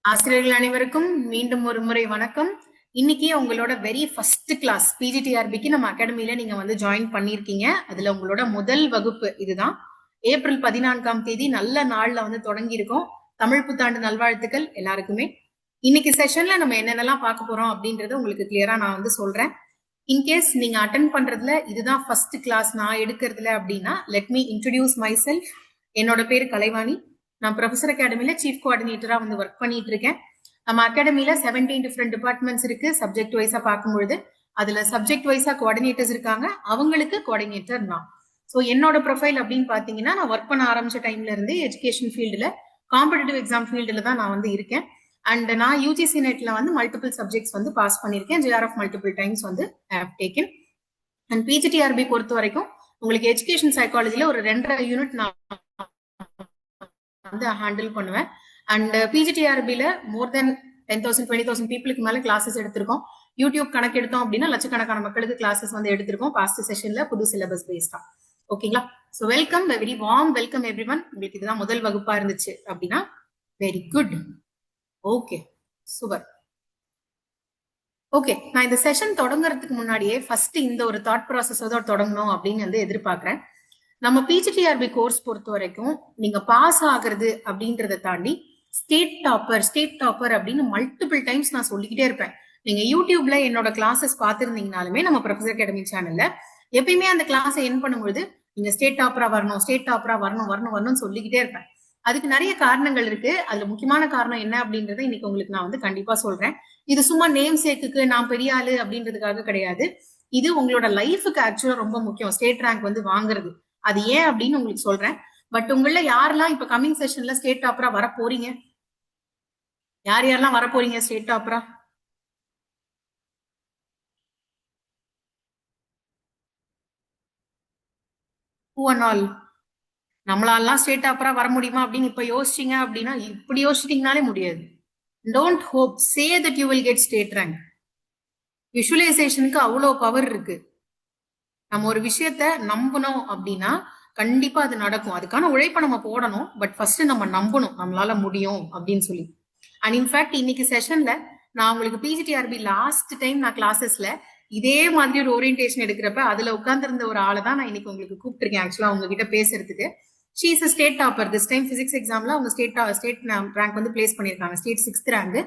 ஆசிரியர்கள் அனைவருக்கும் மீண்டும் ஒரு முறை வணக்கம். இன்னைக்கு உங்களோட வெரி ஃபர்ஸ்ட் கிளாஸ் பிஜிடிஆர்பிக்கு நம்ம அகாடமியில நீங்க வந்து ஜாயின் பண்ணிருக்கீங்க. அதுல உங்களோட முதல் வகுப்பு இதுதான். ஏப்ரல் 14ஆம் தேதி நல்ல நாள்ல வந்து தொடங்கி இருக்கோம். தமிழ் புத்தாண்டு நல்வாழ்த்துக்கள் எல்லாருக்குமே. இன்னைக்கு செஷன்ல நம்ம என்னென்னலாம் பார்க்க போறோம் அப்படின்றத உங்களுக்கு கிளியரா நான் வந்து சொல்றேன். இன்கேஸ் நீங்க அட்டென்ட் பண்றதுல இதுதான் ஃபர்ஸ்ட் கிளாஸ் நான் எடுக்கிறதுல அப்படின்னா let me introduce my self. என்னோட பேரு கலைவாணி. நான் ப்ரொஃபசர் அகாடமில சீஃப் கோஆர்டினேட்டரா வந்து ஒர்க் பண்ணிட்டு இருக்கேன். நம்ம அகாடமில 17 டிஃப்ரெண்ட் டிபார்ட்மெண்ட்ஸ் இருக்கு. சப்ஜெக்ட் வைஸா பார்க்கும்பொழுது அதுல சப்ஜெக்ட் வைஸா கோஆர்டினேட்டர்ஸ் இருக்காங்க, அவங்களுக்கு கோஆர்டினேட்டர் நான். ஸோ என்னோட ப்ரொஃபைல் அப்படின்னு பாத்தீங்கன்னா, நான் ஒர்க் பண்ண ஆரம்பிச்ச டைம்ல இருந்து எஜுகேஷன் ஃபீல்டுல காம்படிட்டிவ் எக்ஸாம் ஃபீல்டுல தான் நான் வந்து இருக்கேன். அண்ட் நான் யூஜிசி நெட்ல வந்து மல்டிபிள் சப்ஜெக்ட்ஸ் வந்து பாஸ் பண்ணிருக்கேன். ஜிஆர்எஃப் மல்டிபிள் டைம்ஸ் வந்து ஹேவ் டேக்கன். அண்ட் பிஜிடிஆர்பி பொறுத்த வரைக்கும் உங்களுக்கு எஜுகேஷன் சைக்காலஜில ஒரு 2.5 யூனிட் நான் வந்து ஹேண்டில் பண்ணுவேன். அண்ட் பிஜிடிஆர்பில மோர் தென் 10,000 20,000 பீப்புளுக்கு மேல கிளாஸஸ் எடுத்திருக்கோம். யூடியூப் கணக்கு எடுத்தோம் அப்படின்னா லட்சக்கணக்கான மக்களுக்கு கிளாஸஸ் வந்து எடுத்திருக்கோம் பாஸ்ட் செஷன்ல புது சிலபஸ் பேஸ்டா. ஓகேங்களா? So welcome, very warm welcome every one. உங்களுக்கு இதுதான் முதல் வகுப்பா இருந்துச்சு அப்படின்னா very good. Okay, super. Okay, நான் இந்த செஷன் தொடங்குறதுக்கு முன்னாடியே ஃபர்ஸ்ட் இந்த ஒரு தாட் ப்ராசஸோட தொடங்கணும் அப்படின்னு வந்து எதிர்பார்க்கிறேன். நம்ம பிஜிடிஆர்பி கோர்ஸ் பொறுத்த வரைக்கும் நீங்க பாஸ் ஆகுறது அப்படின்றத தாண்டி ஸ்டேட் டாப்பர் அப்படின்னு மல்டிபிள் டைம்ஸ் நான் சொல்லிக்கிட்டே இருப்பேன். நீங்க யூடியூப்ல என்னோட கிளாஸஸ் பார்த்திருந்தீங்கனாலுமே நம்ம ப்ரொஃபசர் அகாடமி சேனல்ல எப்பயுமே அந்த கிளாஸை என் பண்ணும்பொழுது நீங்க ஸ்டேட் டாப்பரா வரணும்னு சொல்லிக்கிட்டே இருப்பேன். அதுக்கு நிறைய காரணங்கள் இருக்கு. அதுல முக்கியமான காரணம் என்ன அப்படின்றத இன்னைக்கு உங்களுக்கு நான் வந்து கண்டிப்பா சொல்றேன். இது சும்மா நேம் சேக்குக்கு நான் பெரிய ஆளு அப்படின்றதுக்காக கிடையாது. இது உங்களோட லைஃபுக்கு ஆக்சுவலா ரொம்ப முக்கியம் ஸ்டேட் ரேங்க் வந்து வாங்குறது. அது ஏன் அப்படின்னு உங்களுக்கு சொல்றேன். பட் உங்கள யாரெல்லாம் இப்ப கமிங் செஷன்ல ஸ்டேட் டாப்பரா வர போறீங்க? யாரெல்லாம் வர போறீங்க ஸ்டேட் டாப்பரா? Who and all? நம்மளாலாம் ஸ்டேட் டாப்பரா வர முடியுமா அப்படின்னு இப்ப யோசிச்சீங்க அப்படின்னா, இப்படி யோசிச்சிட்டீங்கனாலே முடியாது. Don't hope, say that you will get state rank. விஷுவலைசேஷனுக்கு அவ்வளோ பவர் இருக்கு. நம்ம ஒரு விஷயத்த நம்பணும் அப்படின்னா கண்டிப்பா அது நடக்கும். அதுக்கான உழைப்பை நம்ம போடணும். பட் ஃபர்ஸ்ட் நம்ம நம்பணும் நம்மளால முடியும் அப்படின்னு சொல்லி. அண்ட் இன்ஃபேக்ட் இன்னைக்கு செஷன்ல நான் உங்களுக்கு பிஜிடிஆர்பி லாஸ்ட் டைம் நான் கிளாஸஸ்ல இதே மாதிரி ஒரு ஓரியன்டேஷன் எடுக்கிறப்ப அதுல உட்கார்ந்துருந்த ஒரு ஆளை தான் நான் இன்னைக்கு உங்களுக்கு கூப்பிட்டுருக்கேன் ஆக்சுவலா உங்ககிட்ட பேசுறதுக்கு. She is state topper. This time physics எக்ஸாம்ல அவங்க ஸ்டேட் ரேங்க் வந்து பிளேஸ் பண்ணிருக்காங்க, state 6th rank.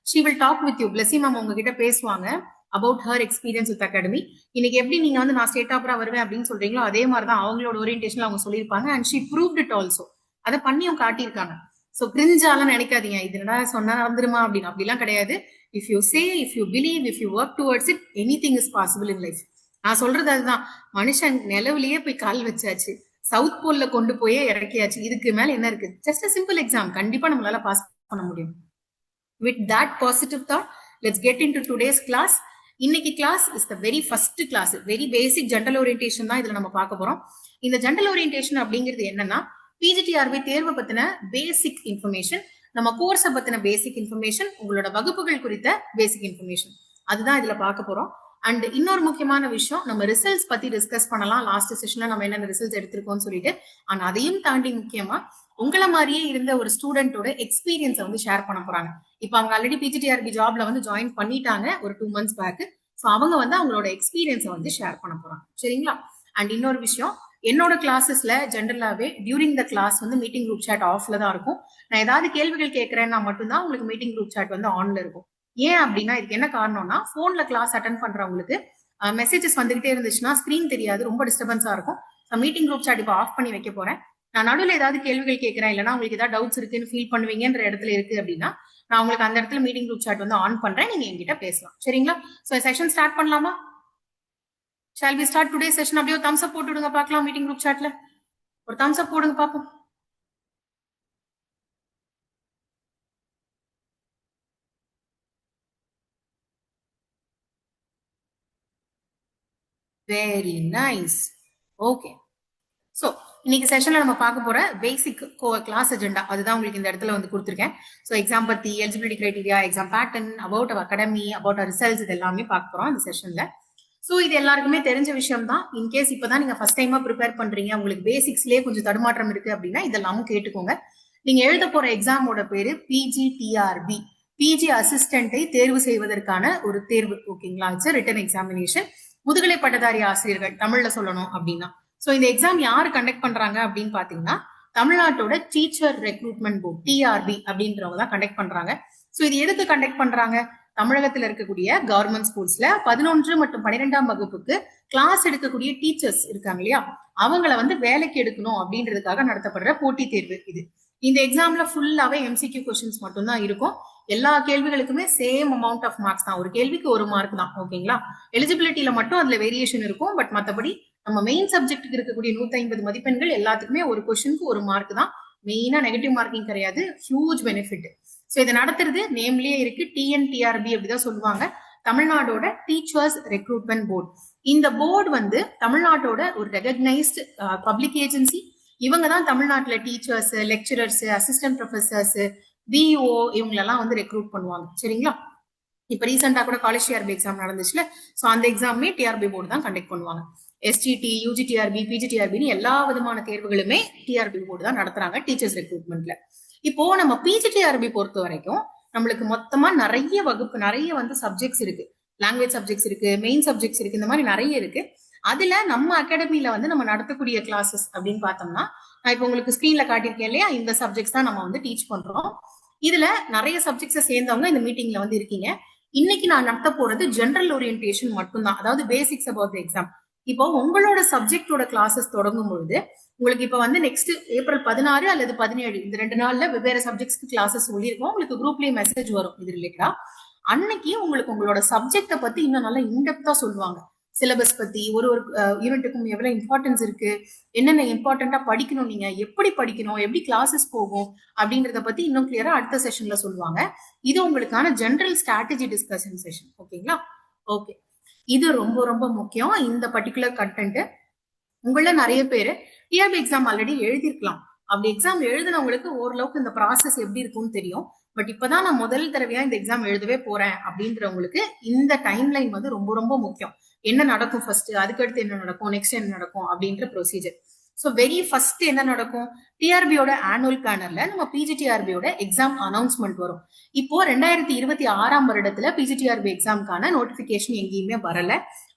She will talk with you. Blessy ma'am உங்ககிட்ட பேசுவாங்க about her experience with academy. இன்னைக்கு எப்படி நீங்க வந்து நான் ஸ்டேட் டாப்பரா வருவேன் அப்படின்னு சொல்றீங்களோ அதே மாதிரி தான் அவங்களோட ஓரியன்டேஷன்ல அவங்க சொல்லியிருப்பாங்க. And she proved it also. அதை பண்ணியும் காட்டியிருக்காங்க. ஸோ கிரிஞ்சாலாம் நினைக்காதீங்க இது என்னடா சொன்னா வந்துருமா அப்படின்னு. அப்படிலாம் கிடையாது. If you say, if you believe, if you work towards it, anything is possible in life. நான் சொல்றது அதுதான். மனுஷன் நிலவுலயே போய் கால் வச்சாச்சு, சவுத் போல்ல கொண்டு போயே இறக்கியாச்சு. இதுக்கு மேல என்ன இருக்கு? Just a simple exam. கண்டிப்பா நம்மளால பாஸ் பண்ண முடியும். With that positive thought, let's get into today's class. இன்னைக்கு class is the very first class. Very basic general orientation தான் இதுல நம்ம பார்க்க போறோம். இந்த ஜென்ரல் ஓரியன்டேஷன் அப்படிங்கிறது என்னன்னா பிஜிடிஆர்பி தேர்வு பத்தின பேசிக் இன்ஃபர்மேஷன், நம்ம கோர்ஸை பத்தின பேசிக் இன்ஃபர்மேஷன், உங்களோட வகுப்புகள் குறித்த பேசிக் இன்ஃபர்மேஷன், அதுதான் இதுல பார்க்க போறோம். அண்ட் இன்னொரு முக்கியமான விஷயம், நம்ம ரிசல்ட்ஸ் பத்தி டிஸ்கஸ் பண்ணலாம். லாஸ்ட் செஷன்ல நம்ம என்னென்ன ரிசல்ட்ஸ் எடுத்திருக்கோம்னு சொல்லிட்டு. ஆனா அதையும் தாண்டி முக்கியமா உங்களை மாதிரியே இருந்த ஒரு ஸ்டூடெண்டோட எக்ஸ்பீரியன்ஸை வந்து ஷேர் பண்ண போறாங்க. இப்போ அவங்க ஆல்ரெடி பிஜிடிஆர்பி ஜாப்ல வந்து ஜாயின் பண்ணிட்டாங்க ஒரு 2 months பேக். ஸோ அவங்க வந்து அவங்களோட எக்ஸ்பீரியன்ஸை வந்து ஷேர் பண்ண போறாங்க. சரிங்களா? அண்ட் இன்னொரு விஷயம், என்னோட கிளாஸஸ்ல ஜென்ரலாவே டியூரிங் த கிளாஸ் வந்து மீட்டிங் குரூப் சாட் ஆஃப்ல தான் இருக்கும். நான் ஏதாவது கேள்விகள் கேட்கறேன்னா மட்டும்தான் உங்களுக்கு மீட்டிங் குரூப் சாட் வந்து ஆன்ல இருக்கும். ஏன் அப்படின்னா இதுக்கு என்ன காரணம்னா, போன்ல கிளாஸ் அட்டன் பண்றவங்களுக்கு மெசேஜஸ் வந்துகிட்டே இருந்துச்சுன்னா ஸ்கிரீன் தெரியாது, ரொம்ப டிஸ்டர்பன்ஸா இருக்கும். மீட்டிங் குரூப் சாட் இப்போ ஆஃப் பண்ணி வைக்க போறேன். நான் நடுவில் ஏதாவது கேள்விகள் கேட்கறேன், இல்லைன்னா உங்களுக்கு ஏதாவது டவுட்ஸ் இருக்குன்னு ஃபீல் பண்ணுவீங்கன்ற இடத்துல இருக்கு அப்படின்னா நான் உங்களுக்கு அந்த இடத்துல மீட்டிங் குரூப் சாட் வந்து ஆன் பண்றேன், நீங்க என்கிட்ட பேசலாம். சரிங்களா? ஸோ செஷன் ஸ்டார்ட் பண்ணலாமா? Shall we start today's session? அப்படியே ஒரு thumbs up போட்டு விடுங்க பார்க்கலாம். மீட்டிங் குரூப் சாட்ல ஒரு thumbs up போடுங்க பார்ப்போம். Very nice. ஓகே, ஸோ இன்னைக்கு செஷன்ல நம்ம பார்க்க போற பேசிக் கிளாஸ் அஜெண்டா அதுதான் உங்களுக்கு இந்த இடத்துல வந்து கொடுத்துருக்கேன். ஸோ எக்ஸாம் பத்தி, eligibility criteria, exam pattern, about our academy, about our results, இது எல்லாமே பார்க்க போறோம் இந்த செஷன்ல. ஸோ இது எல்லாருக்குமே தெரிஞ்ச விஷயம் தான். இன்கேஸ் இப்பதான் நீங்க ஃபர்ஸ்ட் டைமா ப்ரிப்பேர் பண்றீங்க, உங்களுக்கு பேசிக்ஸ்லயே கொஞ்சம் தடுமாற்றம் இருக்கு அப்படின்னா இதெல்லாமும் கேட்டுக்கோங்க. நீங்க எழுத போற எக்ஸாமோட பேரு பிஜிடிஆர்பி. பிஜி அசிஸ்டன்ட்டை தேர்வு செய்வதற்கான ஒரு தேர்வு. ஓகேங்களா, இட்ஸ் ரிட்டன் எக்ஸாமினேஷன். முதுகலை பட்டதாரி ஆசிரியர்கள் தமிழ்ல சொல்லணும் அப்படின்னா. ஸோ இந்த எக்ஸாம் யாரு கண்டக்ட் பண்றாங்க அப்படின்னு பாத்தீங்கன்னா தமிழ்நாட்டோட டீச்சர் ரெக்ரூட்மெண்ட் போர்ட் டிஆர்பி அப்படின்றவங்க தான் கண்டக்ட் பண்றாங்க. ஸோ இது எதுக்கு கண்டக்ட் பண்றாங்க? தமிழகத்தில் இருக்கக்கூடிய கவர்மெண்ட் ஸ்கூல்ஸ்ல 11 மற்றும் 12ஆம் வகுப்புக்கு கிளாஸ் எடுக்கக்கூடிய டீச்சர்ஸ் இருக்காங்க இல்லையா, அவங்கள வந்து வேலைக்கு எடுக்கணும் அப்படின்றதுக்காக நடத்தப்படுற போட்டித் தேர்வு இது. இந்த எக்ஸாம்ல ஃபுல்லாவே எம்சிக்யூ கொஸ்டின்ஸ் மட்டும் தான் இருக்கும். எல்லா கேள்விகளுக்குமே சேம் அமௌண்ட் ஆஃப் மார்க்ஸ் தான். ஒரு கேள்விக்கு 1 மார்க் தான். ஓகேங்களா, எலிஜிபிலிட்டியில மட்டும் அதுல வேரியேஷன் இருக்கும். பட் மத்தபடி நம்ம மெயின் சப்ஜெக்ட்டுக்கு இருக்கக்கூடிய 150 மதிப்பெண்கள் எல்லாத்துக்குமே ஒரு கொஸ்டினுக்கு 1 மார்க் தான். மெயினா நெகட்டிவ் மார்க்கிங் கிடையாது. Huge benefit. ஸோ இதை நடத்துறது நேம்லயே இருக்கு, டிஎன்டிஆர்பி அப்படிதான் சொல்லுவாங்க, தமிழ்நாடோட டீச்சர்ஸ் ரெக்ரூட்மெண்ட் போர்டு. இந்த போர்டு வந்து தமிழ்நாட்டோட ஒரு ரெகக்னைஸ்டு பப்ளிக் ஏஜென்சி. இவங்க தான் தமிழ்நாட்டுல teachers, lecturers, assistant professors, BEO இவங்களெல்லாம் வந்து ரெக்ரூட் பண்ணுவாங்க. சரிங்களா, இப்ப ரீசெண்டா கூட காலேஜ் டிஆர்பி எக்ஸாம் நடந்துச்சுல, ஸோ அந்த எக்ஸாமே டிஆர்பி போர்டு தான் கண்டக்ட் பண்ணுவாங்க. எஸ்டிடி, யூஜிடிஆர்பி, பிஜிடிஆர்பின்னு எல்லா விதமான தேர்வுகளுமே டிஆர்பி போர்டு தான் நடத்துறாங்க டீச்சர்ஸ் ரெக்ரூட்மெண்ட்ல. இப்போ நம்ம பிஜிடிஆர்பி பொறுத்த வரைக்கும் நம்மளுக்கு மொத்தமா நிறைய வகுப்பு, நிறைய வந்து சப்ஜெக்ட்ஸ் இருக்கு. லாங்குவேஜ் சப்ஜெக்ட்ஸ் இருக்கு, மெயின் சப்ஜெக்ட்ஸ் இருக்கு, இந்த மாதிரி நிறைய இருக்கு. அதுல நம்ம அகாடமில வந்து நம்ம நடத்தக்கூடிய கிளாஸஸ் அப்படின்னு பார்த்தோம்னா, நான் இப்போ உங்களுக்கு ஸ்கிரீன்ல காட்டியிருக்கேன் இல்லையா, இந்த சப்ஜெக்ட்ஸ் தான் நம்ம வந்து டீச் பண்றோம். இதுல நிறைய சப்ஜெக்ட்ஸை சேர்ந்தவங்க இந்த மீட்டிங்ல வந்து இருக்கீங்க. இன்னைக்கு நான் நடத்த போறது ஜெனரல் ஓரியன்டேஷன் மட்டும்தான், அதாவது பேசிக்ஸ் அபவுட் எக்ஸாம். இப்போ உங்களோட சப்ஜெக்டோட கிளாஸஸ் தொடங்கும் பொழுது உங்களுக்கு இப்ப வந்து நெக்ஸ்ட் ஏப்ரல் 16 அல்லது 17 இந்த 2 நாள்ல வெவ்வேறு சப்ஜெக்ட்ஸ்க்கு கிளாஸஸ் சொல்லியிருக்கோம். உங்களுக்கு குரூப்லயே மெசேஜ் வரும் இது ரிலேட்டடா. அன்னைக்கு உங்களுக்கு உங்களோட சப்ஜெக்ட பத்தி இன்னும் நல்லா இன்டெப்தா சொல்லுவாங்க. சிலபஸ் பத்தி, ஒரு ஒரு யூனிட்டுக்கும் எவ்வளவு இம்பார்ட்டன்ஸ் இருக்கு, என்னென்ன இம்பார்ட்டண்டா படிக்கணும், நீங்க எப்படி படிக்கணும், எப்படி கிளாஸஸ் போகும் அப்படின்றத பத்தி இன்னும் கிளியரா அடுத்த செஷன்ல சொல்லுவாங்க. இது உங்களுக்கான ஜெனரல் ஸ்ட்ராட்டஜி டிஸ்கஷன் செஷன். ஓகேங்களா, ஓகே. இது ரொம்ப ரொம்ப முக்கியம். இந்த பர்டிகுலர் கண்டென்ட் உங்கள நிறைய பேரு டிஆர்பி எக்ஸாம் ஆல்ரெடி எழுதிருக்கலாம். அப்படி எக்ஸாம் எழுதினவங்களுக்கு ஓரளவுக்கு இந்த ப்ராசஸ் எப்படி இருக்கும்னு தெரியும். பட் இப்பதான் நான் முதல் தடவையா இந்த எக்ஸாம் எழுதவே போறேன் அப்படின்றவங்களுக்கு இந்த டைம்லைன் வந்து ரொம்ப ரொம்ப முக்கியம். என்ன நடக்கும் ஃபர்ஸ்ட், அதுக்கடுத்து என்ன நடக்கும், நெக்ஸ்ட் என்ன நடக்கும் அப்படின்ற ப்ரொசீஜர். ஸோ வெரி ஃபர்ஸ்ட் என்ன நடக்கும், டிஆர்பியோட ஆனுவல் பிளானர்ல நம்ம பிஜிடிஆர்பியோட எக்ஸாம் அனௌன்ஸ்மெண்ட் வரும். இப்போ 2026ஆம் வருடத்துல பிஜிடிஆர்பி எக்ஸாம்க்கான நோட்டிபிகேஷன் எங்கேயுமே வரல.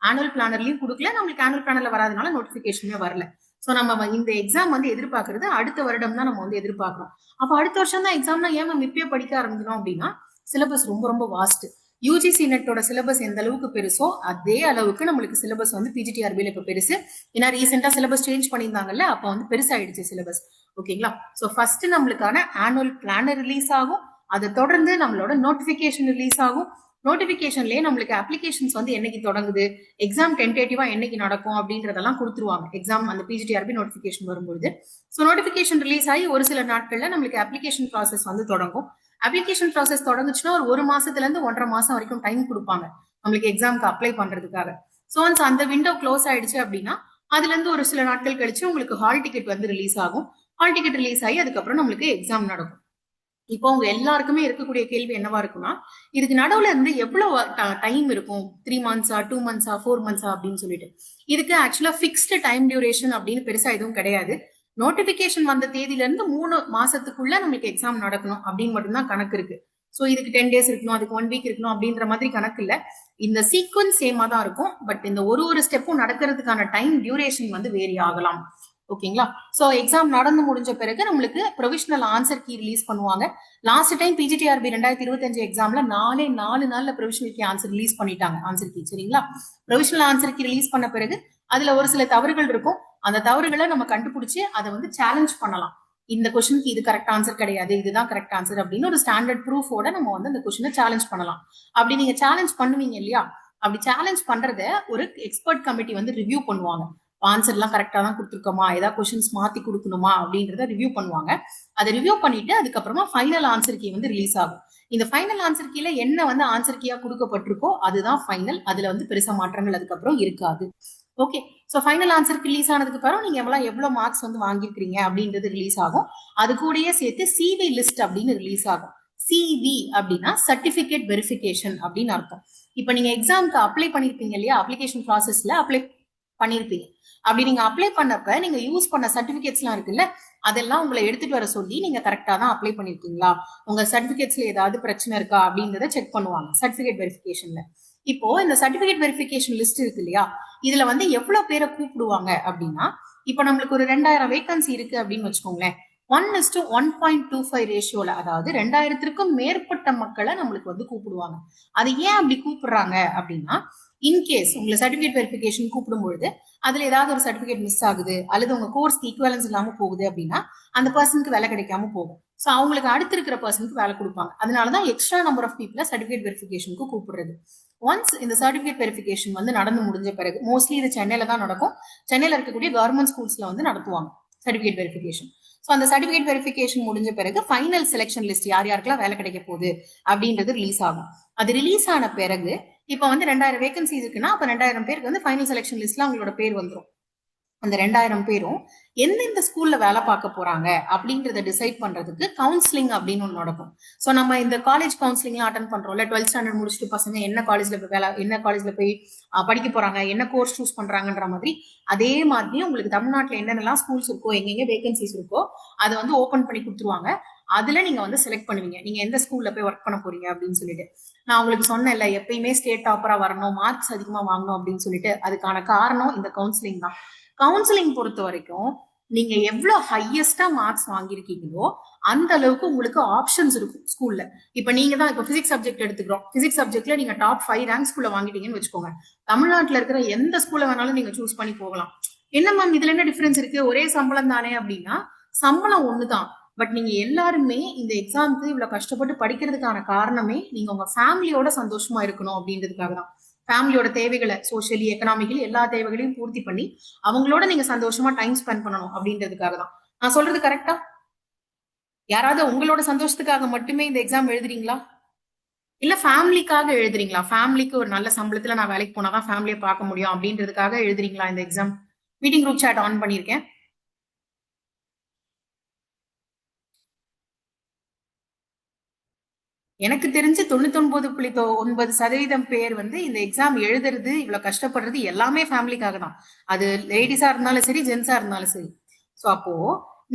ஆனுவல் பிளானர்லயும் கொடுக்கல, நம்மளுக்கு ஆனுவல் பிளானர்ல வராதனால நோட்டிபிகேஷனே வரல. சோ நம்ம இந்த எக்ஸாம் வந்து எதிர்பார்க்கறது அடுத்த வருடம் தான் நம்ம வந்து எதிர்பார்க்கிறோம். அப்ப அடுத்த வருஷம் தான் எக்ஸாம்னா ஏன் நம்ம இப்பயே படிக்க ஆரம்பிக்கணும் அப்படின்னா, சிலபஸ் ரொம்ப ரொம்ப வாஸ்ட். யூஜிசி நெட்டோட சிலபஸ் எந்த அளவுக்கு பெருசோ அதே அளவுக்கு நம்மளுக்கு சிலபஸ் வந்து பிஜிடிஆர்பியில இப்ப பெருசு. ஏன்னா ரீசெண்டா சிலபஸ் சேஞ்ச் பண்ணியிருந்தாங்கல்ல, அப்ப வந்து பெருசாயிடுச்சு சிலபஸ். ஓகேங்களா, சோ ஃபர்ஸ்ட் நம்மளுக்கான ஆனுவல் பிளானர் ரிலீஸ் ஆகும். அதை தொடர்ந்து நம்மளோட நோட்டிபிகேஷன் ரிலீஸ் ஆகும். நோட்டிபிகேஷன்லயே நம்மளுக்கு அப்ளிகேஷன்ஸ் வந்து என்னைக்கு தொடங்குது, எக்ஸாம் டென்டேட்டிவா என்னைக்கு நடக்கும் அப்படின்றதெல்லாம் கொடுத்துருவாங்க. எக்ஸாம் அந்த பிஜிடிஆர்பி நோட்டிபிகேஷன் வரும்போது ஸோ நோட்டிபிகேஷன் ரிலீஸ் ஆகி ஒரு சில நாட்கள்ல நம்மளுக்கு அப்ளிகேஷன் ப்ராசஸ் வந்து தொடங்கும். அப்ளிகேஷன் ப்ராசஸ் தொடங்குச்சுன்னா ஒரு மாசத்துல இருந்து 1.5 மாசம் வரைக்கும் டைம் கொடுப்பாங்க நம்மளுக்கு எக்ஸாம்க்கு அப்ளை பண்றதுக்காக. ஸோ ஒன்ஸ் அந்த விண்டோ க்ளோஸ் ஆயிடுச்சு அப்படின்னா அதுல இருந்து ஒரு சில நாட்கள் கழிச்சு உங்களுக்கு ஹால் டிக்கெட் வந்து ரிலீஸ் ஆகும். ஹால் டிக்கெட் ரிலீஸ் ஆகி அதுக்கப்புறம் நம்மளுக்கு எக்ஸாம் நடக்கும். இப்போ உங்க எல்லாருக்குமே இருக்கக்கூடிய கேள்வி என்னவா இருக்குன்னா, இதுக்கு நடுவுல இருந்து எவ்வளவு டைம் இருக்கும், 3 மந்த்ஸா, 2 மந்த்ஸா, 4 மந்த்ஸா அப்படின்னு சொல்லிட்டு. இதுக்கு ஆக்சுவலா பிக்ஸ்டு டைம் டியூரேஷன் அப்படின்னு பெருசா எதுவும் கிடையாது. நோட்டிபிகேஷன் வந்த தேதியில இருந்து 3 மாசத்துக்குள்ள நம்மளுக்கு எக்ஸாம் நடக்கணும் அப்படின்னு மட்டும்தான் கணக்கு இருக்கு. சோ இதுக்கு 10 டேஸ் இருக்கணும், அதுக்கு 1 வீக் இருக்கணும் அப்படின்ற மாதிரி கணக்கு இல்ல. இந்த சீக்வன்ஸ் சேமா தான் இருக்கும். பட் இந்த ஒரு ஸ்டெப்பும் நடக்கிறதுக்கான டைம் டியூரேஷன் வந்து வேரி ஆகலாம். ஓகேங்களா, சோ எக்ஸாம் நடந்து முடிஞ்ச பிறகு நம்மளுக்கு ப்ரொவிஷனல் ஆன்சர் கீ ரிலீஸ் பண்ணுவாங்க. லாஸ்ட் டைம் பிஜிடிஆர்பி 2025 எக்ஸாம்ல 4 நாள்ல ப்ரொவிஷனல் கீ ஆன்சர் ரிலீஸ் பண்ணிட்டாங்க. ஆன்சர் கீ சரிங்களா, ப்ரொவிஷனல் ஆன்சர் கீ ரிலீஸ் பண்ண பிறகு அதுல ஒரு சில தவறுகள் இருக்கும். அந்த தவறுகளை நம்ம கண்டுபிடிச்சு அதை வந்து சேலஞ்ச் பண்ணலாம். இந்த கொஸ்டினுக்கு இது கரெக்ட் ஆன்சர் கிடையாது, இதுதான் கரெக்ட் ஆன்சர் அப்படின்னு ஒரு ஸ்டாண்டர்ட் ப்ரூஃபோட நம்ம வந்து அந்த கொஸ்டினை சேலஞ்ச் பண்ணலாம். அப்படி நீங்க சேலஞ்ச் பண்ணுவீங்க இல்லையா, அப்படி சேலஞ்ச் பண்றத ஒரு எக்ஸ்பர்ட் கமிட்டி வந்து ரிவ்யூ பண்ணுவாங்க. ஆன்சர் எல்லாம் கரெக்டா தான் கொடுத்துருக்கோமா, ஏதாவது கொஸ்டின்ஸ் மாத்தி கொடுக்கணுமா அப்படின்றத ரிவ்யூ பண்ணுவாங்க. அதை ரிவ்யூ பண்ணிட்டு அதுக்கப்புறமா ஃபைனல் ஆன்சர் கீ வந்து ரிலீஸ் ஆகும். இந்த ஃபைனல் ஆன்சர் கீல என்ன வந்து ஆன்சர் கீயா கொடுக்கப்பட்டிருக்கோ அதுதான் ஃபைனல். அதுல வந்து பெருசா மாற்றங்கள் அதுக்கப்புறம் இருக்காது. Okay, so final answer release ஆனதுக்கு அப்புறம் நீங்க எவ்வளவு மார்க்ஸ் வந்து வாங்கிருக்கீங்க அப்படின்றது ரிலீஸ் ஆகும். அது கூடயே சேர்த்து சிவி லிஸ்ட் அப்படின்னு ரிலீஸ் ஆகும். சிவி அப்படின்னா சர்டிபிகேட் வெரிஃபிகேஷன் அப்படின்னு அர்த்தம். இப்ப நீங்க எக்ஸாம்க்கு அப்ளை பண்ணிருப்பீங்க இல்லையா, அப்ளிகேஷன் ப்ராசஸ்ல அப்ளை பண்ணிருப்பீங்க. அப்படி நீங்க அப்ளை பண்ணப்ப நீங்க யூஸ் பண்ண சர்டிபிகேட்ஸ் எல்லாம் இருக்குல்ல, அதெல்லாம் உங்களை எடுத்துட்டு வர சொல்லி நீங்க கரெக்டா தான் அப்ளை பண்ணிருக்கீங்களா, உங்க சர்டிபிகேட்ஸ்ல ஏதாவது பிரச்சனை இருக்கா அப்படின்றத செக் பண்ணுவாங்க சர்டிபிகேட் வெரிஃபிகேஷன்ல. இப்போ இந்த சர்டிபிகேட் வெரிஃபிகேஷன் லிஸ்ட் இருக்கு இல்லையா, இதுல வந்து எவ்வளவு பேரை கூப்பிடுவாங்க அப்படின்னா, இப்ப நம்மளுக்கு ஒரு 2000 வேகன்சி இருக்கு அப்படின்னு வச்சுக்கோங்களேன். 1:1.25 ரேஷியோல, அதாவது 2000த்திற்கும் மேற்பட்ட மக்களை நம்மளுக்கு வந்து கூப்பிடுவாங்க. அது ஏன் அப்படி கூப்பிடுறாங்க அப்படின்னா, இன்கேஸ் உங்களை சர்டிபிகேட் வெரிஃபிகேஷன் கூப்பிடும்பொழுது அதுல ஏதாவது ஒரு சர்டிபிகேட் மிஸ் ஆகுது அல்லது உங்க கோர்ஸ்க்கு ஈக்குவலன்ஸ் இல்லாம போகுது அப்படின்னா அந்த பர்சனுக்கு வேலை கிடைக்காம போகும். ஸோ அவங்களுக்கு அடுத்து இருக்கிற பர்சனுக்கு வேலை கொடுப்பாங்க. அதனாலதான் எக்ஸ்ட்ரா நம்பர் ஆஃப் பீப்புளை சர்டிபிகேட் வெரிஃபிகேஷனுக்கு கூப்பிடுறது. ஒன்ஸ் இந்த சர்டிபிகேட் வெரிஃபிகேஷன் வந்து நடந்து முடிஞ்ச பிறகு, மோஸ்ட்லி இது சென்னையில தான் நடக்கும், சென்னையில இருக்கக்கூடிய கவர்மெண்ட் ஸ்கூல்ஸ்ல வந்து நடத்துவாங்க சர்டிபிகேட் வெரிஃபிகேஷன். ஸோ அந்த சர்டிபிகேட் வெரிஃபிகேஷன் முடிஞ்ச பிறகு ஃபைனல் செலெக்ஷன் லிஸ்ட் யார் யாருக்கெல்லாம் வேலை கிடைக்க போகுது அப்படின்றது ரிலீஸ் ஆகும். அது ரிலீஸ் ஆன பிறகு இப்ப வந்து 2000 வேகன்சிஸ் இருக்குன்னா அப்ப 2000 பேருக்கு வந்து ஃபைனல் செலெக்ஷன் லிஸ்ட்ல அவங்களோட பேர் வந்துடும். அந்த 2000 பேரும் எந்தெந்த ஸ்கூல்ல வேலை பார்க்க போறாங்க அப்படின்றத டிசைட் பண்றதுக்கு கவுன்சிலிங் அப்படின்னு ஒன்று நடக்கும். ஸோ நம்ம இந்த காலேஜ் கவுன்சிலிங்லாம் அட்டன் பண்றோம்ல, 12th ஸ்டாண்டர்ட் முடிச்சுட்டு பசங்க என்ன காலேஜ்ல போய் என்ன காலேஜ்ல போய் படிக்க போறாங்க, என்ன கோர்ஸ் சூஸ் பண்றாங்கன்ற மாதிரி, அதே மாதிரி உங்களுக்கு தமிழ்நாட்டில் என்னென்னலாம் ஸ்கூல்ஸ் இருக்கோ, எங்கெங்க வேகன்சிஸ் இருக்கோ அதை வந்து ஓபன் பண்ணி கொடுத்துருவாங்க. அதுல நீங்க வந்து செலக்ட் பண்ணுவீங்க நீங்க எந்த ஸ்கூல்ல போய் ஒர்க் பண்ண போறீங்க அப்படின்னு சொல்லிட்டு. நான் உங்களுக்கு சொன்னேன்ல, எப்பயுமே ஸ்டேட் டாப்பரா வரணும், மார்க்ஸ் அதிகமா வாங்கணும் அப்படின்னு சொல்லிட்டு, அதுக்கான காரணம் இந்த கவுன்சிலிங் தான். கவுன்சிலிங் பொறுத்த வரைக்கும் நீங்க எவ்வளவு ஹையஸ்டா மார்க்ஸ் வாங்கியிருக்கீங்களோ அந்த அளவுக்கு உங்களுக்கு ஆப்ஷன்ஸ் இருக்கும் ஸ்கூல்ல. இப்ப நீங்க தான் இப்ப பிசிக்ஸ் சப்ஜெக்ட் எடுத்துக்கிறோம், பிசிக்ஸ் சப்ஜெக்ட்ல நீங்க டாப் 5 ரேங்க் ஸ்கூல்ல வாங்கிட்டீங்கன்னு வச்சுக்கோங்க, தமிழ்நாட்டுல இருக்கிற எந்த ஸ்கூல்ல வேணாலும் நீங்க சூஸ் பண்ணி போகலாம். என்ன மேம் இதுல என்ன டிஃபரன்ஸ் இருக்கு, ஒரே சம்பளம் தானே அப்படின்னா, சம்பளம் ஒண்ணுதான். பட் நீங்க எல்லாருமே இந்த எக்ஸாமுக்கு இவ்வளவு கஷ்டப்பட்டு படிக்கிறதுக்கான காரணமே நீங்க உங்க ஃபேமிலியோட சந்தோஷமா இருக்கணும் அப்படின்றதுக்காக தான். ஃபேமிலியோட தேவைகளை, சோஷியலி எக்கனாமிக்கலி எல்லா தேவைகளையும் பூர்த்தி பண்ணி அவங்களோட நீங்க சந்தோஷமா டைம் ஸ்பெண்ட் பண்ணணும் அப்படின்றதுக்காக தான். நான் சொல்றது கரெக்டா? யாராவது உங்களோட சந்தோஷத்துக்காக மட்டுமே இந்த எக்ஸாம் எழுதுறீங்களா, இல்ல ஃபேமிலிக்காக எழுதுறீங்களா? ஃபேமிலிக்கு ஒரு நல்ல சம்பளத்துல நான் வேலைக்கு போனாதான் ஃபேமிலியை பார்க்க முடியும் அப்படின்றதுக்காக எழுதுறீங்களா இந்த exam? Meeting group chat on பண்ணிருக்கேன். எனக்கு தெரிஞ்சு 99.9% பேர் வந்து இந்த எக்ஸாம் எழுதுறது, இவ்வளவு கஷ்டப்படுறது எல்லாமே ஃபேமிலிக்காக தான். அது லேடிஸா இருந்தாலும் சரி, ஜென்ஸா இருந்தாலும் சரி. ஸோ அப்போ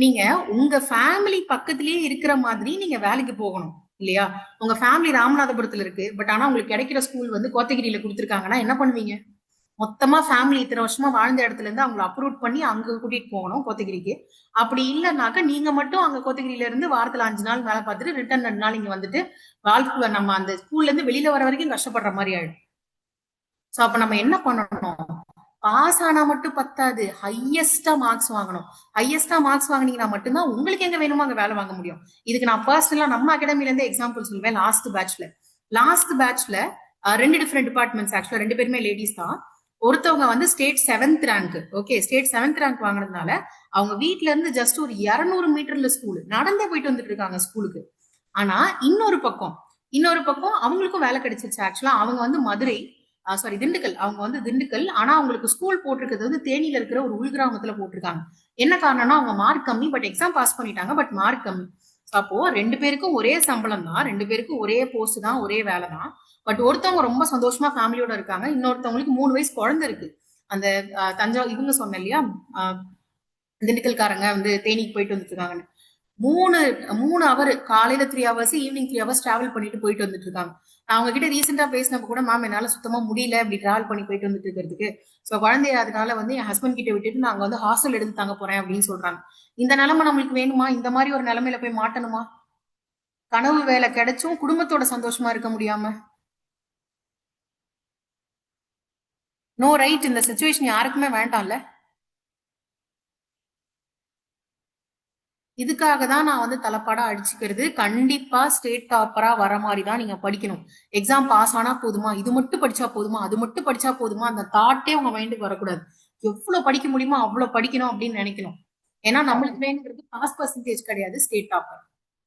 நீங்க உங்க ஃபேமிலி பக்கத்திலேயே இருக்கிற மாதிரி நீங்க வேலைக்கு போகணும் இல்லையா? உங்க ஃபேமிலி ராமநாதபுரத்துல இருக்கு, பட் ஆனா உங்களுக்கு கிடைக்கிற ஸ்கூல் வந்து கோத்தகிரியில கொடுத்துருக்காங்கன்னா என்ன பண்ணுவீங்க? மொத்தமா ஃபேமிலி இத்தனை வருஷமா வாழ்ந்த இடத்துல இருந்து அவங்களை அப்ரூவ் பண்ணி அங்க கூட்டிட்டு போகணும் கோத்தகிரிக்கு. அப்படி இல்லைனாக்க நீங்க மட்டும் அங்க கோத்தகிரியில இருந்து வாரத்துல 5 நாள் வேலை பார்த்துட்டு ரிட்டர்ன் 2 நாள் இங்க வந்துட்டு வாழ்க்கை நம்ம அந்த ஸ்கூல்ல இருந்து வெளியில வர வரைக்கும் கஷ்டப்படுற மாதிரி ஆயிடும். சோ அப்ப நம்ம என்ன பண்ணணும், பாஸ் ஆனா மட்டும் பத்தாது, ஹையஸ்டா மார்க்ஸ் வாங்கணும். ஹையஸ்டா மார்க்ஸ் வாங்கினீங்கன்னா மட்டும்தான் உங்களுக்கு எங்க வேணுமோ அங்க வேலை வாங்க முடியும். இதுக்கு நான் பர்சனலா நம்ம அகாடமில இருந்து எக்ஸாம்பிள் சொல்லுவேன். லாஸ்ட் பேட்ச்ல 2 டிஃபரெண்ட் டிபார்ட்மெண்ட்ஸ், ஆக்சுவலா 2 பேருமே லேடிஸ் தான். ஒருத்தவங்க வந்து state 7th rank, okay, state 7th rank வாங்கினதுனால அவங்க வீட்ல இருந்து ஜஸ்ட் ஒரு 200 மீட்டர்ல ஸ்கூல், நடந்தே போயிட்டு வந்துட்டு இருக்காங்க ஸ்கூலுக்கு. ஆனா இன்னொரு பக்கம் அவங்களுக்கும் வேலை கிடைச்சிருச்சு. ஆக்சுவலா அவங்க வந்து மதுரை, திண்டுக்கல், அவங்க வந்து திண்டுக்கல். ஆனா அவங்களுக்கு ஸ்கூல் போட்டிருக்கிறது வந்து தேனியில இருக்கிற ஒரு உள்கிராமத்துல போட்டிருக்காங்க. என்ன காரணம்னா அவங்க மார்க் கம்மி, பட் எக்ஸாம் பாஸ் பண்ணிட்டாங்க, பட் மார்க் கம்மி. அப்போ 2 பேருக்கும் ஒரே சம்பளம் தான், 2 பேருக்கும் ஒரே போஸ்ட் தான், ஒரே வேலை தான். பட் ஒருத்தவங்க ரொம்ப சந்தோஷமா ஃபேமிலியோட இருக்காங்க, இன்னொருத்தவங்களுக்கு 3 வயசு குழந்தை இருக்கு. அந்த தஞ்சாவூர் இவங்க சொன்ன இல்லையா, திண்டுக்கல்காரங்க வந்து தேனிக்கு போயிட்டு வந்துட்டு இருக்காங்கன்னு, 3 அவர் காலையில 3 ஹவர்ஸ், ஈவினிங் 3 ஹவர்ஸ் டிராவல் பண்ணிட்டு போயிட்டு வந்துட்டு இருக்காங்க. நான் அவங்க கிட்ட ரீசெண்டா பேசினப்ப கூட, மேம் என்னால சுத்தமா முடியல இப்படி டிராவல் பண்ணி போயிட்டு வந்துட்டு இருக்கிறதுக்கு, சோ குழந்தைய அதனால வந்து என் ஹஸ்பண்ட் கிட்ட விட்டுட்டு நாங்க வந்து ஹாஸ்டல் எடுத்து தங்க போறேன் அப்படின்னு சொல்றாங்க. இந்த நிலைமை நம்மளுக்கு வேணுமா? இந்த மாதிரி ஒரு நிலைமையில போய் மாட்டணுமா? கனவு வேலை கிடைச்சும் குடும்பத்தோட சந்தோஷமா இருக்க முடியாம, நோ ரைட். இந்த சிச்சுவேஷன் யாருக்குமே வேண்டாம்ல. இதுக்காக தான் நான் வந்து தலைப்பாடா அடிச்சுக்கிறது, கண்டிப்பா ஸ்டேட் டாப்பரா வர மாதிரி தான் நீங்க படிக்கணும். எக்ஸாம் பாஸ் ஆனா போதுமா, இது மட்டும் படிச்சா போதுமா, அது மட்டும் படிச்சா போதுமா, அந்த தாட்டே உங்க மைண்டுக்கு வரக்கூடாது. எவ்வளவு படிக்க முடியுமோ அவ்வளவு படிக்கணும் அப்படின்னு நினைக்கணும். ஏன்னா நம்மளுக்கு வேணுங்கிறது பாஸ் பர்சன்டேஜ் கிடையாது, state topper,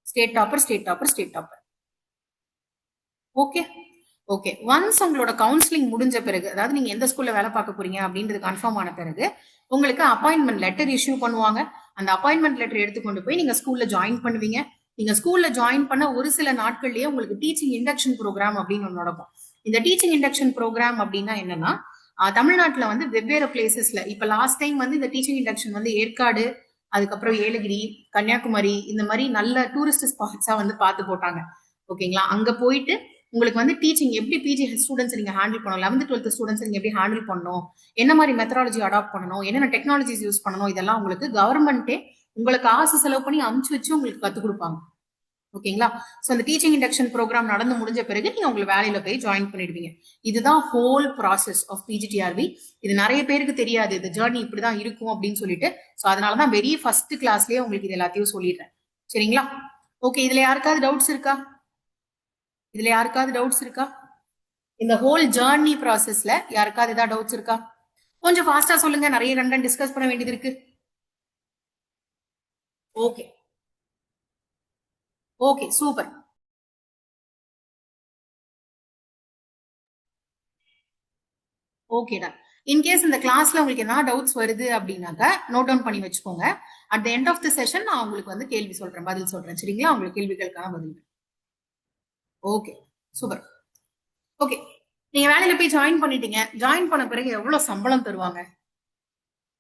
state topper, state topper, state topper. Okay okay. Once உங்களோட கவுன்சிலிங் முடிஞ்ச பிறகு, அதாவது நீங்க எந்த ஸ்கூல்ல வேலை பார்க்க போறீங்க அப்படின்றது கன்ஃபார்ம் ஆன பிறகு உங்களுக்கு அப்பாயின்மெண்ட் லெட்டர் இஷ்யூ பண்ணுவாங்க. அந்த அப்பாயின்மெண்ட் லெட்டர் எடுத்துக்கொண்டு போய் நீங்க ஸ்கூல்ல ஜாயின் பண்ணுவீங்க. நீங்க ஸ்கூல்ல ஜாயின் பண்ண ஒரு சில நாட்கள்லயே உங்களுக்கு டீச்சிங் இண்டக்ஷன் ப்ரோக்ராம் அப்படின்னு ஒன்று நடக்கும். இந்த டீச்சிங் இண்டக்ஷன் ப்ரோக்ராம் அப்படின்னா என்னன்னா, தமிழ்நாட்டுல வந்து வெவ்வேறு பிளேசஸ்ல இப்ப லாஸ்ட் டைம் வந்து இந்த டீச்சிங் இண்டக்ஷன் வந்து ஏற்காடு, அதுக்கப்புறம் ஏலகிரி, கன்னியாகுமரி இந்த மாதிரி நல்ல டூரிஸ்ட் ஸ்பாட்ஸா வந்து பார்த்து போட்டாங்க. ஓகேங்களா? அங்க போயிட்டு உங்களுக்கு வந்து டீச்சிங் எப்படி பிஜி ஸ்டூடெண்ட்ஸ் நீங்க ஹேண்டில் பண்ணணும், 11th 12th ஸ்டூடெண்ட்ஸ் நீங்க எப்படி ஹேண்டில் பண்ணணும், என்ன மாதிரி மெத்தடாலஜி அடாப்ட் பண்ணணும், என்னென்ன டெக்னாலஜிஸ் யூஸ் பண்ணணும், இதெல்லாம் உங்களுக்கு கவர்மெண்டே உங்களுக்கு காசு செலவு பண்ணி அமுச்சு வச்சு உங்களுக்கு கத்துக் கொடுப்பாங்க. ஓகேங்களா? சோ அந்த டீச்சிங் இண்டக்ஷன் ப்ரோக்ராம் நடந்து முடிஞ்ச பிறகு நீங்க உங்க வேலையில போய் ஜாயின் பண்ணிடுவீங்க. இதுதான் ஹோல் ப்ராசஸ் ஆஃப் பிஜிடிஆர்பி. இது நிறைய பேருக்கு தெரியாது, இந்த ஜேர்னி இப்படிதான் இருக்கும் அப்படின்னு சொல்லிட்டு. சோ அதனாலதான் வெரி ஃபர்ஸ்ட் கிளாஸ்லயே உங்களுக்கு இது எல்லாத்தையும் சொல்லிடுறேன். சரிங்களா? ஓகே, இதுல யாருக்காவது டவுட்ஸ் இருக்கா? இதுல யாருக்காவது டவுட்ஸ் இருக்கா? இந்த ஹோல் ஜேர்னி ப்ராசஸ்ல யாருக்காவது ஏதாவது டவுட்ஸ் இருக்கா? கொஞ்சம் ஃபாஸ்டா சொல்லுங்க, நிறைய கண்டென்ட் டிஸ்கஸ் பண்ண வேண்டியது இருக்கு. Okay okay, super. ஓகே தான். இன்கேஸ் இந்த கிளாஸ்ல உங்களுக்கு என்ன டவுட்ஸ் வருது அப்படின்னாக்க நோட் டவுன் பண்ணி வச்சுக்கோங்க. At the end of the session நான் உங்களுக்கு வந்து கேள்வி சொல்றேன், பதில் சொல்றேன். சரிங்களா? உங்களுக்கு கேள்விகளுக்கான பதில். Okay, super. ஓகே, நீங்க வேலையில போய் ஜாயின் பண்ணிட்டீங்க. ஜாயின் பண்ண பிறகு எவ்வளவு சம்பளம் தருவாங்க?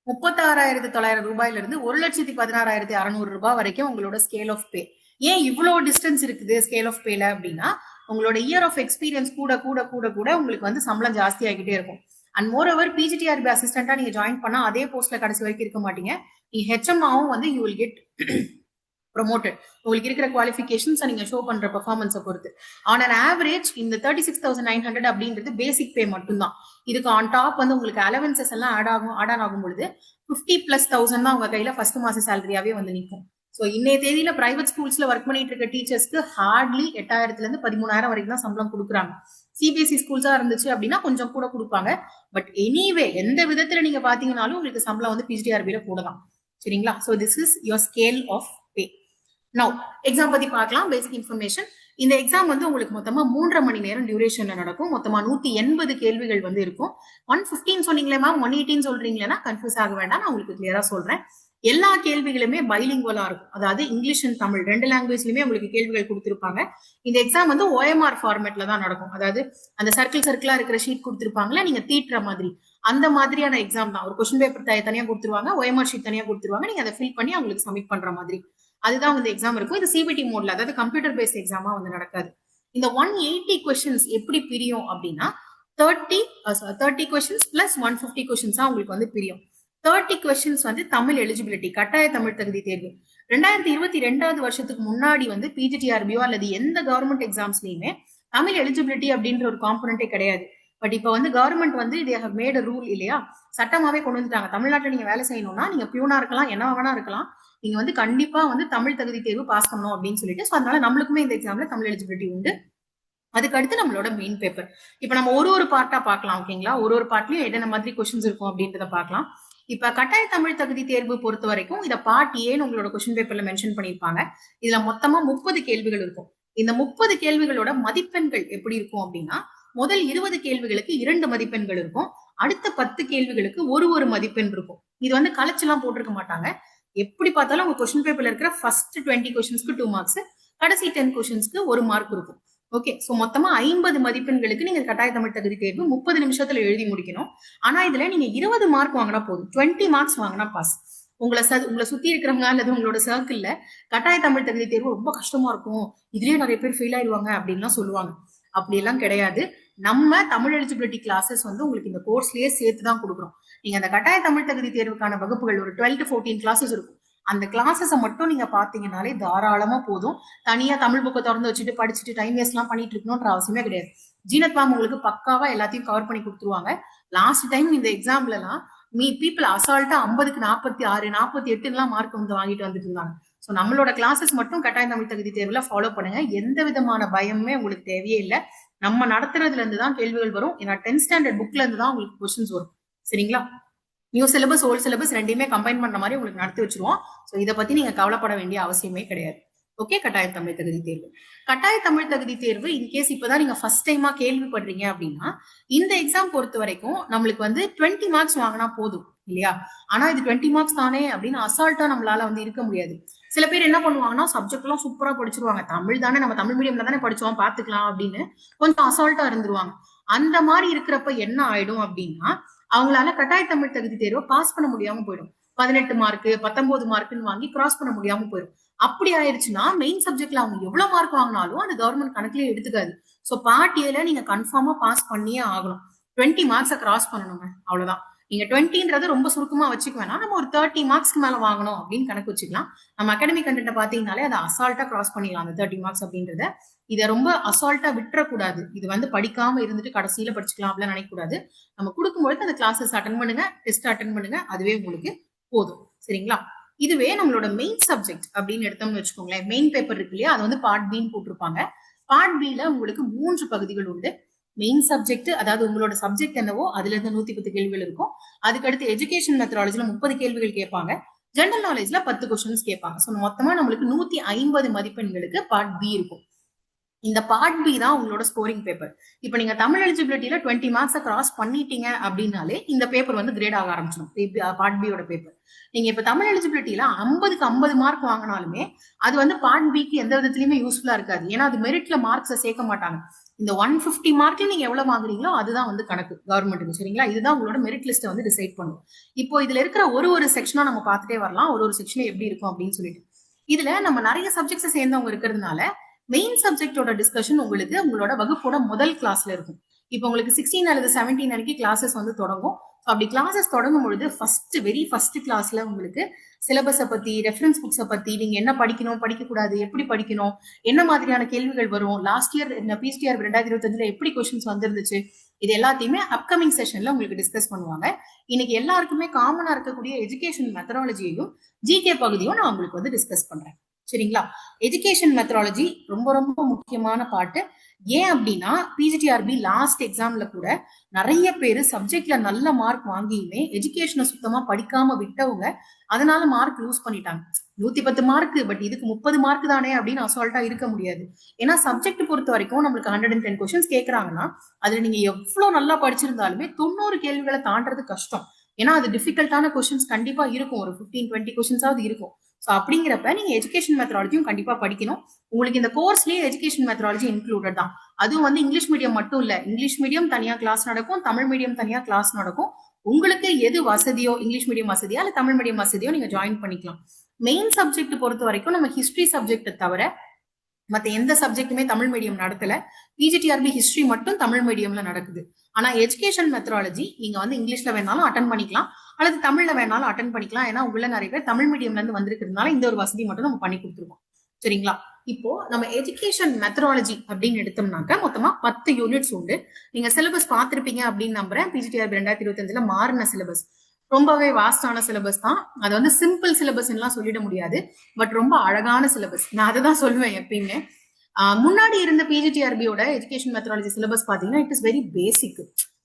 36,900 ரூபாயில இருந்து 1,16,600 ரூபாய் வரைக்கும் உங்களோட ஸ்கேல் ஆஃப் பே. ஏன் இவ்வளவு டிஸ்டன்ஸ் இருக்குது ஸ்கேல் ஆஃப் பேல அப்படின்னா, உங்களோட இயர் ஆஃப் எக்ஸ்பீரியன்ஸ் கூட கூட கூட கூட உங்களுக்கு வந்து சம்பளம் ஜாஸ்தி ஆகிட்டே இருக்கும். அண்ட் மோர் ஓவர் பிஜிடிஆர்பி அசிஸ்டண்டா நீங்க ஜாயின் பண்ணா அதே போஸ்ட்ல கடைசி வரைக்கும் இருக்க மாட்டீங்க. நீங்க ஹெச்எம்மாவும் வந்து யூ வில் கெட் ப்ரொமோட்டட். உங்களுக்கு இருக்கிற குவாலிஃபிகேஷன்ஸ் நீங்க ஷோ பண்ற பெர்ஃபார்மன்ஸை பொறுத்து. ஆன் அன் ஆவரேஜ் இந்த 36,900 அப்படின்றது பேசிக் பே மட்டும்தான். இதுக்கு ஆன் டாப் வந்து உங்களுக்கு அலவன்சஸ் எல்லாம் ஆட் ஆகும் பொழுது 50,000+ தான் உங்க கையில ஃபர்ஸ்ட் மாச சேலரியாவே வந்து நிற்கும். ஸோ இன்னைய தேதியில பிரைவேட் ஸ்கூல்ஸ்ல ஒர்க் பண்ணிட்டு இருக்க டீச்சர்ஸ்க்கு ஹார்ட்லி 8,000 இருந்து 13,000 வரைக்கும் தான் சம்பளம் கொடுக்குறாங்க. சிபிஎஸ்இ ஸ்கூல்ஸா இருந்துச்சு அப்படின்னா கொஞ்சம் கூட கொடுப்பாங்க. பட் எனிவே எந்த விதத்துல நீங்க பாத்தீங்கன்னாலும் உங்களுக்கு சம்பளம் வந்து பிஜிடிஆர்பியில கூட தான். சரிங்களா? So this is your scale of pay. Now exam பத்தி பார்க்கலாம். பேசிக் இன்ஃபர்மேஷன். இந்த எக்ஸாம் வந்து உங்களுக்கு மொத்தமா 3.5 மணி நேரம் டியூரேஷன்ல நடக்கும். மொத்தமா 180 கேள்விகள் வந்து இருக்கும். 115 சொன்னீங்களே மேம், 118 சொல்றீங்களா? கன்ஃபியூஸ் ஆக வேண்டாம், நான் உங்களுக்கு கிளியரா சொல்றேன். எல்லா கேள்விகளுமே பைலிங்குவலா இருக்கும். அதாவது இங்கிலீஷ் அண்ட் தமிழ் 2 லாங்குவேஜ்லயுமே உங்களுக்கு கேள்விகள் கொடுத்திருப்பாங்க. இந்த எக்ஸாம் வந்து ஓஎம்ஆர் ஃபார்மேட்ல தான் நடக்கும். அதாவது அந்த சர்க்கிளா இருக்கிற ஷீட் கொடுத்திருப்பாங்களா, நீங்க தீட்டுற மாதிரி அந்த மாதிரியான எக்ஸாம் தான். ஒரு கொஸ்டின் பேப்பர் தனியா கொடுத்துருவாங்க, ஓஎம்ஆர் ஷீட் தனியா கொடுத்துருவாங்க. நீங்க அதை ஃபில் பண்ணி அவங்களுக்கு சப்மிட் பண்ற மாதிரி அதுதான் வந்து எக்ஸாம் இருக்கும். இது சிபிடி மோட்ல, அதாவது கம்ப்யூட்டர் பேஸ்ட் எக்ஸாமா வந்து நடக்காது. இந்த 180 கொஸ்டின்ஸ் எப்படி பிரியும் அப்படின்னா 30 கொஸ்டின்ஸ் பிளஸ் 150 கொஸ்டின்ஸா உங்களுக்கு வந்து பிரியும். 30 கொஸ்டின்ஸ் வந்து தமிழ் எலிஜிபிலிட்டி, கட்டாய தமிழ் தகுதி தேர்வு. 2022 வருஷத்துக்கு முன்னாடி வந்து பிஜிடிஆர்பியோ அல்லது எந்த கவர்மெண்ட் எக்ஸாம்ஸ்லயுமே தமிழ் எலிஜிபிலிட்டி அப்படின்ற ஒரு காம்பனண்டே கிடையாது. பட் இப்ப வந்து கவர்மெண்ட் வந்து they have made a rule இல்லையா, சட்டமாவே கொண்டு வந்துட்டாங்க. தமிழ்நாட்டில் நீங்க வேலை செய்யணும்னா நீங்க பியூனா இருக்கலாம், என்ன வேணா இருக்கலாம், நீங்க வந்து கண்டிப்பா வந்து தமிழ் தகுதி தேர்வு பாஸ் பண்ணணும் அப்படின்னு சொல்லிட்டு. அதனால நம்மளுக்குமே இந்த எக்ஸாம்ல தமிழ் எலிஜிபிலிட்டி உண்டு. அதுக்கு அடுத்து நம்மளோட மெயின் பேப்பர். இப்ப நம்ம ஒரு பார்ட்டா பார்க்கலாம். ஓகேங்களா? ஒரு பார்ட்லயும் என்னென்ன மாதிரி கொஸ்டின்ஸ் இருக்கும் அப்படின்றத பார்க்கலாம். இப்ப கட்டாய தமிழ் தகுதி தேர்வு பொறுத்த வரைக்கும் இத பார்ட் ஏன்னு உங்களோட கொஸ்டின் பேப்பர்ல மென்ஷன் பண்ணிருப்பாங்க. இதுல மொத்தமா 30 கேள்விகள் இருக்கும். இந்த 30 கேள்விகளோட மதிப்பெண்கள் எப்படி இருக்கும் அப்படின்னா, முதல் 20 கேள்விகளுக்கு 2 மதிப்பெண்கள் இருக்கும். அடுத்த 10 கேள்விகளுக்கு ஒரு மதிப்பெண் இருக்கும். இது வந்து கலைச்செல்லாம் போட்டிருக்க மாட்டாங்க. எப்படி பார்த்தாலும் உங்க கொஸ்டின் பேப்பர்ல இருக்கிற ஃபர்ஸ்ட் 20 கொஸ்டின்ஸ்க்கு 2 மார்க்ஸ், கடைசி 10 கொஸ்டின்ஸ்க்கு 1 மார்க் இருக்கும். ஓகே, சோ மொத்தமா 50 மதிப்பெண்களுக்கு நீங்க கட்டாய தமிழ் தகுதி தேர்வு 30 நிமிஷத்துல எழுதி முடிக்கணும். ஆனா இதுல நீங்க 20 மார்க் வாங்கினா போதும், 20 மார்க்ஸ் வாங்கினா பாஸ். உங்களை சுத்தி இருக்கிறவங்க அல்லது உங்களோட சர்க்கிள்ல கட்டாய தமிழ் தகுதி தேர்வு ரொம்ப கஷ்டமா இருக்கும், இதுலயே நிறைய பேர் ஃபெயில் ஆயிடுவாங்க அப்படின்லாம் சொல்லுவாங்க. அப்படி எல்லாம் கிடையாது. நம்ம தமிழ் எலிஜிபிலிட்டி கிளாஸஸ் வந்து உங்களுக்கு இந்த கோர்ஸ்லயே சேர்த்து தான் கொடுக்குறோம். நீங்க அந்த கட்டாய தமிழ் தகுதி தேர்வுக்கான வகுப்புகள் ஒரு 12 to 14 கிளாஸஸ் இருக்கும். அந்த கிளாஸஸை மட்டும் நீங்க பாத்தீங்கன்னாலே தாராளமா போதும். தனியா தமிழ் புக்கை திறந்து வச்சுட்டு படிச்சுட்டு டைம் வேஸ்ட் எல்லாம் பண்ணிட்டு இருக்கணும்ன்ற அவசியமே கிடையாது. ஜீனத் மேம் உங்களுக்கு பக்காவா எல்லாத்தையும் கவர் பண்ணி கொடுத்துருவாங்க. லாஸ்ட் டைம் இந்த எக்ஸாம்ல எல்லாம் பீப்புள் அசால்ட்டா 50க்கு 46, 48 எல்லாம் மார்க் வந்து வாங்கிட்டு வந்துட்டு இருந்தாங்க. ஸோ நம்மளோட கிளாஸஸ் மட்டும் கட்டாய தமிழ் தகுதி தேர்வுல ஃபாலோ பண்ணுங்க. எந்த விதமான பயமுமே உங்களுக்கு தேவையே இல்லை. நம்ம நடத்துறதுல இருந்து தான் கேள்விகள் வரும். ஏன்னா 10th ஸ்டாண்டர்ட் புக்ல இருந்து தான் உங்களுக்கு கொஸ்டின்ஸ் வரும். சரிங்களா? நியூ சிலபஸ் ஓல்ட் சிலபஸ் ரெண்டையுமே கம்பைன் பண்ற மாதிரி உங்களுக்கு நடத்தி வச்சிருவோம். ஸோ இதை பத்தி நீங்க கவலைப்பட வேண்டிய அவசியமே கிடையாது. ஓகே, கட்டாய தமிழ் தகுதி தேர்வு. கட்டாய தமிழ் தகுதி தேர்வு இன்கேஸ் இப்பதான் நீங்க ஃபர்ஸ்ட் டைமா கேள்விப்படுறீங்க அப்படின்னா, இந்த எக்ஸாம் பொறுத்த வரைக்கும் நம்மளுக்கு வந்து 20 மார்க்ஸ் வாங்கினா போதும் இல்லையா? ஆனா இது 20 மார்க்ஸ் தானே அப்படின்னு அசால்ட்டா நம்மளால வந்து இருக்க முடியாது. சில பேர் என்ன பண்ணுவாங்கன்னா, சப்ஜெக்ட் எல்லாம் சூப்பரா படிச்சிருவாங்க, தமிழ் தானே, நம்ம தமிழ் மீடியம்ல தானே படிச்சோம் பாத்துக்கலாம் அப்படின்னு கொஞ்சம் அசால்ட்டா இருந்துருவாங்க. அந்த மாதிரி இருக்கிறப்ப என்ன ஆயிடும் அப்படின்னா, அவங்களால கட்டாய தமிழ் தகுதி தேர்வை பாஸ் பண்ண முடியாம போயிடும். 18 மார்க் 19 மார்க்குன்னு வாங்கி கிராஸ் பண்ண முடியாம போயிடும். அப்படி ஆயிடுச்சுன்னா மெயின் சப்ஜெக்ட்ல அவங்க எவ்வளவு மார்க் வாங்கினாலும் அது கவர்மெண்ட் கணக்குலயே எடுத்துக்காது. சோ பார்ட் ஏல நீங்க கன்ஃபார்மா பாஸ் பண்ணியே ஆகணும். 20 மார்க்ஸை கிராஸ் பண்ணணுங்க, அவ்வளவுதான். நீங்க 20ன்றது ரொம்ப சுருக்கமா வச்சுக்க வேணாம், நம்ம ஒரு 30 மார்க்ஸ்க்கு மேல வாங்கணும் அப்படின்னு கணக்கு வச்சுக்கலாம். நம்ம அகாடமிக் கண்டென்ட் பாத்தீங்கன்னாலே அதை அசால்ட்டா கிராஸ் பண்ணிடலாம் அந்த 30 மார்க்ஸ் அப்படின்றத. இதை ரொம்ப அசால்ட்டா விட்டுறக்கூடாது. இது வந்து படிக்காம இருந்துட்டு கடைசியில படிச்சுக்கலாம் அப்படிலாம் நினைக்கக்கூடாது. நம்ம கொடுக்கும்போது அந்த கிளாஸஸ் அட்டன் பண்ணுங்க, டெஸ்ட் அட்டன் பண்ணுங்க, அதுவே உங்களுக்கு போதும். சரிங்களா? இதுவே நம்மளோட மெயின் சப்ஜெக்ட் அப்படின்னு எடுத்தோம்னு வச்சுக்கோங்களேன், மெயின் பேப்பர் இருக்கு இல்லையா, அது வந்து பார்ட் பின்னு போட்டிருப்பாங்க. பார்ட் பில உங்களுக்கு 3 பகுதிகள் உண்டு. மெயின் சப்ஜெக்ட், அதாவது உங்களோட சப்ஜெக்ட் என்னவோ அதுல இருந்து 110 கேள்விகள் இருக்கும். அதுக்கடுத்து எஜுகேஷன் மெத்தடாலஜில 30 கேள்விகள் கேட்பாங்க. ஜெனரல் நாலேஜ்ல 10 கொஸ்டின்ஸ் கேட்பாங்க. ஸோ மொத்தமா நம்மளுக்கு 150 மதிப்பெண்களுக்கு பார்ட் பி இருக்கும். இந்த பார்ட் பி தான் உங்களோட ஸ்கோரிங் பேப்பர். இப்போ நீங்க தமிழ் எலிஜிபிலிட்டியில 20 மார்க்ஸை கிராஸ் பண்ணிட்டீங்க அப்படின்னாலே இந்த பேப்பர் வந்து கிரேட் ஆக ஆரம்பிச்சிடும், பார்ட் பியோட பேப்பர். நீங்க இப்ப தமிழ் எலிஜிபிலிட்டியில 50க்கு 50 மார்க் வாங்கினாலுமே அது வந்து பார்ட் பிக்கு எந்த விதத்திலயுமே யூஸ்ஃபுல்லா இருக்காது. ஏன்னா அது மெரிட்ல மார்க்ஸை சேர்க்க மாட்டாங்க. இந்த 150 மார்க்ல நீங்க எவ்வளவு வாங்குறீங்களோ அதுதான் வந்து கணக்கு கவர்மெண்ட்டுக்கு. சரிங்களா? இதுதான் உங்களோட மெரிட் லிஸ்ட்டை வந்து டிசைட் பண்ணும். இப்போ இதுல இருக்கிற ஒரு செக்ஷனா நம்ம பார்த்துட்டே வரலாம், ஒரு செக்ஷன் எப்படி இருக்கும் அப்படின்னு சொல்லிட்டு. இதுல நம்ம நிறைய சப்ஜெக்ட்ஸ் சேர்ந்தவங்க இருக்கிறதுனால மெயின் சப்ஜெக்டோட டிஸ்கஷன் உங்களுக்கு உங்களோட வகுப்போட முதல் கிளாஸ்ல இருக்கும். இப்போ உங்களுக்கு 16 அல்லது 17 அன்னைக்கு கிளாஸஸ் வந்து தொடங்கும். அப்படி கிளாஸஸ் தொடங்கும் பொழுது வெரி ஃபர்ஸ்ட் கிளாஸ்ல உங்களுக்கு சிலபஸை பத்தி, ரெஃபரன்ஸ் புக்ஸை பத்தி, நீங்க என்ன படிக்கணும், படிக்க கூடாது, எப்படி படிக்கணும், என்ன மாதிரியான கேள்விகள் வரும், லாஸ்ட் இயர் பிசிடிஆர் 2025ல எப்படி கொஸ்டின்ஸ் வந்துருந்துச்சு, இது எல்லாத்தையுமே அப்கமிங் செஷன்ல உங்களுக்கு டிஸ்கஸ் பண்ணுவாங்க. இன்னைக்கு எல்லாருக்குமே காமனா இருக்கக்கூடிய எஜுகேஷன் மெத்தடாலஜியையும் ஜிகே பகுதியும் நான் உங்களுக்கு வந்து டிஸ்கஸ் பண்றேன். சரிங்களா? எஜுகேஷன் மெத்தடாலஜி ரொம்ப ரொம்ப முக்கியமான பாட்டு. ஏன் அப்படின்னா பிஜிடிஆர்பி லாஸ்ட் எக்ஸாம்ல கூட நிறைய பேர் சப்ஜெக்ட்ல நல்ல மார்க் வாங்கியுமே எஜுகேஷனை சுத்தமா படிக்காம விட்டவங்க அதனால மார்க் லூஸ் பண்ணிட்டாங்க. 110 மார்க், பட் இதுக்கு 30 மார்க் தானே அப்படின்னு அசால்ட்டா இருக்க முடியாது. ஏன்னா சப்ஜெக்ட் பொறுத்த வரைக்கும் நம்மளுக்கு 110 கொஸ்டின்ஸ் கேட்கறாங்கன்னா அதுல நீங்க எவ்வளவு நல்லா படிச்சிருந்தாலுமே 90 கேள்விகளை தாண்டறது கஷ்டம். ஏன்னா அது டிஃபிகல்ட்டான கொஸ்டின்ஸ் கண்டிப்பா இருக்கும், ஒரு 15-20 கொஸ்டின்ஸாவது இருக்கும். ஸோ அப்படிங்கிறப்ப நீங்க எஜுகேஷன் மெத்தடாலஜியும் கண்டிப்பா படிக்கணும். உங்களுக்கு இந்த கோர்ஸ்லயே எஜுகேஷன் மெத்தடாலஜி இன்க்ளூடட் தான். அதுவும் வந்து இங்கிலீஷ் மீடியம் மட்டும் இல்ல, இங்கிலீஷ் மீடியம் தனியா கிளாஸ் நடக்கும், தமிழ் மீடியம் தனியா கிளாஸ் நடக்கும். உங்களுக்கு எது வசதியோ, இங்கிலீஷ் மீடியம் வசதியா இல்ல தமிழ் மீடியம் வசதியோ நீங்க ஜாயின் பண்ணிக்கலாம். மெயின் சப்ஜெக்ட் பொறுத்த வரைக்கும் நம்ம ஹிஸ்டரி சப்ஜெக்ட் தவிர மத்த எந்த சப்ஜெக்ட்டுமே தமிழ் மீடியம் நடத்தல. பிஜிடிஆர்பி ஹிஸ்டரி மட்டும் தமிழ் மீடியம்ல நடக்குது. ஆனா எஜுகேஷன் மெத்தடாலஜி நீங்க வந்து இங்கிலீஷ்ல வேணாலும் அட்டன் பண்ணிக்கலாம், அல்லது தமிழ்ல வேணாலும் அட்டன் பண்ணிக்கலாம். ஏன்னா உள்ள நிறைய பேர் தமிழ் மீடியம்ல இருந்து வந்திருக்கிறதுனால இந்த ஒரு வசதி மட்டும் நம்ம பண்ணி கொடுத்துருக்கோம். சரிங்களா? இப்போ நம்ம எஜுகேஷன் மெத்தடாலஜி அப்படின்னு எடுத்தோம்னாக்க மொத்தமா 10 யூனிட்ஸ் உண்டு. நீங்க சிலபஸ் பார்த்திருப்பீங்க அப்படின்னு நம்புறேன். பிஜிடிஆர்பி 2025ல மாறின சிலபஸ் ரொம்பவே வாஸ்டான சிலபஸ் தான். அது வந்து சிம்பிள் சிலபஸ் எல்லாம் சொல்லிட முடியாது, பட் ரொம்ப அழகான சிலபஸ். நான் அதை தான் சொல்லுவேன் எப்பயுமே. முன்னாடி இருந்த பிஜிடிஆர்பியோட எஜுகேஷன் மெத்தடாலஜி சிலபஸ் பாத்தீங்கன்னா இட் இஸ் வெரி பேசிக்,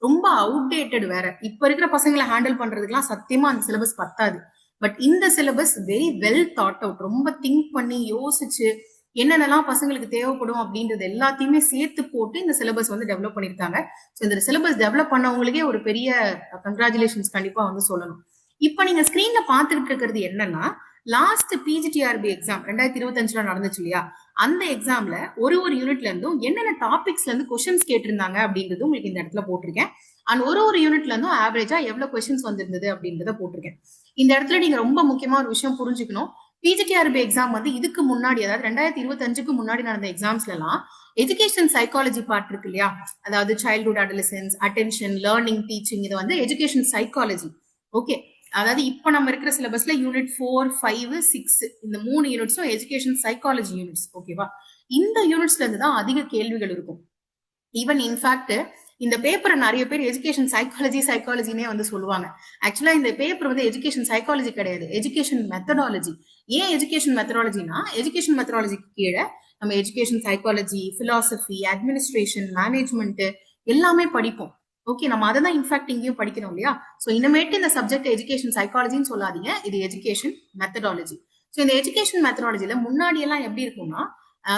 ரொம்ப அவுடேட்டட் வேற. இப்ப இருக்கிற பசங்களை ஹேண்டில் பண்றதுக்குலாம் சத்தியமா அந்த சிலபஸ் பத்தாது. பட் இந்த syllabus very well thought out, ரொம்ப திங்க் பண்ணி யோசிச்சு என்னென்னலாம் பசங்களுக்கு தேவைப்படும் அப்படின்றது எல்லாத்தையுமே சேர்த்து போட்டு இந்த சிலபஸ் வந்து டெவலப் பண்ணிருக்காங்க. ஸோ இந்த சிலபஸ் டெவலப் பண்ணவங்களுக்கே ஒரு பெரிய கங்க்ராச்சுலேஷன்ஸ் கண்டிப்பா வந்து சொல்லணும். இப்ப நீங்க ஸ்கிரீன்ல பாத்துக்கிட்டு இருக்கிறது என்னன்னா லாஸ்ட் பிஜிடிஆர்பி எக்ஸாம் 2025ல நடந்துச்சு இல்லையா, அந்த எக்ஸாம்ல ஒரு யூனிட்ல இருந்தும் என்னென்ன டாபிக்ஸ்ல இருந்து கொஸ்டின்ஸ் கேட்டிருந்தாங்க அப்படின்றது உங்களுக்கு இந்த இடத்துல போட்டிருக்கேன். அண்ட் ஒரு யூனிட்ல இருந்தும் ஆவரேஜா எவ்வளவு கொஸ்டின்ஸ் வந்திருந்தது அப்படின்றத போட்டிருக்கேன். இந்த இடத்துல நீங்க ரொம்ப முக்கியமா ஒரு விஷயம் புரிஞ்சுக்கணும். பிஜிடிஆர்பி எக்ஸாம் வந்து இதுக்கு முன்னாடி, அதாவது 2025க்கு முன்னாடி நடந்த எக்ஸாம்ஸ்ல எல்லாம் எஜுகேஷன் சைக்காலஜி பார்ட் இருக்கு இல்லையா, அதாவது childhood adolescence, attention, learning, teaching, இது வந்து எஜுகேஷன் சைக்காலஜி. ஓகே, அதாவது இப்ப நம்ம இருக்கிற சிலபஸ்ல யூனிட் 4, 5, 6 இந்த 3 யூனிட்ஸும் எஜுகேஷன் சைக்காலஜி யூனிட்ஸ். ஓகேவா? இந்த யூனிட்ஸ்ல இருந்து தான் அதிக கேள்விகள் இருக்கும். ஈவன் இன்ஃபேக்ட் இந்த பேப்பரை நிறைய பேர் எஜுகேஷன் சைக்காலஜினே வந்து சொல்லுவாங்க. ஆக்சுவலா இந்த பேப்பர் வந்து எஜுகேஷன் சைக்காலஜி கிடையாது, எஜுகேஷன் மெத்தடாலஜி. ஏன் எஜுகேஷன் மெத்தடாலஜினா எஜுகேஷன் மெத்தடாலஜிக்கு கீழே நம்ம education psychology, philosophy, administration, management எல்லாமே படிப்போம். ஓகே, நம்ம அதை தான் இன்ஃபேக்ட் இங்கேயும் படிக்கிறோம் இல்லையா. ஸோ இனிமேட்டு இந்த சப்ஜெக்ட் எஜுகேஷன் சைக்காலஜின்னு சொல்லாதீங்க, இது எஜுகேஷன் மெத்தடாலஜி. ஸோ இந்த எஜுகேஷன் மெத்தடாலஜில முன்னாடி எல்லாம் எப்படி இருக்கும்னா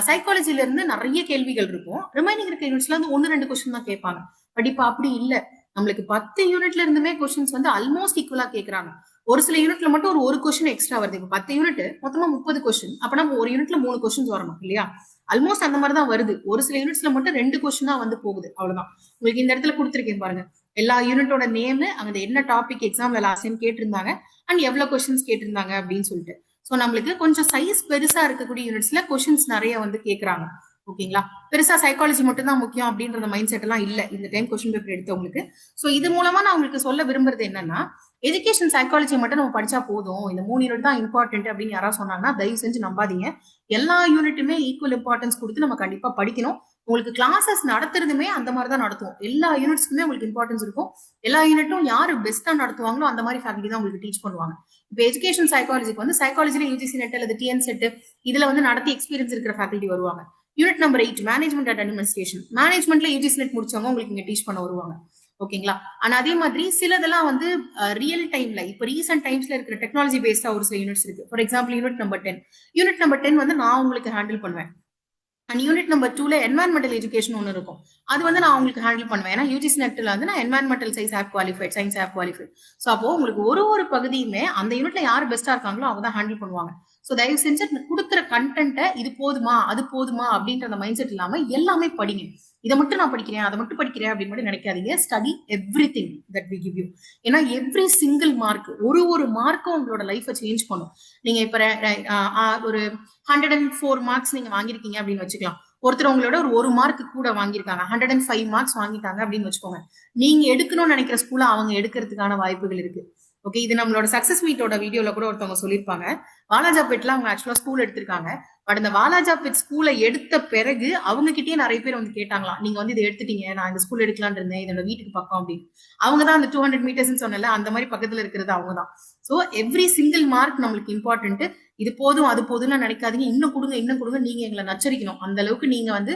சைக்காலஜில இருந்து நிறைய கேள்விகள் இருக்கும், ரிமைனிங் இருக்க யூனிட்ஸ்ல வந்து 1-2 கொஸ்டின் தான் கேட்பாங்க. பட் இப்ப அப்படி இல்ல, நம்மளுக்கு 10 யூனிட்ல இருந்துமே கொஸ்டின்ஸ் வந்து ஆல்மோஸ்ட் ஈக்குவலா கேட்கறாங்க. ஒரு சில யூனிட்ல மட்டும் ஒரு கொஸ்டின் எக்ஸ்ட்ரா வருது. இப்ப 10 யூனிட் மொத்தமா 30 கொஸ்டின், அப்ப நம்ம ஒரு யூனிட்ல 3 கொஸ்டின்ஸ் வரணும் இல்லையா. ஆல்மோஸ்ட் அந்த மாதிரி தான் வருது. ஒரு சில யூனிட்ஸ்ல மட்டும் 2 கொஸ்டின் தான் வந்து போகுது, அவ்வளவுதான். உங்களுக்கு இந்த இடத்துல கொடுத்துருக்கேன் பாருங்க, எல்லா யூனிட்டோட நேம், அங்க என்ன டாபிக் எக்ஸாம்ல லாஸ்ட் டைம் கேட்டிருந்தாங்க அண்ட் எவ்வளவு கொஸ்டின்ஸ் கேட்டிருந்தாங்க அப்படின்னு சொல்லிட்டு. ஸோ நம்மளுக்கு கொஞ்சம் சைஸ் பெருசா இருக்கக்கூடிய யூனிட்ஸ்ல கொஸ்டின்ஸ் நிறைய வந்து கேட்கறாங்க. ஓகேங்களா? பெருசா சைக்காலஜி மட்டும் தான் முக்கியம் அப்படின்ற மைண்ட் செட் எல்லாம் இல்ல இந்த டைம் கொஸ்டின் பேப்பர் எடுத்தவங்களுக்கு. சோ இது மூலமா நான் உங்களுக்கு சொல்ல விரும்புறது என்னன்னா, எஜுகேஷன் சைக்காலஜி மட்டும் நம்ம படிச்சா போதும், இந்த 3 யூனிட் தான் இம்பார்ட்டன்ட் அப்படின்னு யாராவது சொன்னாங்கன்னா தயவு செஞ்சு நம்பாதீங்க. எல்லா யூனிட்டுமே ஈக்குவல் இம்பார்ட்டன்ஸ் கொடுத்து நம்ம கண்டிப்பா படிக்கணும். உங்களுக்கு கிளாஸஸ் நடத்துறதுமே அந்த மாதிரி தான் நடத்துவோம். எல்லா யூனிட்ஸ்க்குமே உங்களுக்கு இம்பார்ட்டன்ஸ் இருக்கும். எல்லா யூனிட்டும் யாரு பெஸ்டா நடத்துவாங்களோ அந்த மாதிரி ஃபேக்கல்டி தான் உங்களுக்கு டீச் பண்ணுவாங்க. இப்போ எஜுகேஷன் சைக்காலஜிக்கு வந்து சைக்காலஜில யூஜிசி நெட் அல்லது டிஎன் செட் இதுல வந்து நடத்தி எக்ஸ்பீரியன்ஸ் இருக்கிற ஃபேக்கல்டி வருவாங்க. Unit number 8 management and administration, மேனேஜ்மெண்ட்ல யூஜிசி நெட் முடிச்சவங்க உங்களுக்கு இங்க டீச் பண்ண வருவாங்க. ஓகேங்களா? ஆனா அதே மாதிரி சிலதெல்லாம் வந்து ரியல் டைம்ல இப்ப ரீசெண்ட் டைம்ஸ்ல இருக்கிற டெக்னாலஜி பேஸ்டா ஒரு சில யூனிட்ஸ் இருக்கு. For example unit number 10. Unit number 10 வந்து நான் உங்களுக்கு ஹேண்டில் பண்ணுவேன். அண்ட் யூனிட் நம்பர் 2ல என்வாயன்மெண்டல் எஜுகேஷன் ஒன்று இருக்கும். அது வந்து நான் உங்களுக்கு ஹேண்டில் பண்ணுவேன். ஏன்னா யூஜிசி நெட்ல வந்து நான் என்வாயன்மெண்டல் சயின்ஸ் ஆப் குவாலிஃபைட், சயின்ஸ் ஆப் குவாலிஃபைட். ஸோ அப்போ உங்களுக்கு ஒரு பகுதியுமே அந்த யூனிட்ல யார் பெஸ்டா இருக்காங்களோ அவங்க தான் ஹேண்டில் பண்ணுவாங்க. ஸோ தயவு செஞ்சு கொடுக்குற கண்டென்ட்டை இது போதுமா அது போதுமா அப்படின்ற அந்த மைண்ட் செட் இல்லாம எல்லாமே படிங்க. இதை மட்டும் நான் படிக்கிறேன் அதை மட்டும் படிக்கிறேன் அப்படின்னு மட்டும் நினைக்காதீங்க. Study everything that we give you. ஏன்னா எவ்ரி சிங்கிள் மார்க் ஒரு மார்க்கும் உங்களோட லைஃபை சேஞ்ச் பண்ணும். நீங்க இப்ப ஒரு 104 மார்க்ஸ் நீங்க வாங்கிருக்கீங்க அப்படின்னு வச்சுக்கலாம். ஒருத்தர் உங்களோட ஒரு மார்க் கூட வாங்கியிருக்காங்க, 105 மார்க்ஸ் வாங்கிட்டாங்க அப்படின்னு வச்சுக்கோங்க. நீங்க எடுக்கணும்னு நினைக்கிற ஸ்கூல அவங்க எடுக்கிறதுக்கான வாய்ப்புகள் இருக்கு. ஓகே, இது நம்மளோட சக்சஸ் மீட்டோட வீடியோல கூட ஒருத்தவங்க சொல்லியிருப்பாங்க. வாலாஜாபேட்ல அவங்க ஆக்சுவலா ஸ்கூல் எடுத்திருக்காங்க. பட் இந்த வாலாஜாபேட் ஸ்கூலை எடுத்த பிறகு அவங்க கிட்டயே நிறைய பேர் வந்து கேட்டாங்களாம், நீங்க வந்து இதை எடுத்துட்டீங்க, நான் இந்த ஸ்கூல் எடுக்கலான் இருந்தேன், இதோட வீட்டுக்கு பக்கம் அப்படின்னு. அவங்கதான் அந்த 200 மீட்டர்ஸ் சொன்னல அந்த மாதிரி பக்கத்துல இருக்கிறது அவங்கதான். சோ எவ்ரி சிங்கிள் மார்க் நம்மளுக்கு இம்பார்ட்டன்ட். இது போதும் அது போதும்னு நினைக்காதீங்க. இன்னும் கொடுங்க நீங்க எங்களை நச்சரிக்கணும். அந்த அளவுக்கு நீங்க வந்து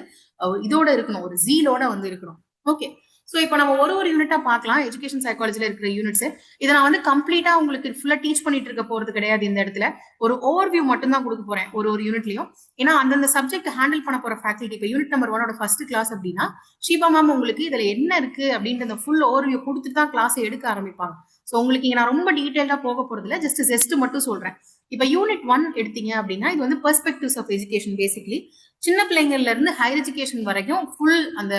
இதோட இருக்கணும், ஒரு ஜீலோட வந்து இருக்கணும். ஓகே, சோ இப்போ நம்ம ஒரு யூனிட்டா பார்க்கலாம். எஜுகேஷன் சைக்காலஜில இருக்கிற யூனிட்ஸ் இதை நான் வந்து கம்ப்ளீட்டா உங்களுக்கு ஃபுல்லா டீச் பண்ணிட்டு இருக்க போறது கிடையாது. இந்த இடத்துல ஒரு ஓவர்வியூ மட்டும் தான் கொடுக்க போறேன் ஒரு யூனிட்லயும். ஏன்னா அந்தந்த சப்ஜெக்ட் ஹேண்டில் பண்ண போற ஃபேக்கல்டி இப்போ யூனிட் நம்பர் 1 ஃபர்ஸ்ட் கிளாஸ் அப்படின்னா ஷீபா மேம் உங்களுக்கு இதுல என்ன இருக்கு அப்படின்ற ஃபுல் ஓவர்வியூ கொடுத்துட்டு தான் கிளாஸ் எடுக்க ஆரம்பிப்பாங்க. சோ உங்களுக்கு இங்க நான் ரொம்ப டீடைலா போக போறது இல்லை, ஜஸ்ட் மட்டும் சொல்றேன். இப்ப யூனிட் 1 எடுத்தீங்க அப்படின்னா இது வந்து பெர்ஸ்பெக்டிவ்ஸ் ஆஃப் எஜுகேஷன். பேசிக்கலி சின்ன பிள்ளைங்கள்ல இருந்து ஹையர் எஜுகேஷன் வரைக்கும் ஃபுல் அந்த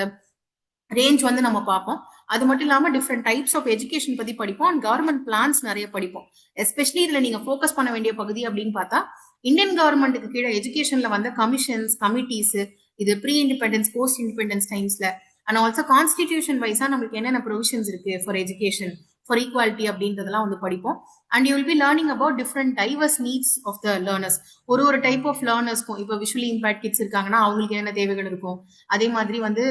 ரேஞ்ச் வந்து நம்ம பார்ப்போம். அது மட்டும் இல்லாம டிஃப்ரெண்ட் டைப்ஸ் ஆஃப் எஜுகேஷன் பத்தி படிப்போம் அண்ட் கவர்மெண்ட் பிளான்ஸ் நிறைய படிப்போம். எஸ்பெஷலி இதுல நீங்க ஃபோக்கஸ் பண்ண வேண்டிய பகுதி அப்படின்னு பார்த்தா இந்தியன் கவர்மெண்ட்டுக்கு கீழே எஜுகேஷன்ல வந்த கமிஷன்ஸ், கமிட்டிஸ், இது ப்ரீ இண்டிபெண்டன்ஸ், போஸ்ட் இண்டிபெண்டன்ஸ் டைம்ஸ்ல அண்ட் ஆல்சோ கான்ஸ்டிடியூஷன் வைஸா நமக்கு என்னென்ன ப்ரொவிஷன்ஸ் இருக்கு ஃபார் எஜுகேஷன், ஃபார் ஈக்குவாலிட்டி அப்படின்றதெல்லாம் வந்து படிப்போம். And you will be learning about different diverse needs of the learners. ஒரு டைப் ஆஃப் லேர்னர்ஸ்க்கும் இப்போ விஷுவலி இம்பேக்ட் கிட்ஸ் இருக்காங்கன்னா அவங்களுக்கு என்ன தேவைகள் இருக்கும். அதே மாதிரி வந்து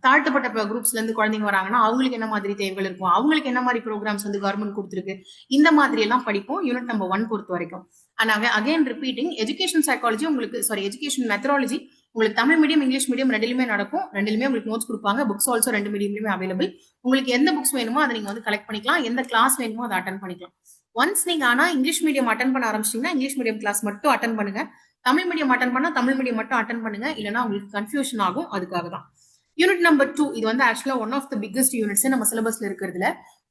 தாழ்த்தப்பட்ட குரூப்ஸ்ல இருந்து குழந்தைங்க வராங்கன்னா அவங்களுக்கு என்ன மாதிரி தேவைகள் இருக்கும், அவங்களுக்கு என்ன மாதிரி ப்ரோக்ராம்ஸ் வந்து கவர்மெண்ட் கொடுத்துருக்கு, இந்த மாதிரி எல்லாம் படிப்போம் யூனிட் நம்பர் 1 பொறுத்த வரைக்கும். And again repeating, education psychology உங்களுக்கு எஜுகேஷன் மெத்தடாலஜி உங்களுக்கு தமிழ் மீடியம் இங்கிலீஷ் மீடியம் ரெண்டுலுமே நடக்கும். ரெண்டுலுமே உங்களுக்கு நோட்ஸ் கொடுப்பாங்க. புக்ஸ் ஆல்சோ 2 மீடியம்லயுமே அவைலபிள். உங்களுக்கு எந்த புக்ஸ் வேணுமோ அதை நீங்க வந்து கலெக்ட் பண்ணிக்கலாம், எந்த கிளாஸ் வேணுமோ அதை அட்டன் பண்ணிக்கலாம். ஒன்ஸ் நீங்க ஆனா இங்கிலீஷ் மீடியம் அட்டன் பண்ண ஆரம்பிச்சிங்கன்னா இங்கிலீஷ் மீடியம் கிளாஸ் மட்டும் அட்டன் பண்ணுங்க. தமிழ் மீடியம் அட்டன் பண்ணா தமிழ் மீடியம் மட்டும் அட்டன் பண்ணுங்க, இல்லைன்னா உங்களுக்கு கன்ஃபியூஷன் ஆகும். அதுக்காக தான் யூனிட் நம்பர் 2. இது வந்து actually one of the biggest units நம்ம சிலபஸ்ல இருக்கிறதுல.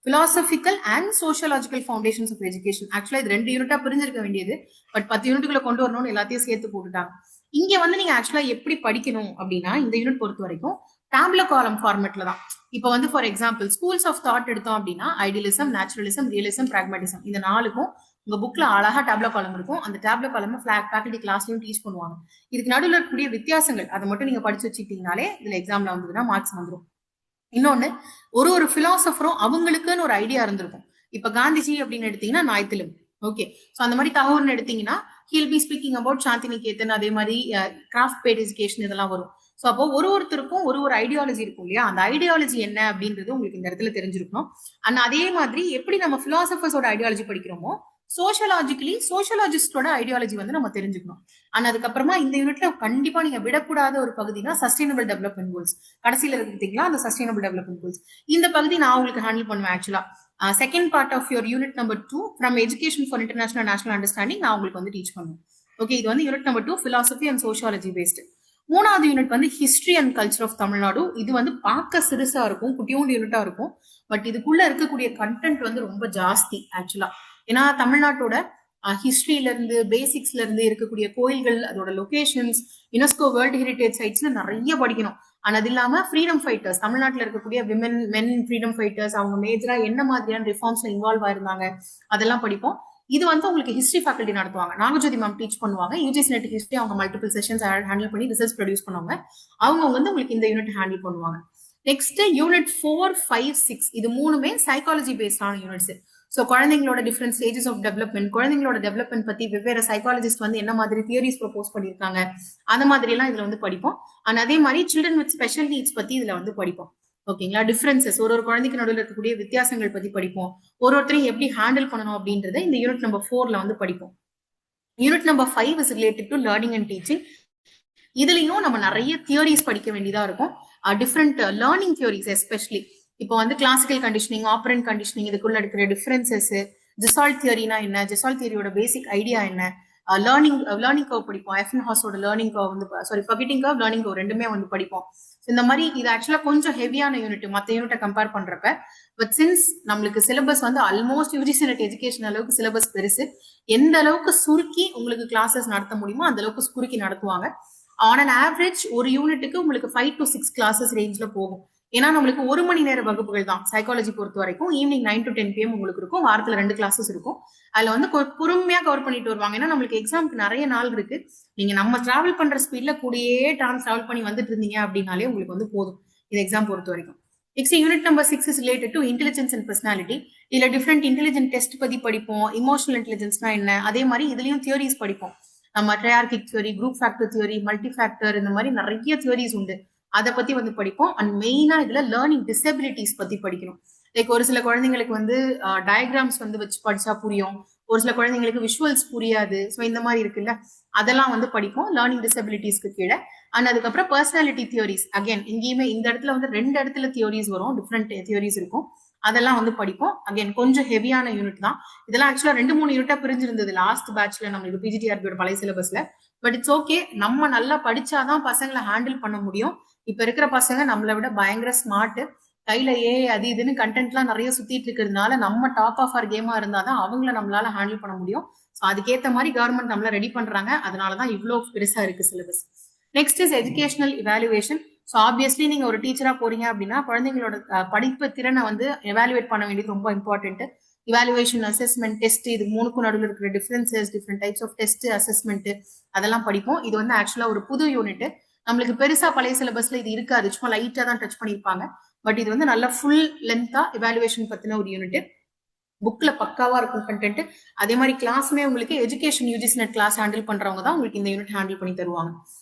Philosophical and sociological foundations of education. Actually இது 2 யூனிட்டா பிரிஞ்சிருக்க வேண்டியது, பட் 10 யூனிட்டுக்குள்ள கொண்டு வரணும்னு எல்லாத்தையும் சேர்த்து போட்டுட்டாங்க. இங்க வந்து நீங்க ஆக்சுவலா எப்படி படிக்கணும் அப்படின்னா இந்த யூனிட் பொறுத்த வரைக்கும் டேப்லோ காலம் ஃபார்மேட்ல தான். இப்போ வந்து for example schools of thought எடுத்தோம் அப்படின்னா ஐடியலிசம், நேச்சுரலிசம், ரியலிசம், பிராக்மேட்டிசம், இந்த 4க்கும் உங்க புக்ல அழகா டேப்லோ காலம் இருக்கும். அந்த டேப்லோ காலம் ஃபேக்கல்டி கிளாஸ்லயும் டீச் பண்ணுவாங்க. இதுக்கு நடுவில் இருக்கக்கூடிய வித்தியாசங்கள் அதை மட்டும் நீங்க படிச்சு வச்சுக்கிட்டீங்கனாலே இதுல எக்ஸாம்ல வந்ததுன்னா மார்க்ஸ் வந்துடும். இன்னொன்னு, ஒரு பிலாசபரும் அவங்களுக்குன்னு ஒரு ஐடியா இருந்திருக்கும். இப்ப காந்திஜி அப்படின்னு எடுத்தீங்கன்னா நாய்த்திலும், ஓகே. சோ அந்த மாதிரி தகவல்னு எடுத்தீங்கன்னா he'll be speaking about Shantiniketan, அதே மாதிரி கிராஃப்ட் பேட் எஜுகேஷன் இதெல்லாம் வரும். சோ அப்போ ஒருத்தருக்கும் ஒரு ஐடியாலஜி இருக்கும் இல்லையா, அந்த ஐடியாலஜி என்ன அப்படின்றது உங்களுக்கு இந்த இடத்துல தெரிஞ்சிருக்கணும். அண்ட் அதே மாதிரி எப்படி நம்ம பிலாசபர்ஸோட ஐடியாலஜி படிக்கிறோமோ சோஷியலாஜிக்கலி சோஷியலாஜிஸ்டோட ஐடியாலஜி வந்து நம்ம தெரிஞ்சுக்கணும். அண்ட் அதுக்கப்புறமா இந்த யூனிட்ல கண்டிப்பா நீங்க விடக்கூடாத ஒரு பகுதினா சஸ்டைனபிள் டெவலப்மெண்ட் கோல்ஸ். கடைசியில இருக்கீங்களா அந்த சஸ்டைனபிள் டெவலப்மெண்ட் கோல்ஸ், இந்த பகுதி நான் உங்களுக்கு ஹேண்டில் பண்ணுவேன். Actually second part of your unit number 2 from education for international national understanding நான் உங்களுக்கு வந்து டீச் பண்ணுவேன். ஓகே, இது வந்து unit number 2 philosophy and sociology based. 3வது யூனிட் வந்து history and culture of Tamil Nadu. இது வந்து பார்க்க சிறுசா இருக்கும், குட்டியோண்டு யூனிட்டா இருக்கும். பட் இதுக்குள்ள இருக்கக்கூடிய கண்டென்ட் வந்து ரொம்ப ஜாஸ்தி ஆக்சுவலா. ஏன்னா தமிழ்நாட்டோட ஹிஸ்டரியில இருந்து பேசிக்ஸ்ல இருந்து இருக்கக்கூடிய கோயில்கள், அதோட லொகேஷன்ஸ், யுனெஸ்கோ வேர்ல்டு ஹெரிடேஜ் சைட்ஸ்ல நிறைய படிக்கணும். அண்ட் அது இல்லாம ஃப்ரீடம் ஃபைட்டர்ஸ், தமிழ்நாட்டில் இருக்கக்கூடிய விமன் மென் ஃப்ரீடம் ஃபைட்டர்ஸ், அவங்க மேஜரா என்ன மாதிரியான ரிஃபார்ம்ஸ்ல இன்வால்வ் ஆயிருந்தாங்க அதெல்லாம் படிப்போம். இது வந்து உங்களுக்கு ஹிஸ்டரி ஃபேக்கல்டி நடத்துவாங்க. நாகஜோதி மேம் டீச் பண்ணுவாங்க. யூஜிசி நெட் ஹிஸ்டரி அவங்க மல்டிபிள் செஷன்ஸ் ஹேண்டில் பண்ணி ரிசல்ட்ஸ் ப்ரொடியூஸ் பண்ணுவாங்க. அவங்க வந்து உங்களுக்கு இந்த யூனிட் ஹேண்டில் பண்ணுவாங்க. நெக்ஸ்ட் யூனிட் 4, 5, 6 இது மூணுமே சைக்காலஜி பேஸ்டான யூனிட்ஸ். ஸோ குழந்தைங்களோட டிஃப்ரெண்ட் ஸ்டேஜஸ் ஆஃப் டெவலப்மெண்ட், குழந்தைங்களோட டெவலப்மெண்ட் பத்தி வெவ்வேறு சைக்காலஜிஸ்ட் வந்து என்ன மாதிரி தியரிஸ் ப்ரொபோஸ் பண்ணியிருக்காங்க, அந்த மாதிரி எல்லாம் இதுல வந்து படிப்போம். அண்ட் அதே மாதிரி சில்ட்ரன் வித் ஸ்பெஷல் நீட்ஸ் பத்தி இதுல வந்து படிப்போம். ஓகேங்களா? டிஃபரன்சஸ், ஒரு குழந்தைக்கு நடுவில் இருக்கக்கூடிய வித்தியாசங்கள் பத்தி படிப்போம். ஒருத்தரையும் எப்படி ஹேண்டில் பண்ணணும் அப்படின்றத இந்த யூனிட் நம்பர் 4ல வந்து படிப்போம். Unit number 5 is related to learning and teaching. இதுலயும் நம்ம நிறைய தியரிஸ் படிக்க வேண்டியதா இருக்கும். டிஃப்ரெண்ட் லேர்னிங் தியரிஸ், எஸ்பெஷலி இப்போ வந்து கிளாசிக்கல் கண்டிஷனிங், ஆப்பரண்ட் கண்டிஷனிங், இதுக்குள்ள இருக்கிற டிஃபரன்சஸ், ஜெசால்ட் தியரினா என்ன, ஜெசால்ட் தியரியோட பேசிக் ஐடியா என்ன, லேர்னிங் கர்வ் படிப்போம். எஃப்என்ஹாஸோட லேர்னிங் கர்வ் வந்து ஃபர்கெட்டிங் கர்வ், லேர்னிங் கர்வ் ரெண்டுமே வந்து படிப்போம். இந்த மாதிரி இது ஆக்சுவலா கொஞ்சம் ஹெவியான யூனிட் மற்ற யூனிட்டை கம்பேர் பண்றப்ப. பட் சின்ஸ் நம்மளுக்கு சிலபஸ் வந்து ஆல்மோஸ்ட் யூஜிசி நெட் எஜுகேஷன் அளவுக்கு சிலபஸ் பெருசு, எந்த அளவுக்கு சுருக்கி உங்களுக்கு கிளாஸஸ் நடத்த முடியுமோ அந்த அளவுக்கு சுருக்கி நடத்துவாங்க. ஆன் அன் ஆவரேஜ் ஒரு யூனிட்டுக்கு உங்களுக்கு 5 to 6 கிளாஸஸ் ரேஞ்ச்ல போகும். ஏன்னா நம்மளுக்கு 1 மணி நேர வகுப்புகள் தான் சைக்காலஜி பொறுத்த வரைக்கும். ஈவினிங் 9 to 10 PM உங்களுக்கு இருக்கும். வாரத்துல 2 கிளாஸஸ் இருக்கும். அதுல வந்து பொறுமையா கவர் பண்ணிட்டு வருவாங்க. ஏன்னா நம்மளுக்கு எக்ஸாமுக்கு நிறைய நாள் இருக்கு. நீங்க நம்ம டிராவல் பண்ற ஸ்பீட்ல கூடயே டிராவல் பண்ணி வந்துட்டு இருந்தீங்க அப்படின்னாலே உங்களுக்கு வந்து போதும் இது எக்ஸாம் பொறுத்த வரைக்கும். Next unit number 6 is related to intelligence and personality. இதுல டிஃப்ரெண்ட் இன்டெலிஜென்ட் டெஸ்ட் பத்தி படிப்போம். இமோஷனல் இன்டெலிஜென்ஸ்னா என்ன, அதே மாதிரி இதுலயும் தியரிஸ் படிப்போம். நம்ம triarchic theory, group factor theory, multi factor, இந்த மாதிரி நிறைய தியரிஸ் உண்டு. அதை பத்தி வந்து படிப்போம். அண்ட் மெயினா இதுல லேர்னிங் டிசபிலிட்டிஸ் பத்தி படிக்கணும். லைக் ஒரு சில குழந்தைங்களுக்கு வந்து டயக்ராம்ஸ் வந்து வச்சு படிச்சா புரியும், ஒரு சில குழந்தைங்களுக்கு விஷுவல்ஸ் புரியாது. ஸோ இந்த மாதிரி இருக்குல்ல, அதெல்லாம் வந்து படிப்போம் லேர்னிங் டிசபிலிட்டிஸ்க்கு கீழே. அண்ட் அதுக்கப்புறம் பர்சனாலிட்டி தியரிஸ், அகைன் இங்கேயுமே இந்த இடத்துல வந்து 2 இடத்துல தியரிஸ் வரும், டிஃப்ரெண்ட் தியரிஸ் இருக்கும். அதெல்லாம் வந்து படிப்போம். அகைன் கொஞ்சம் ஹெவியான யூனிட் தான். இதெல்லாம் ஆக்சுவலா 2-3 யூனிட்டா பிரிஞ்சிருந்தது லாஸ்ட் பேட்ச்ல நம்மளுக்கு பிஜிடிஆர்பியோட பழைய சிலபஸ்ல. பட் இட்ஸ் ஓகே, நம்ம நல்லா படிச்சாதான் பசங்களை ஹேண்டில் பண்ண முடியும். இப்ப இருக்கிற பசங்க நம்மளை விட பயங்கர ஸ்மார்ட், கையில அது இதுன்னு கண்டென்ட்லாம் நிறைய சுத்திட்டு இருக்கிறதுனால நம்ம டாப் ஆஃப் ஆர் கேமா இருந்தாதான் அவங்கள நம்மளால ஹேண்டில் பண்ண முடியும். ஸோ அதுக்கேற்ற மாதிரி கவர்மெண்ட் நம்மள ரெடி பண்றாங்க. அதனாலதான் இவ்வளோ பெருசா இருக்கு syllabus. Next is educational evaluation. So obviously நீங்க ஒரு டீச்சரா போறீங்க அப்படின்னா குழந்தைங்களோட படிப்பு திறனை வந்து எவாலுவேட் பண்ண வேண்டியது ரொம்ப இம்பார்ட்டன்ட். இவாலுவேஷன், அசஸ்மெண்ட், டெஸ்ட், இது மூணுக்கும் நடுவில் இருக்கிற differences, different types of test, assessment, அதெல்லாம் படிப்போம். இது வந்து ஆக்சுவலா ஒரு புது யூனிட். நம்மளுக்கு பெருசா பழைய சிலபஸ்ல இது இருக்காது, சும்மா லைட்டா தான் டச் பண்ணிருப்பாங்க. பட் இது வந்து நல்ல ஃபுல் லென்த்தா இவாலுவேஷன் பத்தின ஒரு யூனிட். புக்ல பக்காவா இருக்கும் கண்டென்ட். அதே மாதிரி கிளாஸ்மே உங்களுக்கு education UGC NET class handle பண்றவங்க தான் உங்களுக்கு இந்த யூனிட் ஹேண்டில் பண்ணி தருவாங்க.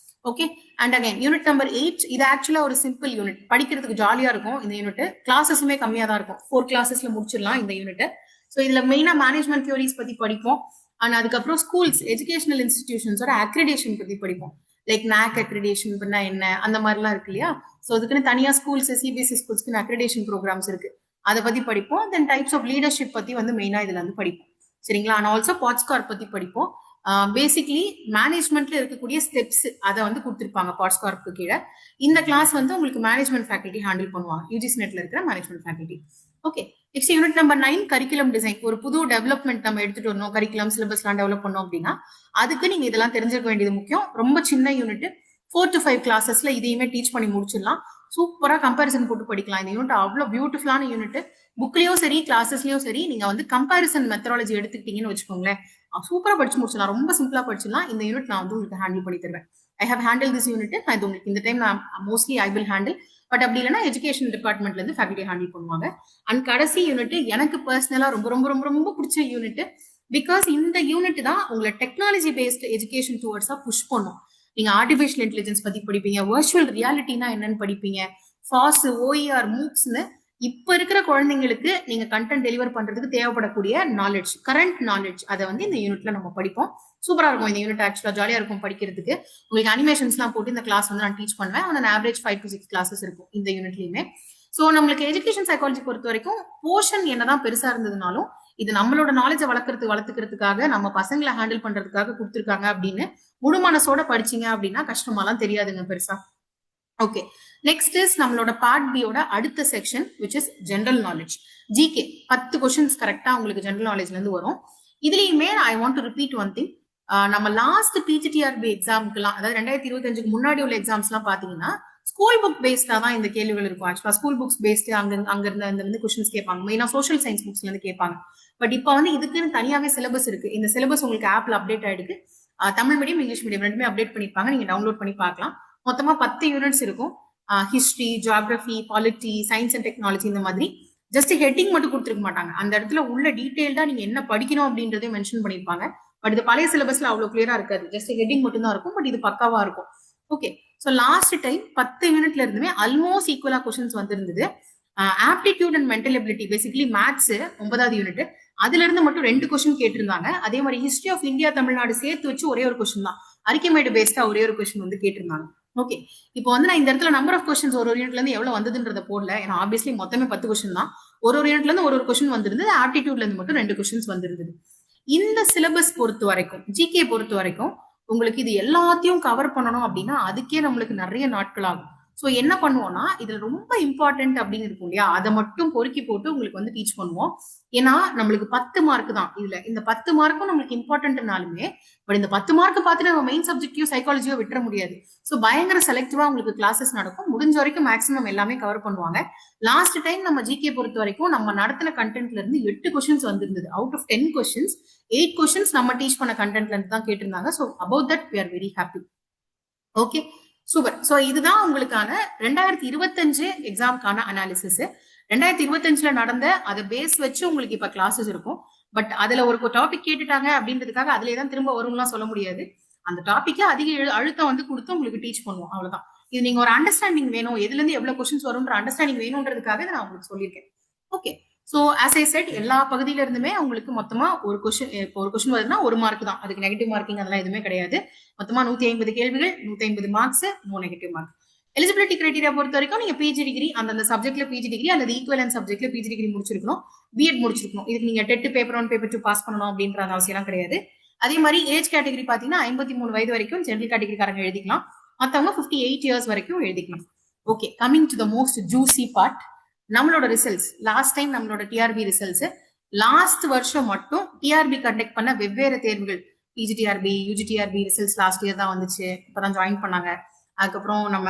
Okay. And again unit number 8, இது ஆக்சுவலா ஒரு சிம்பிள் யூனிட், படிக்கிறதுக்கு ஜாலியா இருக்கும் இந்த யூனிட். கிளாஸஸுமே கம்மியா தான் இருக்கும், 4 கிளாஸஸ்ல முடிச்சிடலாம் இந்த யூனிட். ஸோ இதுல மெயினா மேனேஜ்மெண்ட் தியோரிஸ் பத்தி படிப்போம். அண்ட் அதுக்கப்புறம் ஸ்கூல்ஸ், எஜுகேஷனல் இன்ஸ்டிடியூஷன்ஸோட அக்ரிடேஷன் பத்தி படிப்போம். லைக் NAAC அக்ரிடேஷன் பண்ணா என்ன, அந்த மாதிரிலாம் இருக்கு இல்லையா. ஸோ அதுக்குன்னு தனியா ஸ்கூல்ஸ், சிபிஎஸ்சி ஸ்கூல்ஸ்க்கு அக்ரிடேஷன் ப்ரோக்ராம்ஸ் இருக்கு, அதை பத்தி படிப்போம். தென் டைப்ஸ் ஆஃப் லீடர்ஷிப் பத்தி வந்து மெயினா இதுல வந்து படிப்போம். சரிங்களா. அண்ட் ஆல்சோ பாட்ஸ்கார் பத்தி படிப்போம். பேசிக்லி மேனேஜ்மெண்ட்ல இருக்கக்கூடிய ஸ்டெப்ஸ் அதை வந்து கொடுத்துருப்பாங்க பாட்ஸ்கார்க்கு கீழே. இந்த கிளாஸ் வந்து உங்களுக்கு மேனேஜ்மெண்ட் ஃபேக்கல்டி ஹேண்டில் பண்ணுவாங்க, யூஜிசி நெட்ல இருக்கிற management faculty. Okay. Next unit number 9, curriculum design. ஒரு புது டெவலப்மெண்ட் நம்ம எடுத்துட்டு வரணும், கரிக்குலம் சிலபஸ்லாம் டெவலப் பண்ணோம் அப்படின்னா அதுக்கு நீங்க இதெல்லாம் தெரிஞ்சுக்க வேண்டியது முக்கியம். ரொம்ப சின்ன யூனிட், 4 to 5 கிளாஸஸ்ல இதையுமே டீச் பண்ணி முடிச்சிடலாம். சூப்பரா கம்பேரிசன் போட்டு படிக்கலாம். இந்த யூனிட் அவ்வளவு பியூட்டிஃபுல்லான யூனிட். புக்லயும் சரி கிளாஸஸ்லயும் சரி நீங்க வந்து கம்பேரிசன் மெத்தடாலஜி எடுத்துக்கிட்டீங்கன்னு வச்சுக்கோங்களேன், சூப்பரா படிச்சு முடிச்சிடலாம். ரொம்ப சிம்பிளா படிச்சிடலாம். இந்த யூனிட் நான் வந்து உங்களுக்கு ஹேண்டில் பண்ணி தருவேன். I have handle this unit. நான் இது உங்களுக்கு இந்த டைம் நான் mostly I will handle. But அப்படி இல்லைன்னா எஜுகேஷன் டிபார்ட்மெண்ட்ல இருந்து ஃபேக்கல்டி ஹேண்டில் பண்ணுவாங்க. அண்ட் கடைசி யூனிட் எனக்கு பர்சனலா ரொம்ப ரொம்ப ரொம்ப ரொம்ப பிடிச்ச யூனிட். பிகாஸ் இந்த யூனிட் தான் உங்களை டெக்னாலஜி பேஸ்ட் எஜுகேஷன் டுவர்ட்ஸா புஷ் பண்ணும். நீங்க ஆர்டிபிஷியல் இன்டெலிஜென்ஸ் பத்தி படிப்பீங்க, வர்ச்சுவல் ரியாலிட்டினா என்னன்னு படிப்பீங்க, ஃபாஸ், OER, மூக்ஸ்னு இப்ப இருக்கிற குழந்தைங்களுக்கு நீங்க கண்டென்ட் டெலிவர் பண்றதுக்கு தேவைப்படக்கூடிய நாலேஜ், கரண்ட் நாலேஜ், அதை வந்து இந்த யூனிட்ல நம்ம படிப்போம். சூப்பரா இருக்கும் இந்த யூனிட், ஆக்சுவலா ஜாலியா இருக்கும் படிக்கிறதுக்கு. உங்களுக்கு அனிமேஷன்ஸ் எல்லாம் போட்டு இந்த கிளாஸ் வந்து நான் டீச் பண்ணுவேன். ஆன் ஆவரேஜ் 5 to 6 கிளாஸஸ் இருக்கும் இந்த யூனிட்லயுமே. ஸோ நம்மளுக்கு எஜுகேஷன் சைக்காலஜி பொறுத்த வரைக்கும் போர்ஷன் என்னதான் பெருசா இருந்ததுனாலும் இது நம்மளோட நாலேஜை வளர்த்துக்கிறதுக்காக நம்ம பசங்களை ஹேண்டில் பண்றதுக்காக கொடுத்துருக்காங்க அப்படின்னு முழு மனசோட படிச்சீங்க அப்படின்னா கஷ்டமாலாம் தெரியாதுங்க பெருசா. ஓகே. நெக்ஸ்ட் இஸ் நம்மளோட பார்ட் பியோட அடுத்த section, which is general knowledge. GK 10 questions கரெக்டா உங்களுக்கு ஜெனரல் நாலேஜ்ல இருந்து வரும். இதுலயுமே I want to repeat one thing. நம்ம லாஸ்ட் பிஜிடிஆர்பி எக்ஸாமுக்குலாம், அதாவது 2025க்கு முன்னாடி உள்ள எக்ஸாம்ஸ் எல்லாம் பாத்தீங்கன்னா ஸ்கூல் புக் பேஸ்டா தான் இந்த கேள்விகள் இருக்கும். ஆக்சுவலா ஸ்கூல் புக்ஸ் பேஸ்டு அங்க இருந்து கொஸ்டின்ஸ் கேட்பாங்க. மெயினா சோஷியல் சயின்ஸ் புக்ஸ்ல இருந்து கேட்பாங்க. பட் இப்ப வந்து இதுக்குன்னு தனியாவே சிலபஸ் இருக்கு. இந்த சிலபஸ் உங்களுக்கு ஆப்ல அப்டேட் ஆயிருக்கு. தமிழ் மீடியம், இங்கிலீஷ் மீடியம் ரெண்டுமே அப்டேட் பண்ணிருப்பாங்க. நீங்க டவுன்லோட் பண்ணி பார்க்கலாம். மொத்தமா 10 யூனிட்ஸ் இருக்கும். History, geography, polity, science and technology இந்த மாதிரி ஜஸ்ட் ஹெட்டிங் மட்டும் கொடுத்துருக்க மாட்டாங்க. அந்த இடத்துல உள்ள டீடைல்டா நீங்க என்ன படிக்கணும் அப்படின்றதையும் மென்ஷன் பண்ணிருப்பாங்க. பட் இது பழைய சிலபஸ்ல அவ்வளவு கிளியரா இருக்காது. ஜஸ்ட் ஹெட்டிங் மட்டும் தான் இருக்கும். பட் இது பக்காவா இருக்கும். ஓகே, ஸோ லாஸ்ட் டைம் 10 யூனிட்ல இருந்துமே ஆல்மோஸ்ட் ஈக்குவலா கொஸ்டின்ஸ் வந்திருந்தது. Aptitude and mental ability, basically maths 9வது யூனிட், அதுல இருந்து மட்டும் 2 கொஸ்டின் கேட்டிருந்தாங்க. அதே மாதிரி ஹிஸ்டரி ஆஃப் இந்தியா தமிழ்நாடு சேர்த்து வச்சு ஒரே ஒரு கொஸ்டின் தான், அரிக்கமேடு பேஸ்டா ஒரே ஒரு கொஸ்டின் வந்து கேட்டிருந்தாங்க. ஓகே, இப்போ வந்து நான் இந்த இடத்துல நம்பர் ஆஃப் கொஸ்டின்ஸ் ஒரு யூனிட்ல இருந்து எவ்வளவு வந்ததுன்றத போடல. ஏன்னா ஆப்வியஸ்லி மொத்தமே 10 கொஸ்டின் தான். ஒரு யூனிட்ல இருந்து ஒரு கொஸ்டின் வந்திருந்தது. ஆப்டிடியூட்ல இருந்து மட்டும் 2 கொஸ்டின்ஸ் வந்திருந்தது. இந்த சிலபஸ் பொறுத்த வரைக்கும், ஜிகே பொறுத்த வரைக்கும் உங்களுக்கு இது எல்லாத்தையும் கவர் பண்ணணும் அப்படின்னா அதுக்கே நம்மளுக்கு நிறைய நாட்கள் ஆகும். ஸோ என்ன பண்ணுவோம்னா, இதுல ரொம்ப இம்பார்ட்டன்ட் அப்படின்னு இருக்கும் இல்லையா, அதை மட்டும் பொறுக்கி போட்டு உங்களுக்கு வந்து டீச் பண்ணுவோம். ஏன்னா நம்மளுக்கு 10 மார்க் தான் இதுல. இந்த 10 மார்க்கும் நம்மளுக்கு இம்பார்ட்டன்ட்னாலுமே, பட் இந்த 10 மார்க் பார்த்துட்டு நம்ம மெயின் சப்ஜெக்டையோ சைக்காலஜியோ விட்டுற முடியாது. ஸோ பயங்கர செலக்டிவா உங்களுக்கு கிளாஸஸ் நடக்கும். முடிஞ்ச வரைக்கும் மேக்ஸிமம் எல்லாமே கவர் பண்ணுவாங்க. லாஸ்ட் டைம் நம்ம ஜிகே பொறுத்த வரைக்கும் நம்ம நடத்தின கண்டென்ட்ல இருந்து 8 கொஸ்டின்ஸ் வந்திருந்தது. அவுட் ஆஃப் 10 கொஸ்டின்ஸ் 8 கொஸ்டின்ஸ் நம்ம டீச் பண்ண கண்டென்ட்ல இருந்து தான் கேட்டிருந்தாங்க. So about that we are very happy. Okay, super. So இதுதான் உங்களுக்கான 2025 எக்ஸாம்க்கான அனாலிசிஸ். 2025ல நடந்த அதை பேஸ் வச்சு உங்களுக்கு இப்ப கிளாஸஸ் இருக்கும். பட் அதுல ஒரு டாபிக் கேட்டுட்டாங்க அப்படின்றதுக்காக அதுலயே தான் திரும்ப வரும்லாம் சொல்ல முடியாது. அந்த டாபிக்கை அதிக அழுத்தம் வந்து கொடுத்து உங்களுக்கு டீச் பண்ணுவோம், அவ்வளவுதான். இது நீங்க ஒரு அண்டர்ஸ்டாண்டிங் வேணும், எதுல இருந்து எவ்வளவு கொஸ்டின்ஸ் வரும்ன்ற அண்டர்ஸ்டாண்டிங் வேணும்ன்றதுக்காக நான் உங்களுக்கு சொல்லியிருக்கேன். Okay, so as I set, எல்லா பகுதியில இருந்துமே உங்களுக்கு மொத்தமா ஒரு கொஸ்டின், இப்போ ஒரு கொஸ்டின் வருதுன்னா 1 மார்க் தான். அதுக்கு நெகட்டிவ் மார்க்கிங் அதெல்லாம் எதுவுமே கிடையாது. மொத்தமா 150 கேள்விகள், 150 marks, no negative mark. Eligibility criteria பொறுத்த வரைக்கும் நீங்க பிஜி டிகிரி, அந்த சப்ஜெக்ட்ல பிஜி டிகிரி அல்லது ஈக்குவலன்ட் சப்ஜெக்ட்ல பிஜி டிகிரி முடிச்சிருக்கணும், பிஎட் முடிச்சிருக்கணும். இதுக்கு நீங்க டெட் பேப்பர் 1 பேப்பர் 2 பாஸ் பண்ணணும் அப்படின்ற அவசியம் எல்லாம் கிடையாது. அதே மாதிரி ஏஜ் கேட்டகரி பாத்தீங்கன்னா 53 வயது வரைக்கும் ஜெனரல் கேட்டகரிக்காரங்க எழுதிக்கலாம். மத்தவங்க 58 இயர்ஸ் வரைக்கும் எழுதிக்கலாம். Okay, coming to the most juicy part, நம்மளோட ரிசல்ட்ஸ். லாஸ்ட் டைம் நம்மளோட டிஆர்பி ரிசல்ட்ஸ், லாஸ்ட் வருஷம் மட்டும் டிஆர்பி கண்டக்ட் பண்ண வெவ்வேறு தேர்வுகள், PGTRB, UGTRB results last year தான் வந்துச்சு, இப்பதான் ஜாயின் பண்ணாங்க. அதுக்கப்புறம் நம்ம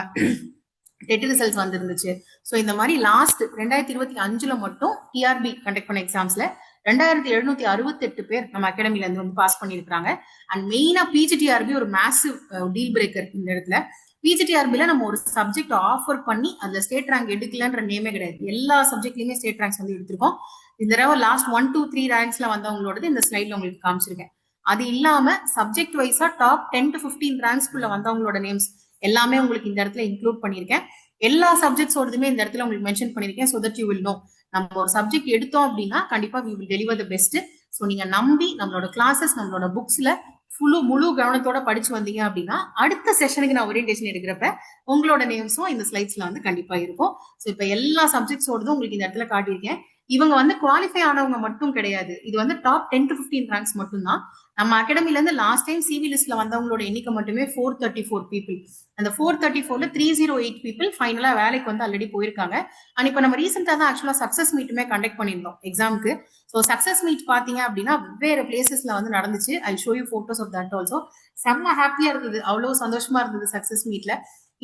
டெட் ரிசல்ட்ஸ் வந்துருந்துச்சு. ஸோ இந்த மாதிரி லாஸ்ட் 2025ல மட்டும் டிஆர்பி கண்டக்ட் பண்ண எக்ஸாம்ஸ்ல 2768 பேர் நம்ம அகாடமில இருந்து வந்து பாஸ் பண்ணிருக்காங்க. அண்ட் மெயினா பிஜிடிஆர்பி ஒரு மேசிவ் டீல் பிரேக்கர் இந்த இடத்துல. பிஜிடிஆர்பில நம்ம ஒரு சப்ஜெக்ட் ஆஃபர் பண்ணி அதுல ஸ்டேட் ரேங்க் எடுக்கலன்ற நேமே கிடையாது. எல்லா சப்ஜெக்ட்லயுமே ஸ்டேட் ரேங்க்ஸ் வந்து எடுத்திருக்கோம். இந்த தடவை லாஸ்ட் 1, 2, 3 ரேங்க்ஸ்ல வந்தவங்களோடது இந்த ஸ்லைட்ல உங்களுக்கு காமிச்சிருக்கேன். அது இல்லாம சப்ஜெக்ட் வைஸா டாப் 10 to 15 ரேங்க்ஸ்குள்ள வந்தவங்களோட நேம்ஸ் எல்லாமே உங்களுக்கு இந்த இடத்துல இன்க்ளூட் பண்ணிருக்கேன். எல்லா சப்ஜெக்ட்ஸோடதுமே இந்த இடத்துல உங்களுக்கு மென்ஷன் பண்ணிருக்கேன். So that you will know, நம்ம ஒரு சப்ஜெக்ட் எடுத்தோம் அப்படின்னா கண்டிப்பா we will deliver the best. So நீங்க நம்பி நம்மளோட கிளாஸஸ், நம்மளோட புக்ஸ்ல முழு கவனத்தோட படிச்சு வந்தீங்க அப்படின்னா அடுத்த செஷனுக்கு நான் ஓரியன்டேஷன் எடுக்கிறப்ப உங்களோட நேம்ஸும் இந்த ஸ்லைட்ஸ்ல வந்து கண்டிப்பா இருக்கும். ஸோ இப்ப எல்லா சப்ஜெக்ட்ஸோடதும் உங்களுக்கு இந்த இடத்துல காட்டியிருக்கேன். இவங்க வந்து குவாலிஃபை ஆனவங்க மட்டும் கிடையாது, இது வந்து டாப் 10 to 15 ரேங்க்ஸ் மட்டும் தான். நம்ம அகாடமில இருந்து லாஸ்ட் டைம் சிவி லிஸ்ட்ல வந்தவங்களோட எண்ணிக்கை மட்டுமே 434 பீப்புள். அந்த 434ல 308 பீப்புள் ஃபைனலா வேலைக்கு வந்து ஆல்ரெடி போயிருக்காங்க. அண்ட் இப்போ நம்ம ரீசெண்டா தான் ஆக்சுவலா சக்சஸ் மீட்டுமே கண்டக்ட் பண்ணியிருந்தோம் எக்ஸாமுக்கு. ஸோ சக்சஸ் மீட் பாத்தீங்க அப்படின்னா வேற பிளேசஸ்ல வந்து நடந்துச்சு. I show you photos of that also. செம்ம ஹாப்பியா இருந்தது, அவ்வளவு சந்தோஷமா இருந்தது சக்சஸ் மீட்ல.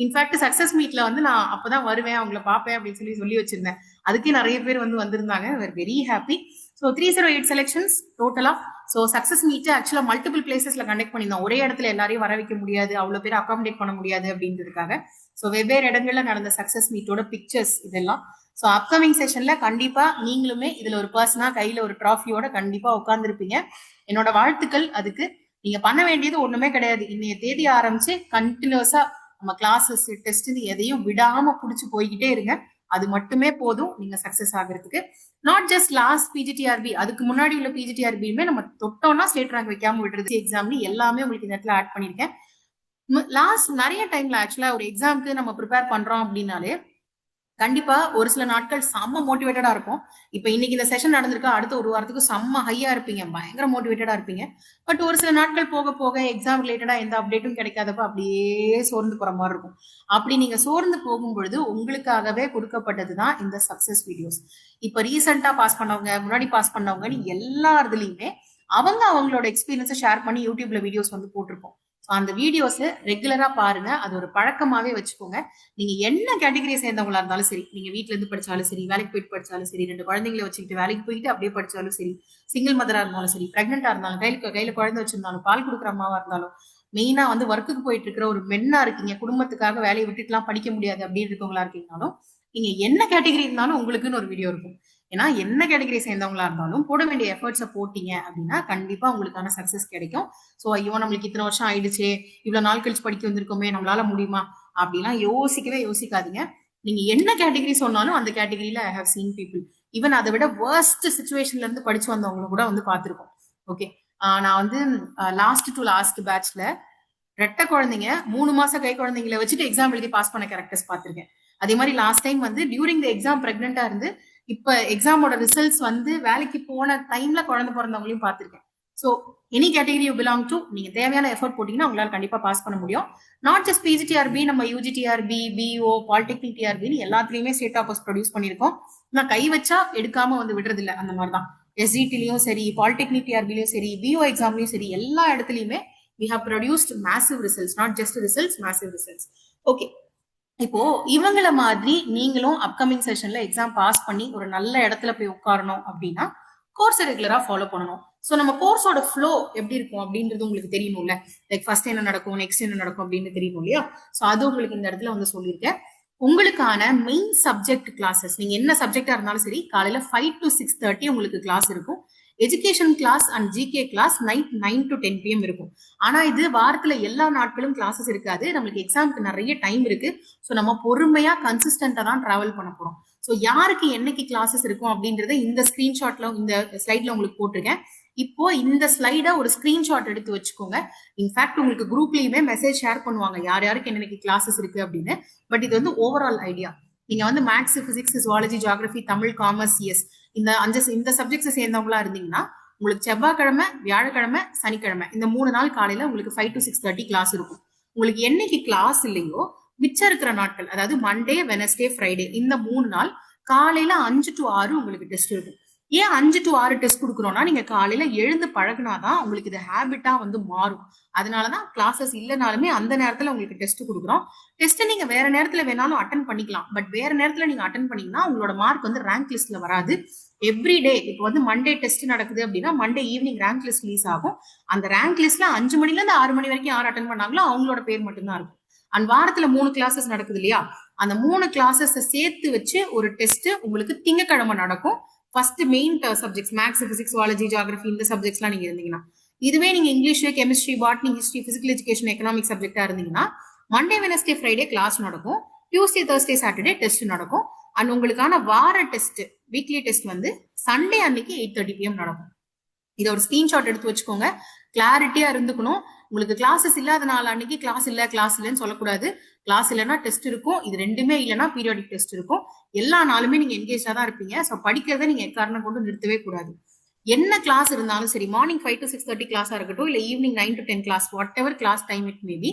இன்ஃபேக்ட் சக்சஸ் மீட்ல வந்து நான் அப்பதான் வருவேன், அவங்களை பார்ப்பேன் அப்படின்னு சொல்லி வச்சிருந்தேன். அதுக்கே நிறைய பேர் வந்து வந்திருந்தாங்க. Very happy. ஸோ 308 செலெக்ஷன்ஸ் டோட்டலா. ஸோ சக்சஸ் மீட் ஆக்சுவலா மல்டிபிள் பிளேசஸ்ல கண்டக்ட் பண்ணியிருந்தோம். ஒரே இடத்துல எல்லாரையும் வர வைக்க முடியாது, அவ்வளவு பேர் அகாமடேட் பண்ண முடியாது அப்படின்றதுக்காக. ஸோ வெவ்வேறு இடங்கள்ல நடந்த சக்சஸ் மீட்டோட பிக்சர்ஸ் இதெல்லாம். ஸோ அப்கமிங் செஷன்ல கண்டிப்பா நீங்களுமே இதுல ஒரு பர்சனா கையில ஒரு டிராஃபியோட கண்டிப்பா உட்கார்ந்துருப்பீங்க. என்னோட வாழ்த்துக்கள். அதுக்கு நீங்க பண்ண வேண்டியது ஒண்ணுமே கிடையாது. இன்னைய தேதி ஆரம்பிச்சு கண்டினியூஸா நம்ம கிளாஸஸ், டெஸ்ட் எதையும் விடாம புடிச்சு போய்கிட்டே இருங்க. அது மட்டுமே போதும் நீங்க சக்சஸ் ஆகிறதுக்கு. நாட் ஜஸ்ட் லாஸ்ட் பிஜிடிஆர்பி, அதுக்கு முன்னாடி உள்ள பிஜிடிஆர்பியுமே நம்ம தொட்டோம்னா ஸ்டேட் ரேங்க் வைக்காம விடுறது எக்ஸாம்னு எல்லாமே உங்களுக்கு இந்த இடத்துல ஆட் பண்ணிருக்கேன். லாஸ்ட் நிறைய டைம்ல ஆக்சுவலா ஒரு எக்ஸாமுக்கு நம்ம ப்ரிப்பேர் பண்றோம் அப்படின்னாலே கண்டிப்பா ஒரு சில நாட்கள் செம்ம மோட்டிவேட்டடா இருக்கும். இப்ப இன்னைக்கு இந்த செஷன் நடந்திருக்கா, அடுத்த ஒரு வாரத்துக்கு செம்ம ஹையா இருப்பீங்க, பயங்கர மோட்டிவேட்டடா இருப்பீங்க. பட் ஒரு சில நாட்கள் போக போக எக்ஸாம் ரிலேட்டடா எந்த அப்டேட்டும் கிடைக்காதப்ப அப்படியே சோர்ந்து போற மாதிரி இருக்கும். அப்படி நீங்க சோர்ந்து போகும் பொழுது உங்களுக்காகவே கொடுக்கப்பட்டதுதான் இந்த சக்சஸ் வீடியோஸ். இப்ப ரீசெண்டா பாஸ் பண்ணவங்க, முன்னாடி பாஸ் பண்ணவங்க எல்லா இதுலயுமே அவங்க அவங்களோட எக்ஸ்பீரியன்ஸை ஷேர் பண்ணி யூடியூப்ல வீடியோஸ் வந்து போட்டிருப்போம். அந்த வீடியோஸ் ரெகுலரா பாருங்க. அது ஒரு பழக்கமாவே வச்சுக்கோங்க. நீங்க என்ன கேட்டகரியை சேர்ந்தவங்களா இருந்தாலும் சரி, நீங்க வீட்ல இருந்து படிச்சாலும் சரி, வேலைக்கு போயிட்டு படிச்சாலும் சரி, 2 குழந்தைங்களை வச்சுக்கிட்டு வேலைக்கு போயிட்டு அப்படியே படிச்சாலும் சரி, சிங்கிள் மதரா இருந்தாலும் சரி, பிரெக்னெண்டா இருந்தாலும், கையில குழந்தை வச்சிருந்தாலும், பால் கொடுக்குற அம்மாவா இருந்தாலும், மெயினா வந்து ஒர்க்குக்கு போயிட்டு இருக்கிற ஒரு மென்னா இருக்கீங்க, குடும்பத்துக்காக வேலையை விட்டுட்டுலாம் படிக்க முடியாது அப்படின்னு இருக்கவங்களா இருக்கீங்கனாலும், நீங்க என்ன கேட்டகரி இருந்தாலும் உங்களுக்குன்னு ஒரு வீடியோ இருக்கும். ஏன்னா என்ன கேட்டகரி சேர்ந்தவங்களா இருந்தாலும் போட வேண்டிய எஃபர்ட்ஸை போட்டீங்க அப்படின்னா கண்டிப்பா உங்களுக்கான சக்சஸ் கிடைக்கும். சோ ஐயோ நம்மளுக்கு இத்தனை வருஷம் ஆயிடுச்சு, இவ்வளவு நாள் கழிச்சு படிக்க வந்திருக்கோமே, நம்மளால முடியுமா அப்படிலாம் யோசிக்காதீங்க. நீங்க என்ன கேட்டகரி சொன்னாலும் அந்த கேட்டகரியில I have seen people. Even அதை விட வேர்ஸ்ட் சுச்சுவேஷன்ல இருந்து படிச்சு வந்தவங்க கூட வந்து பார்த்திருக்கோம். ஓகே, நான் வந்து லாஸ்ட் பேட்ச்ல ரெட்டை குழந்தைங்க 3 மாசம் கை குழந்தைங்களை வச்சுட்டு எக்ஸாம் எழுதி பாஸ் பண்ண கேரக்டர்ஸ் பார்த்திருக்கேன். அதே மாதிரி லாஸ்ட் டைம் வந்து டியூரிங் த எக்ஸாம் பிரெக்னெண்டா இருந்து இப்ப எக்ஸாமோட ரிசல்ட்ஸ் வந்து வேலைக்கு போன டைம்ல குழந்தை பிறந்தவங்களையும் பார்த்திருக்கேன். So any category you belong to, நீங்க தேவையான எஃபர்ட் போட்டீங்கன்னா உங்களால கண்டிப்பா பாஸ் பண்ண முடியும். நாட் ஜஸ்ட் பிஜிடிஆர்பி, நம்ம யூஜிடிஆர்பி, பிஓ, பாலிடெக்னிக் டிஆர்பின்னு எல்லாத்துலயுமே ஸ்டேட் டாப்பர்ஸ் ப்ரொடியூஸ் பண்ணியிருக்கோம். நான் கை வச்சா எடுக்காம வந்து விடுறது இல்லை. அந்த மாதிரிதான் எஸ்ஜிடிலயும் சரி, பாலிடெக்னிக் டிஆர்பிலையும் சரி, பிஓ எக்ஸாம்லயும் சரி, எல்லா இடத்துலயுமே we have produced massive results, not just results, massive results. Okay, இப்போ இவங்கள மாதிரி நீங்களும் அப்கமிங் செஷன்ல எக்ஸாம் பாஸ் பண்ணி ஒரு நல்ல இடத்துல போய் உட்காரணும் அப்படின்னா கோர்ஸ் ரெகுலரா ஃபாலோ பண்ணணும். ஸோ நம்ம கோர்ஸோட ஃப்ளோ எப்படி இருக்கும் அப்படின்றது உங்களுக்கு தெரியணும்ல. லைக் ஃபர்ஸ்ட் என்ன நடக்கும், நெக்ஸ்ட் என்ன நடக்கும் அப்படின்னு தெரியணும் இல்லையா. ஸோ அது உங்களுக்கு இந்த இடத்துல வந்து சொல்லியிருக்கேன். உங்களுக்கான மெயின் சப்ஜெக்ட் கிளாஸஸ், நீங்க என்ன சப்ஜெக்டா இருந்தாலும் சரி, காலையில 5 to 6:30 உங்களுக்கு கிளாஸ் இருக்கும். Education class and GK class night 9 to 10 PM இருக்கும். ஆனா இது வாரத்துல எல்லா நாட்களும் கிளாஸஸ் இருக்காது. நம்மளுக்கு எக்ஸாமுக்கு நிறைய டைம் இருக்கு. ஸோ நம்ம பொறுமையா கன்சிஸ்டன்டா தான் டிராவல் பண்ண போறோம். ஸோ யாருக்கு என்னைக்கு கிளாஸஸ் இருக்கும் அப்படின்றத இந்த ஸ்கிரீன்ஷாட்ல, இந்த ஸ்லைட்ல உங்களுக்கு போட்டிருக்கேன். இப்போ இந்த ஸ்லைட ஒரு ஸ்கிரீன்ஷாட் எடுத்து வச்சுக்கோங்க. இன்ஃபேக்ட் உங்களுக்கு குரூப்லயுமே மெசேஜ் ஷேர் பண்ணுவாங்க யார் யாருக்கு என்னைக்கு கிளாஸஸ் இருக்கு அப்படின்னு. பட் இது வந்து ஓவரால் ஐடியா. நீங்க வந்து maths, physics, zoology, geography, Tamil, commerce, CS இந்த சப்ஜெக்ட்ஸ் சேர்ந்தவங்களா இருந்தீங்கன்னா உங்களுக்கு செவ்வாய்க்கிழமை, வியாழக்கிழமை, சனிக்கிழமை இந்த 3 நாள் காலையில உங்களுக்கு 5 to 6:30 கிளாஸ் இருக்கும். உங்களுக்கு என்னைக்கு கிளாஸ் இல்லையோ மிச்சம் இருக்கிற நாட்கள், அதாவது மண்டே, வெனஸ்டே, ஃப்ரைடே, இந்த 3 நாள் காலையில 5 to 6 உங்களுக்கு டெஸ்ட் இருக்கும். ஏன் 5 to 6 டெஸ்ட் கொடுக்குறோம்னா, நீங்க காலையில எழுந்து பழகினாதான் உங்களுக்கு இது ஹேபிட்டா வந்து மாறும். அதனாலதான் கிளாஸஸ் இல்லைனாலுமே அந்த நேரத்துல உங்களுக்கு டெஸ்ட் கொடுக்குறோம். டெஸ்ட் நீங்க வேற நேரத்துல வேணாலும் அட்டன் பண்ணிக்கலாம். பட் வேற நேரத்துல நீங்க அட்டன் பண்ணீங்கன்னா உங்களோட மார்க் வந்து ரேங்க் லிஸ்ட்ல வராது. எவ்ரிடே இப்போ வந்து மண்டே டெஸ்ட் நடக்குது அப்படின்னா Monday evening rank list release ஆகும். அந்த ரேங்க் லிஸ்ட்ல 5 மணில இருந்து 6 மணி வரைக்கும் யார் அட்டன் பண்ணாங்களோ அவங்களோட பேர் மட்டும்தான் இருக்கும். அண்ட் வாரத்துல 3 கிளாஸஸ் நடக்குது இல்லையா, அந்த 3 கிளாஸஸ் சேர்த்து வச்சு ஒரு டெஸ்ட் உங்களுக்கு திங்கக்கிழமை நடக்கும். First main subjects maths, physics, zoology, geography இந்த சப்ஜெக்ட்ஸ்லாம் நீங்க இருந்தீங்கன்னா, இதுவே நீங்க English, chemistry, botany, history, physical education, economic சப்ஜெக்டா இருந்தீங்கன்னா மண்டே, வெனஸ்டே, ஃப்ரைடே கிளாஸ் நடக்கும். டியூஸ்டே, தர்ஸ்டே, சாட்டர்டே டெஸ்ட் நடக்கும். அண்ட் உங்களுக்கான வார டெஸ்ட், வீக்லி டெஸ்ட் வந்து சண்டே அன்னைக்கு 8:30 PM நடக்கும். இதை ஒரு ஸ்கிரீன்ஷாட் எடுத்து வச்சுக்கோங்க. கிளாரிட்டியா இருந்துக்கணும். உங்களுக்கு கிளாஸஸ் இல்லாத நாள் அன்னைக்கு கிளாஸ் இல்லைன்னு சொல்லக்கூடாது. கிளாஸ் இல்லைன்னா டெஸ்ட் இருக்கும். இது ரெண்டுமே இல்லைன்னா பீரியாடிக் டெஸ்ட் இருக்கும். எல்லா நாளுமே நீங்க என்கேஜா தான் இருப்பீங்க. ஸோ படிக்கிறத நீங்க எக்காரணம் கொண்டு நிறுத்தவே கூடாது. என்ன கிளாஸ் இருந்தாலும் சரி, மார்னிங் 5 to 6:30 கிளாஸா இருக்கட்டும், இல்ல evening 9 to 10 class, whatever class time it maybe,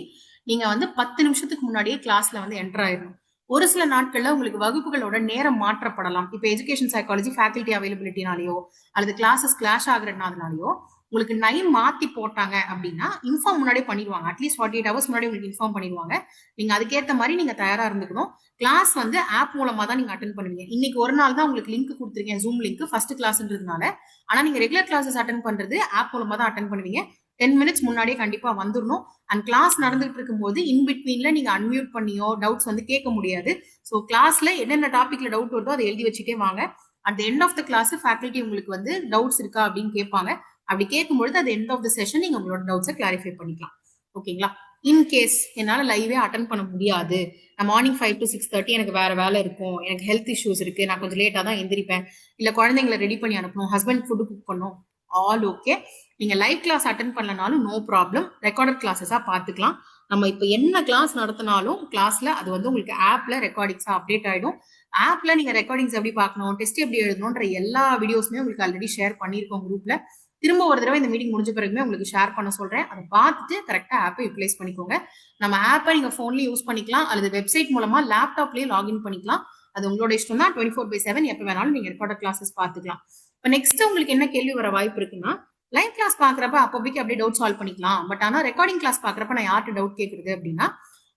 நீங்க வந்து 10 நிமிஷத்துக்கு முன்னாடியே கிளாஸ்ல வந்து என்டர் ஆயிடணும். ஒரு சில நாட்கள்ல உங்களுக்கு வகுப்புகளோட நேரம் மாற்றப்படலாம். இப்ப எஜுகேஷன் சைக்காலஜி ஃபேக்கல்டி அவைலபிலிட்டினாலேயோ அல்லது கிளாஸஸ் கிளாஷ் ஆகுறதுனாலயோ உங்களுக்கு 9 மாத்தி போட்டாங்க அப்படின்னா இன்ஃபார்ம் முன்னாடியே பண்ணிடுவாங்க. அட்லீஸ்ட் 48 hours முன்னாடி உங்களுக்கு இன்ஃபார்ம் பண்ணிடுவாங்க. நீங்க அதுக்கேற்ற மாதிரி நீங்க தயாரா இருந்துக்கணும். கிளாஸ் வந்து ஆப் மூலமா தான் நீங்க அட்டன் பண்ணுவீங்க. இன்னைக்கு ஒரு நாள் தான் உங்களுக்கு லிங்க் கொடுத்துருக்கேன், ஜூம் லிங்க், ஃபர்ஸ்ட் கிளாஸ்ன்றதுனால. ஆனா நீங்க ரெகுலர் கிளாஸஸ் அட்டன் பண்றது ஆப் மூலமா தான் அட்டன் பண்ணுவீங்க. 10 minutes முன்னாடியே கண்டிப்பா வந்துடணும். அண்ட் கிளாஸ் நடந்துகிட்டு இருக்கும்போது இன்பிட்வீன்ல நீங்க அன்மியூட் பண்ணியோ டவுட்ஸ் வந்து கேட்க முடியாது. ஸோ கிளாஸ்ல என்னென்ன டாபிக்ல டவுட் வருதோ அதை எழுதி வச்சுட்டே வாங்க. At end of the class faculty உங்களுக்கு வந்து டவுட்ஸ் இருக்கா அப்படின்னு கேட்பாங்க. அப்படி கேட்கும்பொழுது அது எண்ட் ஆஃப் த செஷன் நீங்க உங்களோட டவுட்ஸை கிளாரிஃபை பண்ணிக்கலாம். ஓகேங்களா? இன்கேஸ் என்னால லைவே அட்டன் பண்ண முடியாது, நான் மார்னிங் 5 to 6:30 எனக்கு வேற வேலை இருக்கும், எனக்கு ஹெல்த் இஷ்யூஸ் இருக்கு, நான் கொஞ்சம் லேட்டா தான் எந்திரிப்பேன், இல்ல குழந்தைங்களை ரெடி பண்ணி அனுப்பணும், ஹஸ்பண்ட் ஃபுட்டு குக் பண்ணும், ஆல் ஓகே. நீங்க லைவ் கிளாஸ் அட்டன் பண்ணலனாலும் நோ ப்ராப்ளம், ரெக்கார்டட் கிளாஸஸா பார்த்துக்கலாம். நம்ம இப்ப என்ன கிளாஸ் நடத்தினாலும் கிளாஸ்ல அது வந்து உங்களுக்கு ஆப்ல ரெக்கார்டிங்ஸா அப்டேட் ஆயிடும். ஆப்ல நீங்க ரெக்கார்டிங்ஸ் எப்படி பார்க்கணும், டெஸ்ட் எப்படி எழுதணும்ன்ற எல்லா வீடியோஸுமே உங்களுக்கு ஆல்ரெடி ஷேர் பண்ணியிருக்கோம் குரூப்ல. திரும்ப ஒரு தடவை இந்த மீட்டிங் முடிஞ்ச பிறகுமே உங்களுக்கு ஷேர் பண்ண சொல்றேன். அதை பார்த்துட்டு கரெக்டா ஆப்பை யூட்டிலைஸ் பண்ணிக்கோங்க. நம்ம ஆப்பை நீங்க போன்லயும் யூஸ் பண்ணிக்கலாம் அல்லது வெப்சைட் மூலமா லேப்டாப்லயே லாகின் பண்ணிக்கலாம். அது உங்களோட இஷ்டம் தான். 24/7 எப்ப வேணாலும் நீங்க ரெக்கார்டட் கிளாஸஸ் பார்த்துக்கலாம். இப்போ நெக்ஸ்ட் உங்களுக்கு என்ன கேள்வி வர வாய்ப்பு இருக்குன்னா, லைவ் கிளாஸ் பாக்குறப்ப அப்போதைக்கு அப்படியே டவுட் சால்வ் பண்ணிக்கலாம். பட் ஆனா ரெக்கார்டிங் கிளாஸ் பாக்குறப்ப நான் யார்கிட்ட டவுட் கேட்கறது அப்படின்னா,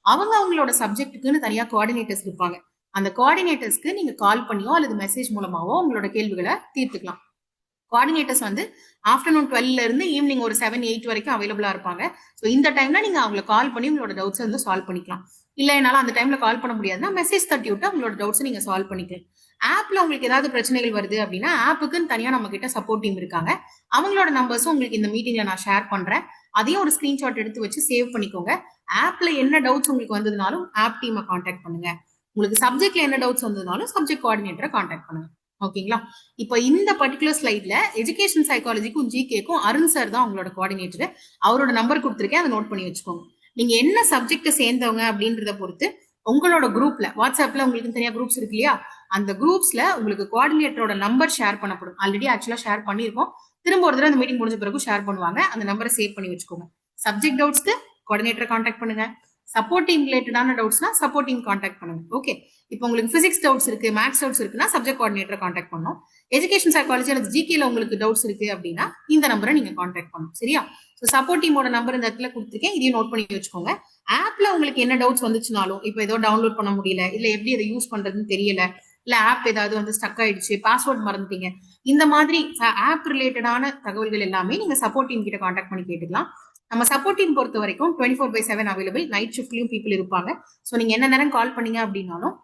அவங்களோட சப்ஜெக்ட்டுக்குன்னு தனியா கோஆர்டினேட்டர்ஸ் இருப்பாங்க. அந்த கோஆர்டினேட்டர்ஸ்க்கு நீங்க கால் பண்ணியோ அல்லது மெசேஜ் மூலமாவோ உங்களோட கேள்விகளை தீர்த்துக்கலாம். கோஆர்டினேட்டர்ஸ் வந்து ஆஃப்டர்நூன் 12ல இருந்து ஈவினிங் ஒரு 7-8 வரைக்கும் அவைலபிளா இருப்பாங்க. ஸோ இந்த டைம்ல நீங்க அவங்களை கால் பண்ணி உங்களோட டவுட்ஸ் வந்து சால்வ் பண்ணிக்கலாம். இல்ல என்னால அந்த டைம்ல கால் பண்ண முடியாதுன்னா மெசேஜ் தட்டி விட்டு உங்களோட டவுட்ஸ் நீங்க சால்வ் பண்ணிக்கலாம். ஆப்ல உங்களுக்கு ஏதாவது பிரச்சனைகள் வருது அப்படின்னா ஆப்புக்குன்னு தனியா நம்ம கிட்ட சப்போர்ட் டீம் இருக்காங்க. அவங்களோட நம்பர்ஸும் உங்களுக்கு இந்த மீட்டிங்ல நான் ஷேர் பண்றேன். அதையும் ஒரு ஸ்கிரீன்ஷாட் எடுத்து வச்சு சேவ் பண்ணிக்கோங்க. ஆப்ல என்ன டவுட்ஸ் உங்களுக்கு வந்ததுனாலும் ஆப் டீமை கான்டாக்ட் பண்ணுங்க. உங்களுக்கு சப்ஜெக்ட்ல என்ன டவுட்ஸ் வந்ததுனாலும் சப்ஜெக்ட் கோஆர்டினேட்டரை கான்டாக்ட் பண்ணுங்க. ஓகேங்களா? இப்போ இந்த பர்டிகுலர் ஸ்லைட்ல எஜுகேஷன் சைக்காலஜிக்கும் ஜிகேக்கும் அருண் சார் தான் உங்களோட கோஆர்டினேட்டர். அவரோட நம்பர் கொடுத்துருக்கேன், அதை நோட் பண்ணி வச்சுக்கோங்க. நீங்க என்ன சப்ஜெக்ட சேர்ந்தவங்க அப்படின்றத பொறுத்து உங்களோட குரூப்ல வாட்ஸ்அப்ல உங்களுக்கு தனியா குரூப்ஸ் இருக்கு இல்லையா, அந்த குரூப்ஸ்ல உங்களுக்கு கோஆர்டினேட்டரோட நம்பர் ஷேர் பண்ணப்படும். ஆல்ரெடி ஆக்சுவலா ஷேர் பண்ணிருக்கோம். திரும்ப ஒரு தடவை அந்த மீட்டிங் முடிஞ்ச பிறகு ஷேர் பண்ணுவாங்க. அந்த நம்பரை சேவ் பண்ணி வச்சுக்கோங்க. சப்ஜெக்ட் டவுட்ஸ்க்கு கோஆர்டினேட்டரை கான்டாக்ட் பண்ணுங்க. சப்போர்ட்டிங் ரிலேட்டடான டவுட்ஸ்னா சப்போர்ட்டிங் கான்டாக்ட் பண்ணுங்க. ஓகே, இப்போ உங்களுக்கு பிசிக்ஸ் டவுட்ஸ் இருக்கு, மேத்ஸ் டவுட்ஸ் இருக்குன்னா சப்ஜெக்ட் கோஆர்டினேட்டரை கான்டாக்ட் பண்ணணும். எஜுகேஷன் சைக்காலஜி அல்லது ஜிகேல உங்களுக்கு டவுட்ஸ் இருக்கு அப்படின்னா இந்த நம்பரை நீங்க கான்டாக்ட் பண்ணணும். சரியா? ஸோ சப்போர்ட் டீமோட நம்பர் இந்த இடத்துல கொடுத்துருக்கேன், இதையும் நோட் பண்ணி வச்சுக்கோங்க. ஆப்ல உங்களுக்கு என்ன டவுட்ஸ் வந்துச்சுனாலும், இப்போ ஏதோ டவுன்லோட் பண்ண முடியல, இல்ல எப்படி அதை யூஸ் பண்றதுன்னு தெரியல, இல்ல ஆப் ஏதாவது வந்து ஸ்டக் ஆயிடுச்சு, பாஸ்வேர்ட் மறந்துட்டீங்க, இந்த மாதிரி ஆப் ரிலேட்டடான தகவல்கள் எல்லாமே நீங்க சப்போர்ட் டீம் கிட்ட கான்டாக்ட் பண்ணி கேட்டுக்கலாம். நம்ம சப்போர்ட் டீம் பொறுத்த வரைக்கும் 24/7 அவைலபிள். நைட் ஷிஃப்ட்லயும் பீப்புள் இருப்பாங்க. ஸோ நீங்க என்ன நேரம் கால் பண்ணீங்க அப்படின்னாலும்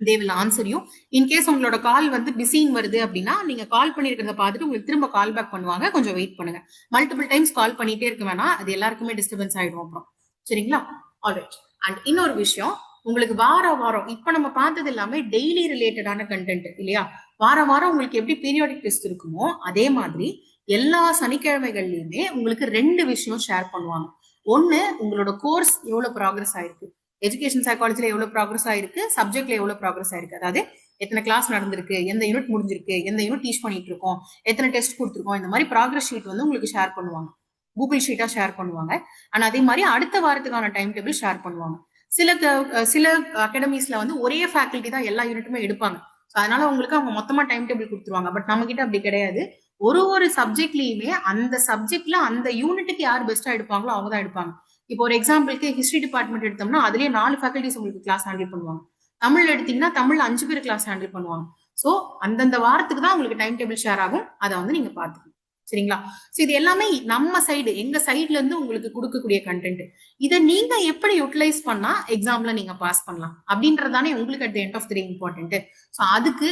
they will answer you. In case உங்களோட கால் வந்து பிஸின்னு வருது அப்படின்னா நீங்க கால் பண்ணிருக்கிறத பார்த்துட்டு உங்களுக்கு திரும்ப கால் பேக் பண்ணுவாங்க. கொஞ்சம் வெயிட் பண்ணுங்க. மல்டிபிள் டைம்ஸ் கால் பண்ணிட்டே இருக்க வேணாம், அது எல்லாருக்குமே டிஸ்டர்பன்ஸ் ஆயிடும் அப்புறம். சரிங்களா? ஆல்ரைட். அண்ட் இன்னொரு விஷயம், உங்களுக்கு வாரம் இப்ப நம்ம பார்த்தது எல்லாமே டெய்லி ரிலேட்டடான கண்டென்ட் இல்லையா? வாரம் உங்களுக்கு எப்படி பீரியாடிக் டெஸ்ட் இருக்குமோ அதே மாதிரி எல்லா சனிக்கிழமைகள்லயுமே உங்களுக்கு 2 விஷயம் ஷேர் பண்ணுவாங்க. ஒண்ணு, உங்களோட கோர்ஸ் எவ்வளவு ப்ராக்ரஸ் ஆயிருக்கு, எஜுகேஷன் சைக்காலஜில எவ்வளவு ப்ராக்ரஸ் ஆயிருக்கு, சப்ஜெக்ட்ல எவ்வளவு ப்ராக்ரஸ் ஆயிருக்கு, அதாவது எத்தனை கிளாஸ் நடந்திருக்கு, எந்த யூனிட் முடிஞ்சிருக்கு, எந்த யூனிட் டீச் பண்ணிட்டு இருக்கோம், எத்தனை டெஸ்ட் கொடுத்துருக்கோம், இந்த மாதிரி ப்ராக்ரஸ் ஷீட் வந்து உங்களுக்கு ஷேர் பண்ணுவாங்க. கூகுள் ஷீட்டா ஷேர் பண்ணுவாங்க. ஆனா அதே மாதிரி அடுத்த வாரத்துக்கான டைம் டேபிள் ஷேர் பண்ணுவாங்க. சில அகாடமிஸ்ல வந்து ஒரே ஃபேக்கல்டி தான் எல்லா யூனிட்டுமே எடுப்பாங்க. அதனால உங்களுக்கு அவங்க மொத்தமா டைம் டேபிள் கொடுத்துருவாங்க. பட் நம்ம கிட்ட அப்படி கிடையாது. ஒரு சப்ஜெக்ட்லயுமே அந்த சப்ஜெக்ட்ல அந்த யூனிட்டுக்கு யார் பெஸ்டா எடுப்பாங்களோ அவங்க தான் எடுப்பாங்க. இப்போ ஒரு எக்ஸாம்பிளுக்கு ஹிஸ்டரி டிபார்ட்மெண்ட் எடுத்தோம்னா அதுலயே 4 ஃபேக்கல்டிஸ் உங்களுக்கு கிளாஸ் ஹேண்டில் பண்ணுவாங்க. தமிழ் எடுத்தீங்கன்னா தமிழ்ல 5 பேர் கிளாஸ் ஹேண்டில் பண்ணுவாங்க. சோ அந்தந்த வாரத்துக்கு தான் உங்களுக்கு டைம் டேபிள் ஷேர் ஆகும். அதை வந்து நீங்க பாத்துக்கணும். சரிங்களா? சோ இது எல்லாமே நம்ம சைடு, எங்க சைட்ல இருந்து உங்களுக்கு கொடுக்கக்கூடிய கண்டென்ட். இதை நீங்க எப்படி யூட்டிலைஸ் பண்ணா எக்ஸாம்ல நீங்க பாஸ் பண்ணலாம் அப்படின்றதானே உங்களுக்கு at the end of the day important. So அதுக்கு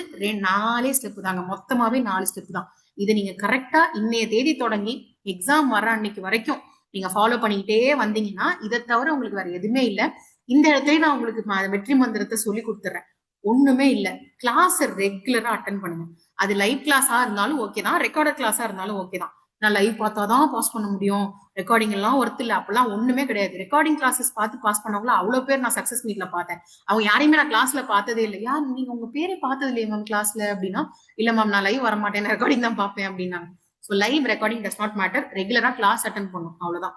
4 ஸ்டெப் தாங்க, மொத்தமாவே 4 ஸ்டெப் தான். இதை நீங்க கரெக்டா இன்னைய தேதி தொடங்கி எக்ஸாம் வர அன்னைக்கு வரைக்கும் நீங்க ஃபாலோ பண்ணிக்கிட்டே வந்தீங்கன்னா இதை தவிர உங்களுக்கு வேற எதுவுமே இல்லை. இந்த இடத்துல நான் உங்களுக்கு வெற்றி மந்திரத்தை சொல்லி கொடுத்துறேன். ஒண்ணுமே இல்லை, கிளாஸ் ரெகுலரா அட்டன் பண்ணுங்க. அது லைவ் கிளாஸா இருந்தாலும் ஓகே தான், ரெக்கார்டட் கிளாஸா இருந்தாலும் ஓகே தான். நான் லைவ் பார்த்தாதான் பாஸ் பண்ண முடியும், ரெக்கார்டிங் எல்லாம் ஒர்த் இல்ல, அப்பெல்லாம் ஒண்ணுமே கிடையாது. ரெக்கார்டிங் கிளாஸஸ் பார்த்து பாஸ் பண்ணவங்கள அவ்வளவு பேர் நான் சக்சஸ் மீட்ல பார்த்தேன். அவங்க யாரையுமே நான் கிளாஸ்ல பார்த்ததே இல்லை. யார் நீங்க உங்க பேரே பார்த்தது இல்லையா மேம் கிளாஸ்ல அப்படின்னா, இல்ல மேம் நான் லைவ் வர மாட்டேன், ரெக்கார்டிங் தான் பார்ப்பேன் அப்படின்னாங்க. So live recording does not matter. ரெகுலரா கிளாஸ் அட்டன் பண்ணும், அவ்வளவுதான்.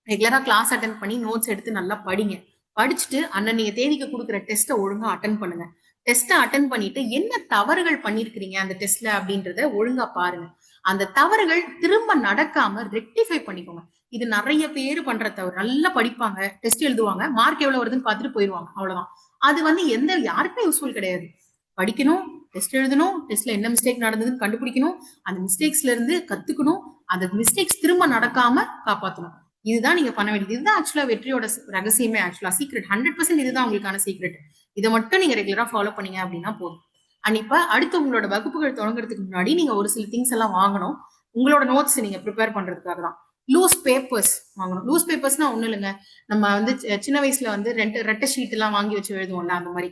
ரெகுலரா கிளாஸ் அட்டன் பண்ணி நோட்ஸ் எடுத்து நல்லா படிங்க. படிச்சுட்டு அன்னைய தேதிக்கு கொடுக்குற டெஸ்ட்டை ஒழுங்கா அட்டன் பண்ணுங்க. டெஸ்ட்டை அட்டன் பண்ணிட்டு என்ன தவறுகள் பண்ணிருக்கிறீங்க அந்த டெஸ்ட்ல அப்படின்றத ஒழுங்கா பாருங்க. அந்த தவறுகள் திரும்ப நடக்காம ரெக்டிஃபை பண்ணிக்கோங்க. இது நிறைய பேர் பண்ற தவறு. நல்லா படிப்பாங்க, டெஸ்ட் எழுதுவாங்க, மார்க் எவ்வளவு வருதுன்னு பார்த்துட்டு போயிடுவாங்க, அவ்வளவுதான். அது வந்து யாருக்குமே யூஸ்ஃபுல் கிடையாது. படிக்கணும், டெஸ்ட் எழுதணும், டெஸ்ட்ல என்ன மிஸ்டேக் நடந்ததுன்னு கண்டுபிடிக்கணும், அந்த மிஸ்டேக்ஸ்ல இருந்து கத்துக்கணும், அந்த மிஸ்டேக்ஸ் திரும்ப நடக்காம காப்பாற்றணும். இதுதான் நீங்க பண்ண வேண்டியது. இதுதான் ஆக்சுவலா வெற்றியோட ரகசியமே. ஆக்சுவலா சீக்ரெட் 100% இதுதான் உங்களுக்கான சீக்ரெட். இதை மட்டும் நீங்க ரெகுலரா ஃபாலோ பண்ணீங்க அப்படின்னா போதும். அண்ட் இப்ப அடுத்து உங்களோட வகுப்புகள் தொடங்குறதுக்கு முன்னாடி நீங்க ஒரு சில திங்ஸ் எல்லாம் வாங்கணும். உங்களோட நோட்ஸ் நீங்க ப்ரிப்பேர் பண்றதுக்காக தான் லூஸ் பேப்பர்ஸ் வாங்கணும். லூஸ் பேப்பர்ஸ்னா ஒண்ணு இல்லைங்க, நம்ம வந்து சின்ன வயசுல வந்து ரெட்டை ஷீட் எல்லாம் வாங்கி வச்சு எழுதுவோம்ல, அந்த மாதிரி.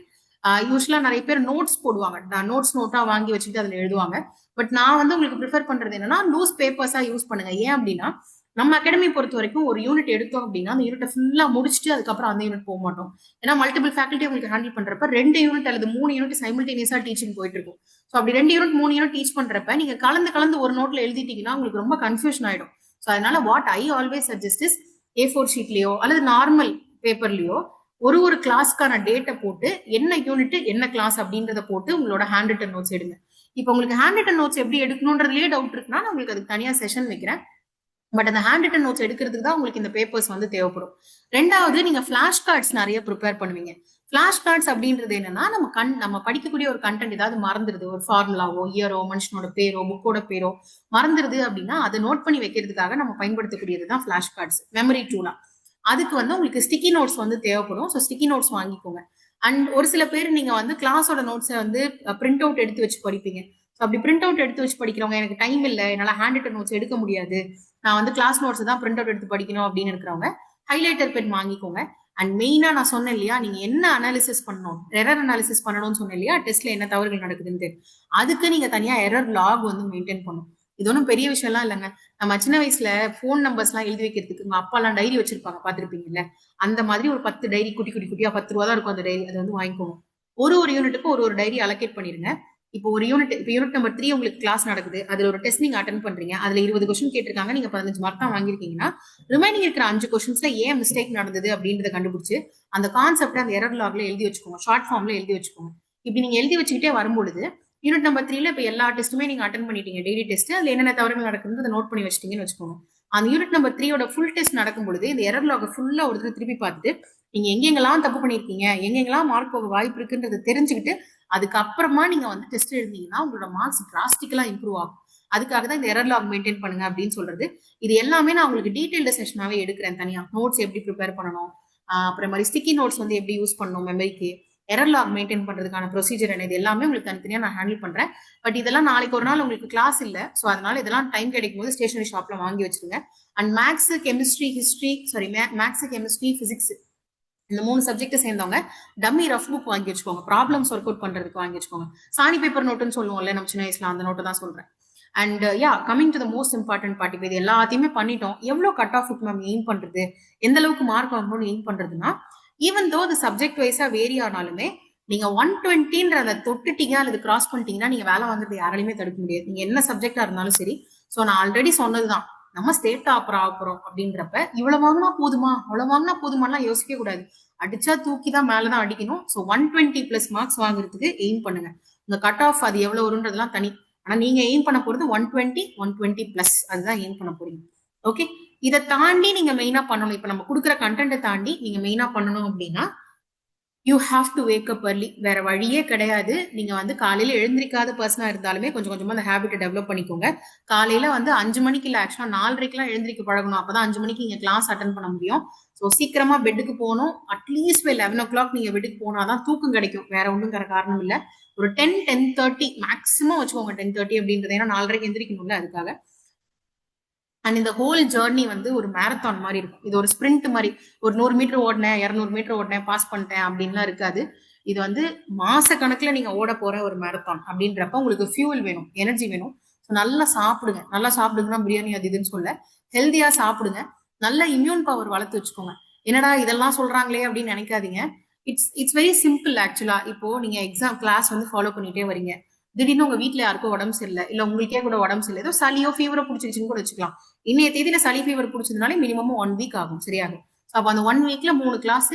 யூஸ்வலா நிறைய பேர் நோட்ஸ் போடுவாங்க, நோட்டா வாங்கி வச்சுட்டு அதுல எழுதுவாங்க. பட் நான் வந்து உங்களுக்கு ப்ரிஃபர் பண்றது என்னன்னா லூஸ் பேப்பர்ஸா யூஸ் பண்ணுங்க. ஏன் அப்படின்னா நம்ம அகாடமி பொறுத்த வரைக்கும் ஒரு யூனிட் எடுத்தோம் அப்படின்னா அந்த யூனிட்டை ஃபுல்லா முடிச்சுட்டு அதுக்கப்புறம் அந்த யூனிட் போக மாட்டோம். ஏன்னா மல்டிபிள் ஃபேக்கல்ட்டி உங்களுக்கு ஹேண்டில் பண்றப்ப 2 யூனிட் அல்லது 3 யூனிட் சைமல்டேனியஸா டீச்சிங் போயிட்டு இருக்கும். ஸோ அப்படி 2 யூனிட் 3 யூனிட் டீச் பண்றப்ப நீங்க கலந்து ஒரு நோட்ல எழுதிட்டீங்கன்னா உங்களுக்கு ரொம்ப கன்ஃபியூஷன் ஆயிடும். ஸோ அதனால what I always suggest is A4 ஷீட்லயோ அல்லது நார்மல் பேப்பர்லயோ ஒரு கிளாஸ்க்கான டேட்டை போட்டு என்ன யூனிட் என்ன கிளாஸ் அப்படின்றத போட்டு உங்களோட ஹேண்ட் ரிட்டன் நோட்ஸ் எடுங்க. இப்போ உங்களுக்கு ஹேண்ட் ரிட்டன் நோட்ஸ் எப்படி எடுக்கணும்ன்றதுலயே டவுட் இருக்குன்னா நான் உங்களுக்கு அதுக்கு தனியா செஷன் வைக்கிறேன். பட் அந்த ஹேண்ட் ரிட்டன் நோட்ஸ் எடுக்கிறதுக்கு தான் உங்களுக்கு இந்த பேப்பர்ஸ் வந்து தேவைப்படும். ரெண்டாவது, நீங்க ஃபிளாஷ் கார்ட்ஸ் நிறைய ப்ரிப்பேர் பண்ணுவீங்க. ஃபிளாஷ் கார்ட்ஸ் அப்படின்றது என்னன்னா, நம்ம படிக்கக்கூடிய ஒரு கண்டென்ட் ஏதாவது மறந்துடுது, ஒரு ஃபார்முலாவோ, இயரோ, மனுஷனோட பேரோ, புக்கோட பேரோ மறந்துடுது அப்படின்னா அதை நோட் பண்ணி வைக்கிறதுக்காக நம்ம பயன்படுத்தக்கூடியது தான் ஃபிளாஷ் கார்ட்ஸ், மெமரி டூலா. அதுக்கு வந்து உங்களுக்கு ஸ்டிக்கி நோட்ஸ் வந்து தேவைப்படும். ஸோ ஸ்டிக்கி நோட்ஸ் வாங்கிக்கோங்க. அண்ட் ஒரு சில பேர் நீங்க வந்து கிளாஸோட நோட்ஸை வந்து பிரிண்ட் அவுட் எடுத்து வச்சு படிப்பீங்க. ஸோ அப்படி பிரிண்ட் அவுட் எடுத்து வச்சு படிக்கிறவங்க, எனக்கு டைம் இல்லை, என்னால ஹேண்ட் ரிட்டன் நோட்ஸ் எடுக்க முடியாது, நான் வந்து கிளாஸ் நோட்ஸ் தான் பிரிண்ட் அவுட் எடுத்து படிக்கணும் அப்படின்னு இருக்கிறவங்க ஹைலைட்டர் பென் வாங்கிக்கோங்க. அண்ட் மெயினா நான் சொன்னேன் இல்லையா, நீங்க என்ன அனாலிசிஸ் பண்ணணும், எரர் அனாலிசிஸ் பண்ணணும்னு சொன்னேன் இல்லையா, டெஸ்ட்ல என்ன தவறுகள் நடக்குதுன்னு, அதுக்கு நீங்க தனியா எரர் லாக் வந்து மெயின்டைன் பண்ணணும். இது ஒன்றும் பெரிய விஷயம்லாம் இல்லைங்க. நம்ம சின்ன வயசுல போன் நம்பர்ஸ் எல்லாம் எழுதி வைக்கிறதுக்கு உங்க அப்பா எல்லாம் டைரி வச்சிருப்பாங்க, பாத்திருப்பீங்கல்ல. அந்த மாதிரி ஒரு 10 டைரி, குட்டி குட்டி குட்டியா 10 ரூபா தான் இருக்கும் அந்த டைரி, அதை வந்து வாங்கிக்கோங்க. ஒரு ஒரு யூனிட்டுக்கு ஒரு ஒரு டைரி அலோகேட் பண்ணிருங்க. இப்போ ஒரு யூனிட், இப்போ யூனிட் நம்பர் 3 உங்களுக்கு கிளாஸ் நடக்குது, அதுல ஒரு டெஸ்ட் நீங்க அட்டன் பண்றீங்க, அதுல 20 கொஸ்டின் கேட்டிருக்காங்க, நீங்க 15 மார்க் தான் வாங்கிருக்கீங்கன்னா, ரிமைனிங் இருக்கிற 5 கொஸ்டின்ஸ்ல ஏன் மிஸ்டேக் நடந்தது அப்படின்றத கண்டுபிடிச்சு அந்த கான்செப்ட் அந்த எரர் லாக்ல எழுதி வச்சுக்கோங்க, ஷார்ட் ஃபார்ம்ல எழுதி வச்சுக்கோங்க. இப்படி நீங்க எழுதி வச்சுக்கிட்டே வரும்பொழுது யூனிட் நம்பர் 3ல இப்ப எல்லா டெஸ்ட்டுமே நீங்க அட்டன் பண்ணிட்டீங்க, டெய்லி டெஸ்ட், அதுல என்னென்ன தவறுகள் நடக்குது அதை நோட் பண்ணி வச்சிட்டீங்கன்னு வச்சுக்கோங்க. அந்த யூனிட் நம்பர் 3யோட ஃபுல் டெஸ்ட் நடக்கும் பொழுது இந்த எரர் லாக் ஃபுல்லா ஒரு தடவை திருப்பி பார்த்துட்டு நீங்க எங்கெங்கெல்லாம் தப்பு பண்ணிருக்கீங்க, எங்கெங்கெல்லாம் மார்க் போக வாய்ப்பு இருக்குன்றதை தெரிஞ்சுக்கிட்டு அதுக்கப்புறமா நீங்க வந்து டெஸ்ட் எழுதிங்கன்னா உங்களோட மார்க்ஸ் டிராஸ்டிக்கலா இம்ப்ரூவ் ஆகும். அதுக்காக தான் இந்த எரர் லாக் மெயின்டைன் பண்ணுங்க அப்படின்னு சொல்றது. இது எல்லாமே நான் உங்களுக்கு டீடைல்டு செஷனாவே எடுக்கிறேன் தனியா. நோட்ஸ் எப்படி ப்ரிப்பேர் பண்ணணும், அப்புறம் மாதிரி ஸ்டிக்கி நோட்ஸ் வந்து எப்படி யூஸ் பண்ணணும் மெமரிக்கு, எரர் லாக் மெயின்டைன் பண்றதுக்கான ப்ரொசீஜர் என்ன, இது எல்லாமே உங்களுக்கு தனித்தனியா நான் ஹேண்டில் பண்றேன். பட் இதெல்லாம் நாளைக்கு ஒரு நாள் உங்களுக்கு கிளாஸ் இல்ல, ஸோ அதனால இதெல்லாம் டைம் கிடைக்கும் போது ஸ்டேஷனரி ஷாப்ல வாங்கி வச்சிருங்க. And maths, chemistry, history, sorry maths, chemistry, physics, இந்த 3 சப்ஜெக்ட் சேர்ந்தவங்க டம்மி ரஃப் புக் வாங்கி வச்சுக்கோங்க, ப்ராப்ளம்ஸ் ஒர்க் அவுட் பண்றதுக்கு வாங்கி வச்சுக்கோங்க. சாணி பேப்பர் நோட்டுன்னு சொல்லுவோம்ல நம்ம சின்ன வயசுல, அந்த நோட்டு தான் சொல்றேன். And yeah, coming to the most important part. இப்போ இது எல்லாத்தையுமே பண்ணிட்டோம், எவ்வளவு கட் ஆஃப் மேம் எய்ம் பண்றது, எந்த அளவுக்கு மார்க் வாங்கணும்னு எய்ம் பண்றதுன்னா, ஈவன் தோ அது சப்ஜெக்ட் வைஸா வேரி ஆனாலுமே நீங்க 120ன்ற அதை தொட்டுட்டீங்க அல்லது கிராஸ் பண்ணிட்டீங்கன்னா நீங்க வேலை வாங்குறது யாராலையுமே தடுக்க முடியாது, நீங்க என்ன சப்ஜெக்டா இருந்தாலும் சரி. ஸோ நான் ஆல்ரெடி சொன்னதுதான், நம்ம ஸ்டேட் டாப்பர் ஆகுறோம் அப்படின்றப்ப இவ்வளவு வாங்கினா போதுமா, அவ்வளவு வாங்கினா போதுமாலாம் யோசிக்க கூடாது. அடிச்சா தூக்கி தான் மேலதான் அடிக்கணும். ஸோ 120+ மார்க்ஸ் வாங்குறதுக்கு எய்ம் பண்ணுங்க. உங்க கட் ஆஃப் அது எவ்வளவு வரும்ன்றதுலாம் தனி. ஆனா நீங்க எய்ம் பண்ண போறது 120+, அதுதான் எய்ம் பண்ண போறீங்க. ஓகே, இதை தாண்டி நீங்க மெயினா பண்ணணும். இப்ப நம்ம கொடுக்குற கண்டென்ட்டை தாண்டி நீங்க மெயினா பண்ணணும் அப்படின்னா you have to wake up early. வேற வழியே கிடையாது. நீங்க வந்து காலையில எழுந்திரிக்காத பர்சனா இருந்தாலுமே கொஞ்சம் கொஞ்சமா அந்த ஹேபிட்டை டெவலப் பண்ணிக்கோங்க. காலையில வந்து 5 மணிக்கு இல்ல, ஆக்சுவலா 4:30க்கெல்லாம் எழுந்திரிக்க பழகணும். அப்பதான் 5 மணிக்கு நீங்க கிளாஸ் அட்டன் பண்ண முடியும். ஸோ சீக்கிரமா பெட்டுக்கு போகணும். அட்லீஸ்ட் 11 o'clock நீங்க பெட்டுக்கு போனாதான் தூக்கம் கிடைக்கும், வேற ஒன்றும் காரணம் இல்ல. ஒரு 10-10:30 மேக்ஸிமம் வச்சுக்கோங்க. 10:30 அப்படின்றது, ஏன்னா 4:30க்கு எந்திரிக்கணும்ல, அதுக்காக. அண்ட் இந்த ஹோல் ஜேர்னி வந்து ஒரு மேரத்தான் மாதிரி இருக்கும். இது ஒரு ஸ்பிரிண்ட் மாதிரி. ஒரு 100 மீட்டர் ஓடினேன், 200 மீட்டர் ஓடினேன், பாஸ் பண்ணிட்டேன் அப்படின்லாம் இருக்காது. இது வந்து மாச கணக்குல நீங்க ஓட போற ஒரு மேரத்தான் அப்படின்றப்ப உங்களுக்கு ஃபியூல் வேணும், எனர்ஜி வேணும். ஸோ நல்லா சாப்பிடுங்க. நல்லா சாப்பிடுங்கன்னா பிரியாணி அது இதுன்னு சொல்ல, ஹெல்தியா சாப்பிடுங்க. நல்ல இம்யூன் பவர் வளர்த்து வச்சுக்கோங்க. என்னடா இதெல்லாம் சொல்றாங்களே அப்படின்னு நினைக்காதீங்க. இட்ஸ் வெரி சிம்பிள் ஆக்சுவலா. இப்போ நீங்க எக்ஸாம் கிளாஸ் வந்து ஃபாலோ பண்ணிட்டே வரீங்க, திடீர்னு உங்க வீட்டுல யாருக்கும் உடம்பு சரியில்லை, இல்ல உங்களுக்கே கூட உடம்பு சரியில்லை, ஏதோ சளியோ ஃபீவரோ பிடிச்சிருச்சுன்னு கூட வச்சுக்கலாம். இன்னைய தேதியில சளி ஃபீவர் பிடிச்சதுனாலே மினிமம் 1 வீக் ஆகும் சரியாகும். அப்ப அந்த 1 வீக்ல 3 கிளாஸ்,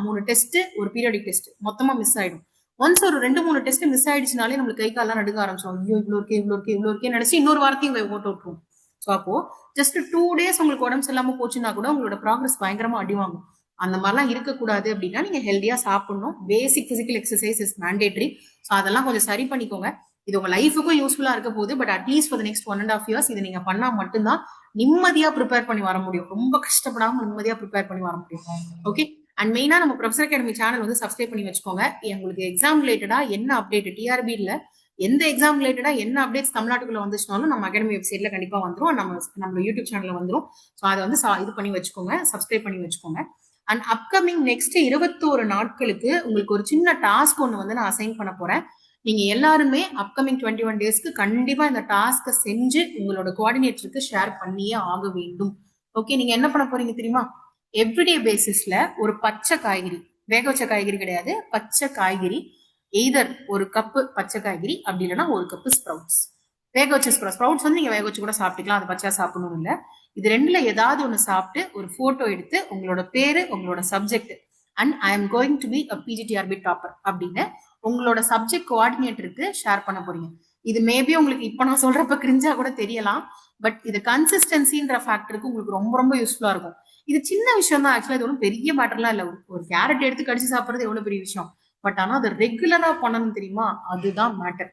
3 டெஸ்ட், ஒரு பீரியாடிக் டெஸ்ட் மொத்தமா மிஸ் ஆயிடும். ஒன்ஸ் ஒரு 2-3 டெஸ்ட் மிஸ் ஆயிடுச்சுனாலே நம்மளுக்கு கை காலெல்லாம் நடுங்க ஆரம்பிச்சோம். ஐயோ இவ்வளவு இருக்கே, இவ்வளவு இருக்கே, இவ்வளவு இருக்கே நினைச்சு இன்னொரு வாரத்தையும் ஓட்ட விட்டுரும். ஸோ அப்போ ஜஸ்ட் 2 days உங்களுக்கு உடம்பு சரியில்லாம போச்சுன்னா கூட உங்களோட ப்ராக்ரஸ் பயங்கரமா அடிவாங்கும். அந்த மாதிரிலாம் இருக்கக்கூடாது அப்படின்னா நீங்க ஹெல்தியா சாப்பிடணும். Basic physical exercise is mandatory. So அதெல்லாம் கொஞ்சம் சரி பண்ணிக்கோங்க. இது உங்க லைஃபுக்கும் யூஸ்ஃபுல்லா இருக்க போகுது. But at least for next 1.5 years இதை நீங்க பண்ணா மட்டும்தான் நிம்மதியா ப்ரிப்பேர் பண்ணி வர முடியும். ரொம்ப கஷ்டப்படாம நிம்மதியா ப்ரிப்பேர் பண்ணி வர முடியும். ஓகே, அண்ட் மெயினா நம்ம ப்ரொஃபசர் அகாடமி சேனல் வந்து சப்ஸ்கிரைப் பண்ணி வச்சுக்கோங்க. உங்களுக்கு எக்ஸாம் ரிலேட்டடா என்ன அப்டேட், டிஆர்பி இல்ல எந்த எக்ஸாம் ரிலேட்டடா என்ன அப்டேட்ஸ் தமிழ்நாட்டுக்குள்ள வந்துச்சுனாலும் நம்ம அகாடமி வெப்சைட்ல கண்டிப்பா வந்துரும், நம்ம யூடியூப் சேனல்ல வந்துரும். ஸோ அதை வந்து இது பண்ணி வச்சுக்கோங்க, சப்ஸ்கிரைப் பண்ணி வச்சுக்கோங்க. அண்ட் அப்கமிங் நெக்ஸ்ட் 21 நாட்களுக்கு உங்களுக்கு ஒரு சின்ன டாஸ்க் ஒன்று வந்து நான் அசைன் பண்ண போறேன். நீங்க எல்லாருமே அப்கமிங் 21 டேஸ்க்கு கண்டிப்பா இந்த டாஸ்கை செஞ்சு உங்களோட கோஆர்டினேட்டருக்கு ஷேர் பண்ணியே ஆக வேண்டும். ஓகே, நீங்க என்ன பண்ண போறீங்க தெரியுமா? எவ்ரிடே பேசிஸ்ல ஒரு பச்சை காய்கறி, வேக வச்ச காய்கறி கிடையாது, பச்சை காய்கறி, எய்தர் ஒரு கப்பு பச்சை காய்கறி, அப்படி இல்லைன்னா ஒரு கப்பு ஸ்ப்ரவுட்ஸ். வேக வச்ச ஸ்ப்ரவுட்ஸ் வந்து நீங்க வேக வச்சு கூட சாப்பிட்டுக்கலாம், அது பச்சையா சாப்பிடணும் இல்லை. இது ரெண்டுல ஏதாவது ஒன்று சாப்பிட்டு ஒரு போட்டோ எடுத்து உங்களோட பேரு, உங்களோட subject, and I am going to be a PGTRB topper அப்படின்னு உங்களோட சப்ஜெக்ட் கோஆர்டினேட்டருக்கு ஷேர் பண்ண போறீங்க. இது மேபி உங்களுக்கு இப்ப நான் சொல்றப்ப கிரிஞ்சா கூட தெரியலாம், பட் இது கன்சிஸ்டன்சின்ற ஃபேக்டருக்கு உங்களுக்கு ரொம்ப ரொம்ப யூஸ்ஃபுல்லா இருக்கும். இது சின்ன விஷயம் தான் ஆக்சுவலா, இது ஒன்றும் பெரிய மேட்டர்லாம் இல்ல. ஒரு கேரட் எடுத்து கடிச்சு சாப்பிடுறது எவ்வளவு பெரிய விஷயம், பட் ஆனா அதை ரெகுலரா பண்ணணும் தெரியுமா, அதுதான் மேட்டர்.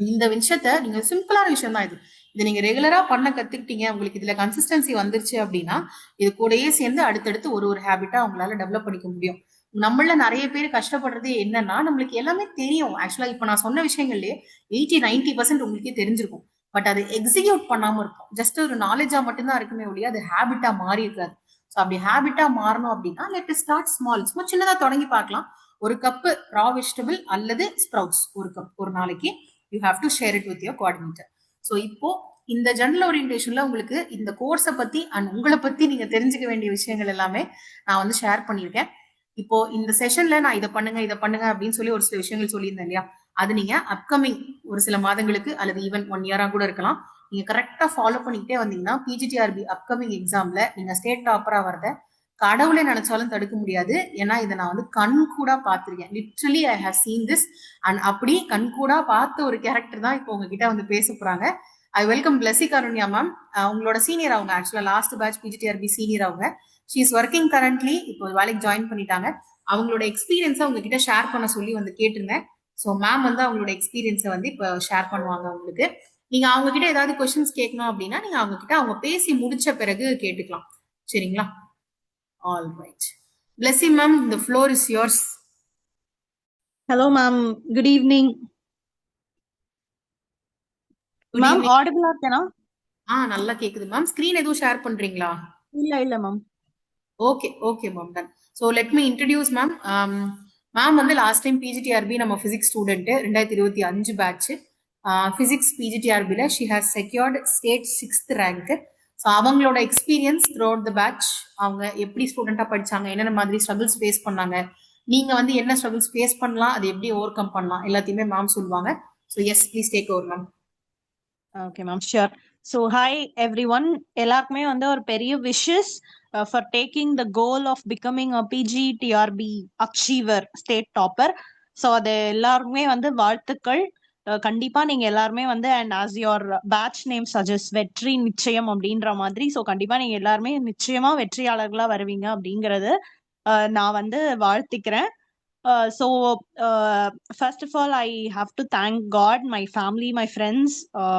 இந்த விஷயத்த நீங்க சிம்பிளான விஷயம் தான் இது. இதை நீங்க ரெகுலரா பண்ண கத்துக்கிட்டீங்க, உங்களுக்கு இதுல கன்சிஸ்டன்சி வந்துருச்சு அப்படின்னா, இது கூடயே சேர்ந்து அடுத்தடுத்து ஒரு ஒரு ஹேபிட்டா உங்களால டெவலப் பண்ணிக்க முடியும். நம்மள நிறைய பேர் கஷ்டப்படுறது என்னன்னா, நம்மளுக்கு எல்லாமே தெரியும். ஆக்சுவலா இப்ப நான் சொன்ன விஷயங்கள்லயே 80-90% உங்களுக்கே தெரிஞ்சிருக்கும். பட் அதை எக்ஸிக்யூட் பண்ணாம இருக்கும். ஜஸ்ட் ஒரு நாலேஜா மட்டும்தான் இருக்குமே ஒழிய அது ஹேபிட்டா மாறி இருக்காது. ஸோ அப்படி ஹேபிட்டா மாறணும் அப்படின்னா லெட் ஸ்டார்ட் ஸ்மால். சும்மா சின்னதா தொடங்கி பார்க்கலாம். ஒரு கப் ரா வெஜிடபிள் அல்லது ஸ்ப்ரவுட்ஸ் ஒரு கப் ஒரு நாளைக்கு you have to share it with your coordinator. So இப்போ இந்த ஜெனரல் ஓரியன்டேஷன்ல உங்களுக்கு இந்த கோர்ஸை பத்தி அண்ட் உங்களை பத்தி நீங்க தெரிஞ்சுக்க வேண்டிய விஷயங்கள் எல்லாமே நான் வந்து ஷேர் பண்ணியிருக்கேன். இப்போ இந்த செஷன்ல நான் இதை பண்ணுங்க அப்படின்னு சொல்லி ஒரு சில விஷயங்கள் சொல்லியிருந்தேன் இல்லையா, அது நீங்க அப்கமிங் ஒரு சில மாதங்களுக்கு அல்லது ஈவன் 1 இயரா கூட இருக்கலாம், நீங்க கரெக்டா ஃபாலோ பண்ணிக்கிட்டே வந்தீங்கன்னா பிஜிடிஆர்பி அப்கமிங் எக்ஸாம்ல நீங்க ஸ்டேட் டாப்பரா வரத கடவுளே நினைச்சாலும் தடுக்க முடியாது. ஏன்னா இதை நான் வந்து கண் கூட பார்த்திருக்கேன். Literally I have seen this. And அப்படி கண் கூட பார்த்த ஒரு கேரக்டர் தான் இப்போ உங்ககிட்ட வந்து பேச போறாங்க. I welcome Blessy Karunya ma'am. உங்களோட சீனியர் அவங்க, ஆக்சுவலா லாஸ்ட் பேட்ச் பிஜிடிஆர்பி சீனியர் அவங்க. ஷீ இஸ் ஒர்க்கிங் கரண்ட்லி, இப்போ வேலைக்கு ஜாயின் பண்ணிட்டாங்க. அவங்களோட எக்ஸ்பீரியன்ஸை உங்ககிட்ட ஷேர் பண்ண சொல்லி வந்து கேட்டிருந்தேன். ஸோ மேம் வந்து அவங்களோட எக்ஸ்பீரியன்ஸை வந்து இப்போ ஷேர் பண்ணுவாங்க உங்களுக்கு. நீங்க அவங்க கிட்ட ஏதாவது கொஸ்டின்ஸ் கேட்கணும் அப்படின்னா நீங்க அவங்க கிட்ட அவங்க பேசி முடிச்ச பிறகு கேட்டுக்கலாம். சரிங்களா? All right. Blessy ma'am, the floor is yours. Hello ma'am, good evening. Good Ma'am, evening. audible இருக்கேனா? நல்லா கேக்குது மேம். ஸ்கிரீன் எதுவும் ஷேர் பண்றீங்களா? இல்ல ma'am. Okay ma'am, done. So let me introduce ma'am. Ma'am வந்து லாஸ்ட் டைம் பிஜிடிஆர்பி நம்ம physics student 2025 batch. Physics பிஜிடிஆர்பியில் she has secured state 6th rank. So அவங்களோட experience throughout the batch, அவங்க எப்படி ஸ்டூடெண்டா படிச்சாங்க, என்னென்ன மாதிரி ஸ்ட்ரகிள்ஸ் ஃபேஸ் பண்ணாங்க, நீங்க வந்து என்ன ஸ்ட்ரகிள்ஸ் ஃபேஸ் பண்ணலாம், அதை எப்படி ஓவர் கம் பண்ணலாம், எல்லாத்தையுமே மேம் சொல்லுவாங்க. So yes, please take over ma'am. Okay ma'am, sure. So hi everyone, எல்லாருக்குமே வந்து ஒரு பெரிய wishes for taking the goal of becoming a PGTRB achiever state topper. So அது எல்லாருக்குமே வந்து வாழ்த்துக்கள். கண்டிப்பா நீங்க எல்லாருமே வந்து and as your batch name suggests வெற்றி நிச்சயம் அப்படின்ற மாதிரி, ஸோ கண்டிப்பா நீங்க எல்லாருமே நிச்சயமா வெற்றியாளர்களா வருவீங்க அப்படிங்கறது நான் வந்து வாழ்த்திக்கிறேன். So first of all, I have to thank God, my family, my friends,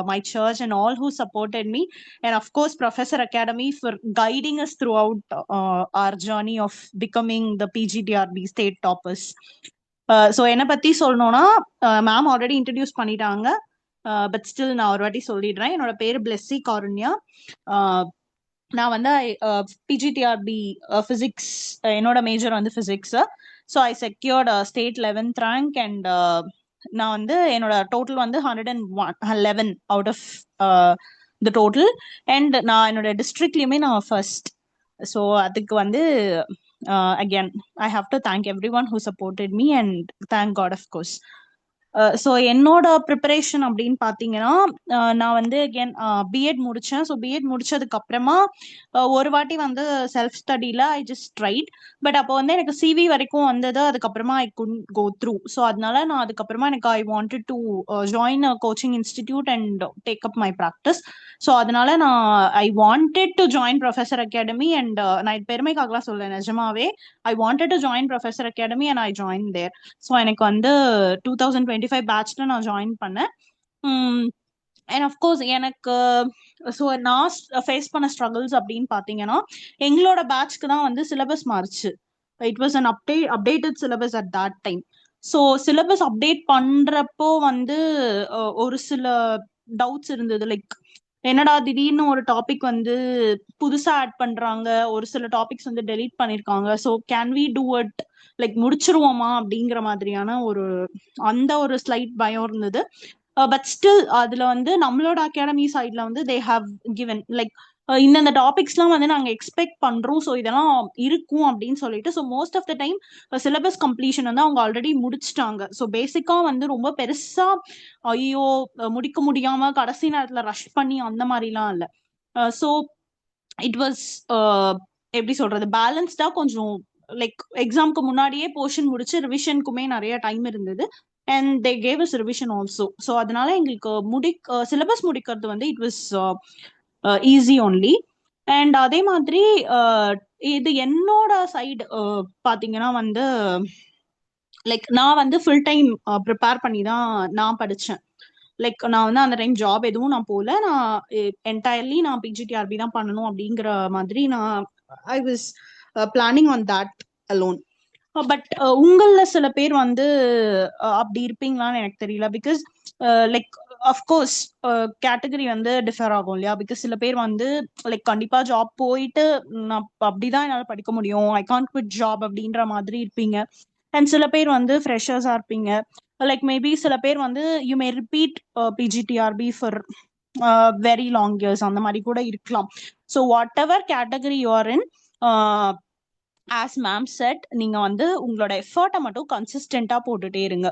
my church, and all who supported me, and of course Professor Academy for guiding us throughout our journey of becoming the PGDRB state toppers. So என்ன பத்தி சொல்லணும்னா, ma'am already introduce பண்ணிட்டாங்க, but still நான் ஒரு வாட்டி சொல்லிடுறேன். என்னோட பேரு பிளெஸ்ஸி காருண்யா. நான் வந்து பிஜிடிஆர்பி பிசிக்ஸ், என்னோட மேஜர் வந்து physics. So I secured state 11th rank and நான் வந்து என்னோட டோட்டல் வந்து 111 out of the total. And நான் என்னோட டிஸ்ட்ரிக்ட்லயுமே நான் ஃபர்ஸ்ட். ஸோ அதுக்கு வந்து again I have to thank everyone who supported me and thank God of course. So என்னோட ப்ரிப்பரேஷன் அப்படின்னு பார்த்தீங்கன்னா, நான் வந்து அகேன் பிஎட் முடித்தேன். ஸோ பிஎட் முடிச்சதுக்கு அப்புறமா ஒரு வாட்டி வந்து self ஸ்டடியில் I just tried. But அப்போ வந்து எனக்கு சிவி வரைக்கும் வந்தது, அதுக்கப்புறமா I could go through. So அதனால நான் அதுக்கப்புறமா எனக்கு I wanted to join a coaching institute and take up my practice. So அதனால நான் I wanted to join professor academy. And நான் பெருமைக்காகலாம் சொல்ல, நிஜமாவே I wanted to join professor academy and I join there. So எனக்கு வந்து 2025 பேட்ச்ல நான் ஜாயின் பண்ணேன். அண்ட் அஃப்கோர்ஸ் எனக்கு ஸோ நான் ஃபேஸ் பண்ண ஸ்ட்ரகிள்ஸ் அப்படின்னு பார்த்தீங்கன்னா, எங்களோட பேட்ச்க்கு தான் வந்து சிலபஸ் மாறுச்சு. It was an updated syllabus at that time. So syllabus update பண்றப்போ வந்து ஒரு சில டவுட்ஸ் இருந்தது. லைக் என்னடா திடீர்னு ஒரு டாபிக் வந்து புதுசா ஆட் பண்றாங்க, ஒரு சில டாபிக்ஸ் வந்து டெலீட் பண்ணிருக்காங்க. So can we do it, like முடிச்சிருவோமா அப்படிங்கிற மாதிரியான அந்த ஒரு ஸ்லைட் பயம் இருந்தது. பட் ஸ்டில் அதுல வந்து நம்மளோட அகாடமி சைட்ல வந்து தே ஹாவ் கிவன் லைக் இந்த டாபிக்ஸ்லாம் வந்து நாங்க எக்ஸ்பெக்ட் பண்றோம், ஸோ இதெல்லாம் இருக்கும் அப்படின்னு சொல்லிட்டு. So most of the time syllabus completion வந்து அவங்க ஆல்ரெடி முடிச்சிட்டாங்க. ஸோ பேசிக்கா வந்து ரொம்ப பெருசா ஐயோ முடிக்க முடியாம கடைசி நேரத்துல ரஷ் பண்ணி அந்த மாதிரிலாம் இல்லை. ஸோ இட் வாஸ் எப்படி சொல்றது, பேலன்ஸ்டா கொஞ்சம் லைக் எக்ஸாம்க்கு முன்னாடியே போர்ஷன் முடிச்சு ரிவிஷனுக்குமே நிறைய டைம் இருந்தது. and they gave us revision also. So அதனால எங்களுக்கு சிலபஸ் முடிக்கிறது வந்து it was easy only. And அதே மாதிரி இது என்னோட சைடு பாத்தீங்கன்னா வந்து லைக் நான் வந்து ஃபுல் டைம் ப்ரிப்பேர் பண்ணி தான் நான் படிச்சேன். லைக் நான் வந்து அந்த டைம் ஜாப் எதுவும் நான் போல, நான் என்டையர்லி நான் பிஜிடிஆர்பி தான் பண்ணணும் அப்படிங்கிற மாதிரி நான் I was planning on that alone. But உங்கள சில பேர் வந்து அப்படி இருப்பீங்களான்னு எனக்கு தெரியல. பிகாஸ் லைக் அஃப்கோர்ஸ் கேட்டகரி வந்து டிஃபர் ஆகும் இல்லையா. பிகாஸ் சில பேர் வந்து லைக் கண்டிப்பா ஜாப் போயிட்டு நான் அப்படிதான் என்னால படிக்க முடியும், ஐ கான்ட் குவிட் ஜாப் அப்படின்ற மாதிரி இருப்பீங்க. அண்ட் சில பேர் வந்து ஃப்ரெஷர்ஸா இருப்பீங்க. லைக் மேபி சில பேர் வந்து you may repeat PGTRB for very long years, அந்த மாதிரி கூட இருக்கலாம். So whatever category you're in, as ma'am said, நீங்க வந்து உங்களோட எஃபர்ட்டை மட்டும் கன்சிஸ்டன்டா போட்டுட்டே இருங்க.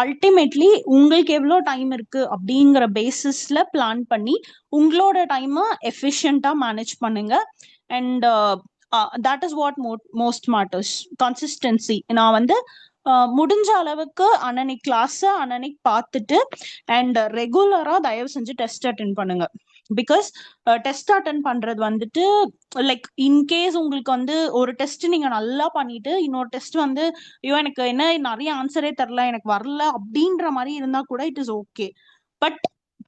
அல்டிமேட்லி உங்களுக்கு எவ்வளோ டைம் இருக்கு அப்படிங்கிற பேசிஸ்ல பிளான் பண்ணி உங்களோட டைமை எஃபிஷியண்டா மேனேஜ் பண்ணுங்க. And that is what most matters, consistency. நான் வந்து முடிஞ்ச அளவுக்கு அன்னன்னைக்கு கிளாஸ் அன்னன்னைக்கு பார்த்துட்டு அண்ட் ரெகுலரா தயவு செஞ்சு டெஸ்ட் அட்டென்ட் பண்ணுங்க. பிகாஸ் டெஸ்ட் அட்டன் பண்றது வந்துட்டு லைக் இன்கேஸ் உங்களுக்கு வந்து ஒரு டெஸ்ட் நீங்க நல்லா பண்ணிட்டு இன்னொரு டெஸ்ட் வந்து ஐயோ எனக்கு என்ன நிறைய ஆன்சரே தரல, எனக்கு வரல அப்படின்ற மாதிரி இருந்தா கூட it is okay. But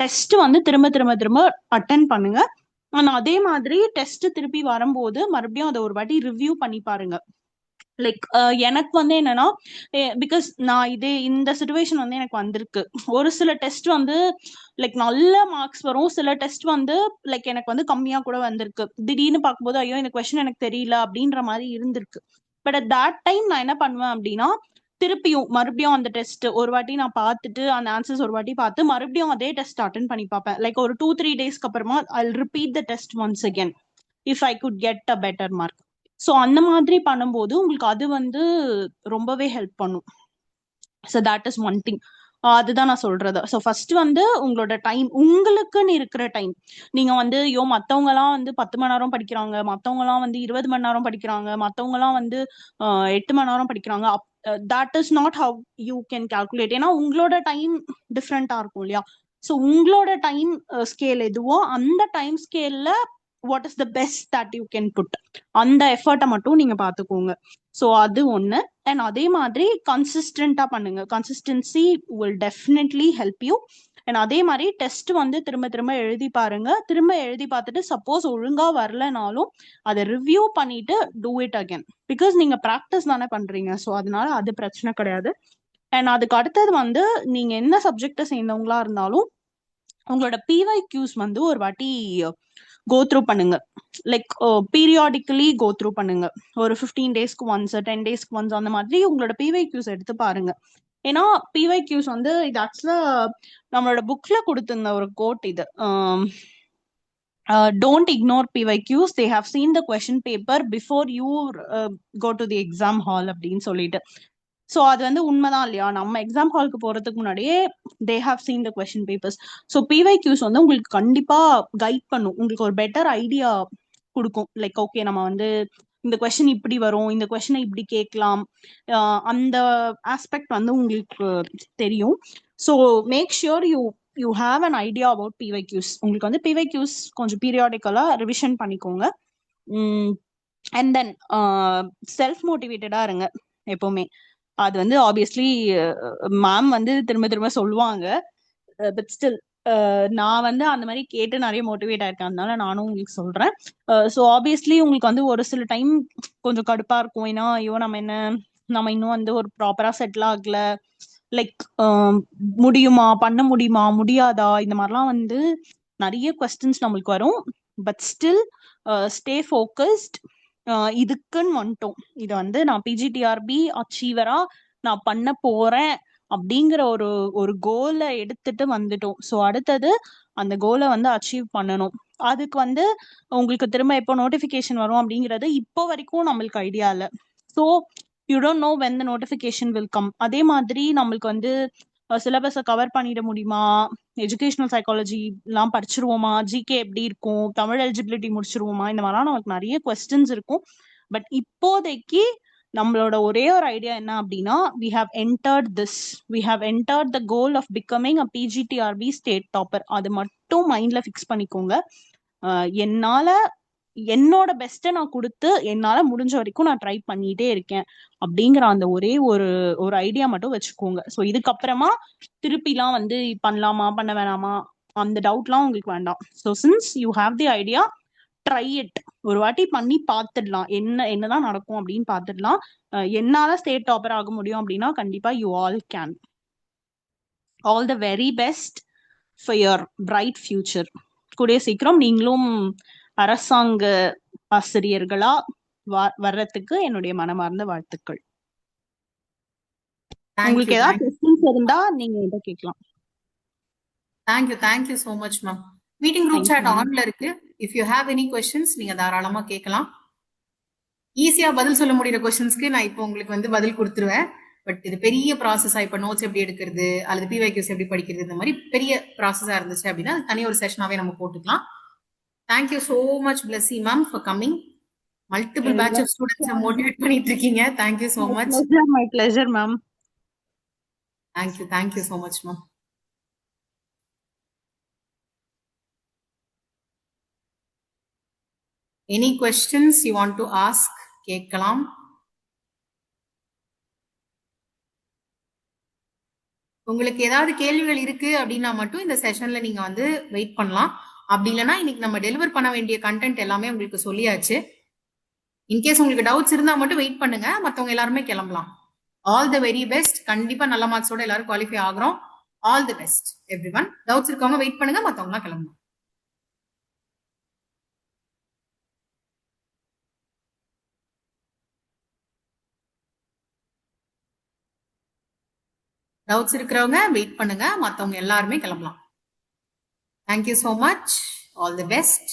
test வந்து திரும்ப திரும்ப திரும்ப அட்டன் பண்ணுங்க. ஆனா அதே மாதிரி டெஸ்ட் திருப்பி வரும்போது மறுபடியும் அதை ஒரு வாட்டி ரிவ்யூ பண்ணி பாருங்க. லைக் எனக்கு வந்து என்னன்னா, பிகாஸ் நான் இந்த சுச்சுவேஷன் வந்து எனக்கு வந்திருக்கு. ஒரு சில டெஸ்ட் வந்து லைக் நல்ல மார்க்ஸ் வரும், சில டெஸ்ட் வந்து லைக் எனக்கு வந்து கம்மியா கூட வந்திருக்கு. திடீர்னு பார்க்கும்போது ஐயோ இந்த கொஸ்டின் எனக்கு தெரியல அப்படின்ற மாதிரி இருந்திருக்கு. பட் அட் தட் டைம் நான் என்ன பண்ணுவேன் அப்படின்னா, மறுபடியும் அந்த டெஸ்ட் ஒரு வாட்டி நான் பார்த்துட்டு அந்த ஆன்சர்ஸ் ஒரு வாட்டி பார்த்து மறுபடியும் அதே டெஸ்ட் அட்டன் பண்ணி பார்ப்பேன். லைக் ஒரு 2-3 டேஸ்க்கு அப்புறமா I repeat the test once again if I could get a better mark. So அந்த மாதிரி பண்ணும்போது உங்களுக்கு அது வந்து ரொம்பவே ஹெல்ப் பண்ணும். So that is one thing. அதுதான் நான் சொல்றது. ஸோ ஃபர்ஸ்ட் வந்து உங்களோட டைம், உங்களுக்குன்னு இருக்கிற டைம். நீங்க வந்து மத்தவங்க எல்லாம் வந்து 10 மணி நேரம் படிக்கிறாங்க, மத்தவங்க எல்லாம் வந்து 20 மணி நேரம் படிக்கிறாங்க, மத்தவங்க எல்லாம் வந்து 8 மணி நேரம் படிக்கிறாங்க. That is not how you can calculate. ஏன்னா உங்களோட டைம் டிஃப்ரெண்டா இருக்கும் இல்லையா. ஸோ உங்களோட டைம் ஸ்கேல் எதுவோ அந்த டைம் ஸ்கேல்ல what is the best that you can put, அந்த எஃபர்ட்டை மட்டும் நீங்க பாத்துக்கோங்க. ஸோ அது ஒண்ணு. அண்ட் அதே மாதிரி கன்சிஸ்டன்டா பண்ணுங்க. Consistency will definitely help you. And அதே மாதிரி டெஸ்ட் வந்து திரும்ப திரும்ப எழுதி பாருங்க. திரும்ப எழுதி பார்த்துட்டு சப்போஸ் ஒழுங்கா வரலனாலும் அதை ரிவ்யூ பண்ணிட்டு டூ இட் அகேன். பிகாஸ் நீங்க ப்ராக்டிஸ் தானே பண்றீங்க. ஸோ அதனால அது பிரச்சனை கிடையாது. அண்ட் அதுக்கு அடுத்தது வந்து நீங்க என்ன சப்ஜெக்டை சேர்ந்தவங்களா இருந்தாலும் உங்களோட PYQs வந்து ஒரு வாட்டி கோ த்ரூ பண்ணுங்க. லைக் பீரியாடிக்கலி கோ த்ரூ பண்ணுங்க. ஒரு 15 டேஸ்க்கு ஒன்ஸ் 10 டேஸ்க்கு ஒன்ஸ் அந்த மாதிரி உங்களோட PYQs எடுத்து பாருங்க. ஏன்னா PYQs வந்து இது ஆக்சுவலா நம்மளோட புக்ல கொடுத்திருந்த ஒரு கோட் இது. don't ignore PYQs, they have seen the question paper before you go to the exam hall அப்படின்னு சொல்லிட்டு. ஸோ அது வந்து உண்மைதான் இல்லையா. நம்ம எக்ஸாம் ஹாலுக்கு போறதுக்கு முன்னாடியே they have seen the question papers. So PYQs வந்து உங்களுக்கு கண்டிப்பா கைட் பண்ணும், உங்களுக்கு ஒரு பெட்டர் ஐடியா கொடுக்கும். லைக் ஓகே நம்ம வந்து இந்த கொஸ்டின் இப்படி வரும், இந்த கொஸ்டினை இப்படி கேட்கலாம், அந்த ஆஸ்பெக்ட் வந்து உங்களுக்கு தெரியும். So make sure you have an idea about PYQs. உங்களுக்கு வந்து PYQs கொஞ்சம் பீரியாடிக்கலா ரிவிஷன் பண்ணிக்கோங்க. அண்ட் தென் செல்ஃப் மோட்டிவேட்டடா இருங்க எப்பவுமே. அது வந்து ஆப்வியஸ்லி மேம் வந்து திரும்ப திரும்ப சொல்லுவாங்க. பட் ஸ்டில் நான் வந்து அந்த மாதிரி கேட்டு நிறைய மோட்டிவேட் ஆயிருக்கேன், அதனால நானும் உங்களுக்கு சொல்றேன். ஸோ ஆப்வியஸ்லி உங்களுக்கு வந்து ஒரு சில டைம் கொஞ்சம் கடுப்பா இருக்கும். ஏன்னா ஐயோ நம்ம இன்னும் வந்து ஒரு ப்ராப்பரா செட்டில் ஆகல, லைக் பண்ண முடியுமா முடியாதா, இந்த மாதிரிலாம் வந்து நிறைய கொஸ்டின்ஸ் நம்மளுக்கு வரும். But still stay focused. இதுக்குன்னு வந்துட்டோம், இது வந்து நான் PGTRB அச்சீவரா நான் பண்ண போறேன் அப்படிங்கிற ஒரு கோலை எடுத்துட்டு வந்துட்டோம். ஸோ அடுத்தது அந்த கோலை வந்து அச்சீவ் பண்ணணும். அதுக்கு வந்து உங்களுக்கு திரும்ப எப்போ நோட்டிபிகேஷன் வரும் அப்படிங்கிறது இப்போ வரைக்கும் நம்மளுக்கு ஐடியா இல்லை. So you don't know when the notification will come. அதே மாதிரி நம்மளுக்கு வந்து சிலபஸை கவர் பண்ணிட முடியுமா, எஜுகேஷனல் சைக்காலஜி எல்லாம் படிச்சிருவோமா, GK எப்படி இருக்கும், தமிழ் எலிஜிபிலிட்டி முடிச்சிருவோமா, இந்த மாதிரிலாம் நமக்கு நிறைய கொஸ்டின்ஸ் இருக்கும். பட் இப்போதைக்கு நம்மளோட ஒரே ஒரு ஐடியா என்ன அப்படின்னா, we have entered the goal of becoming a PGTRB state topper. அது மட்டும் மைண்ட்ல ஃபிக்ஸ் பண்ணிக்கோங்க. என்னால என்னோட பெஸ்ட்டை நான் கொடுத்து என்னால முடிஞ்ச வரைக்கும் நான் ட்ரை பண்ணிட்டே இருக்கேன் அப்படிங்கிற அந்த ஒரே ஒரு ஐடியா மட்டும் வச்சுக்கோங்க. ஸோ இதுக்கப்புறமா திருப்பிலாம் வந்து பண்ணலாமா பண்ண வேணாமா அந்த டவுட்லாம் உங்களுக்கு வேண்டாம். So since you have the idea, try it. ஒரு வாட்டி பண்ணி பார்த்துடலாம், என்னதான் நடக்கும் அப்படின்னு பார்த்துடலாம். என்னால ஸ்டேட் டாப்பர் ஆக முடியும் அப்படின்னா கண்டிப்பா you all can. All the very best for your bright future. கூடிய சீக்கிரம் நீங்களும் அரசாங்க ஆசிரியர்களா வர்றதுக்கு என்னுடைய மனமார்ந்த வாழ்த்துக்கள். உங்களுக்கு ஏதாவது கொஸ்டின்ஸ் இருந்தா நீங்க என்கிட்ட கேட்கலாம். Thank you so much ma'am. Meeting group chat ஆன்ல இருக்கு. If you have any questions நீங்க தாராளமா கேட்கலாம். ஈஸியா பதில் சொல்ல முடியற கொஸ்டின்ஸ்க்கு நான் இப்போ உங்களுக்கு வந்து பதில் கொடுத்துருவேன். பட் இது பெரிய ப்ராசஸா, இப்போ நோட்ஸ் எப்படி எடுக்கிறது அல்லது பிவைக்யூஸ் எப்படி படிக்கிறது, இந்த மாதிரி பெரிய ப்ராசஸா இருந்துச்சு அப்படின்னா தனி ஒரு செஷனாவே நம்ம போட்டுக்கலாம். Thank you so much Blessy ma'am for coming. Multiple batch of students motivate பண்ணிட்டு இருக்கீங்க. Thank you so much. My pleasure ma'am. Thank you so much ma'am. Any questions you want to ask? கேட்கலாம். உங்களுக்கு ஏதாவது கேள்விகள் இருக்கு அப்படின்னா மட்டும் இந்த செஷன்ல நீங்க வந்து வெயிட் பண்ணலாம். அப்படி இல்லைன்னா இன்னைக்கு நம்ம டெலிவர் பண்ண வேண்டிய கண்டென்ட் எல்லாமே உங்களுக்கு சொல்லியாச்சு. இன்கேஸ் உங்களுக்கு டவுட்ஸ் இருந்தா மட்டும் வெயிட் பண்ணுங்க, மற்றவங்க எல்லாருமே கிளம்பலாம். All the very best. கண்டிப்பா நல்ல மார்க்ஸோட எல்லாரும் குவாலிஃபை ஆகிறோம். All the best everyone. Doubts இருக்கவங்க வெயிட் பண்ணுங்க, மற்றவங்க கிளம்பலாம். டவுட்ஸ் இருக்கிறவங்க வெயிட் பண்ணுங்க, மற்றவங்க எல்லாருமே கிளம்பலாம். Thank you so much. All the best.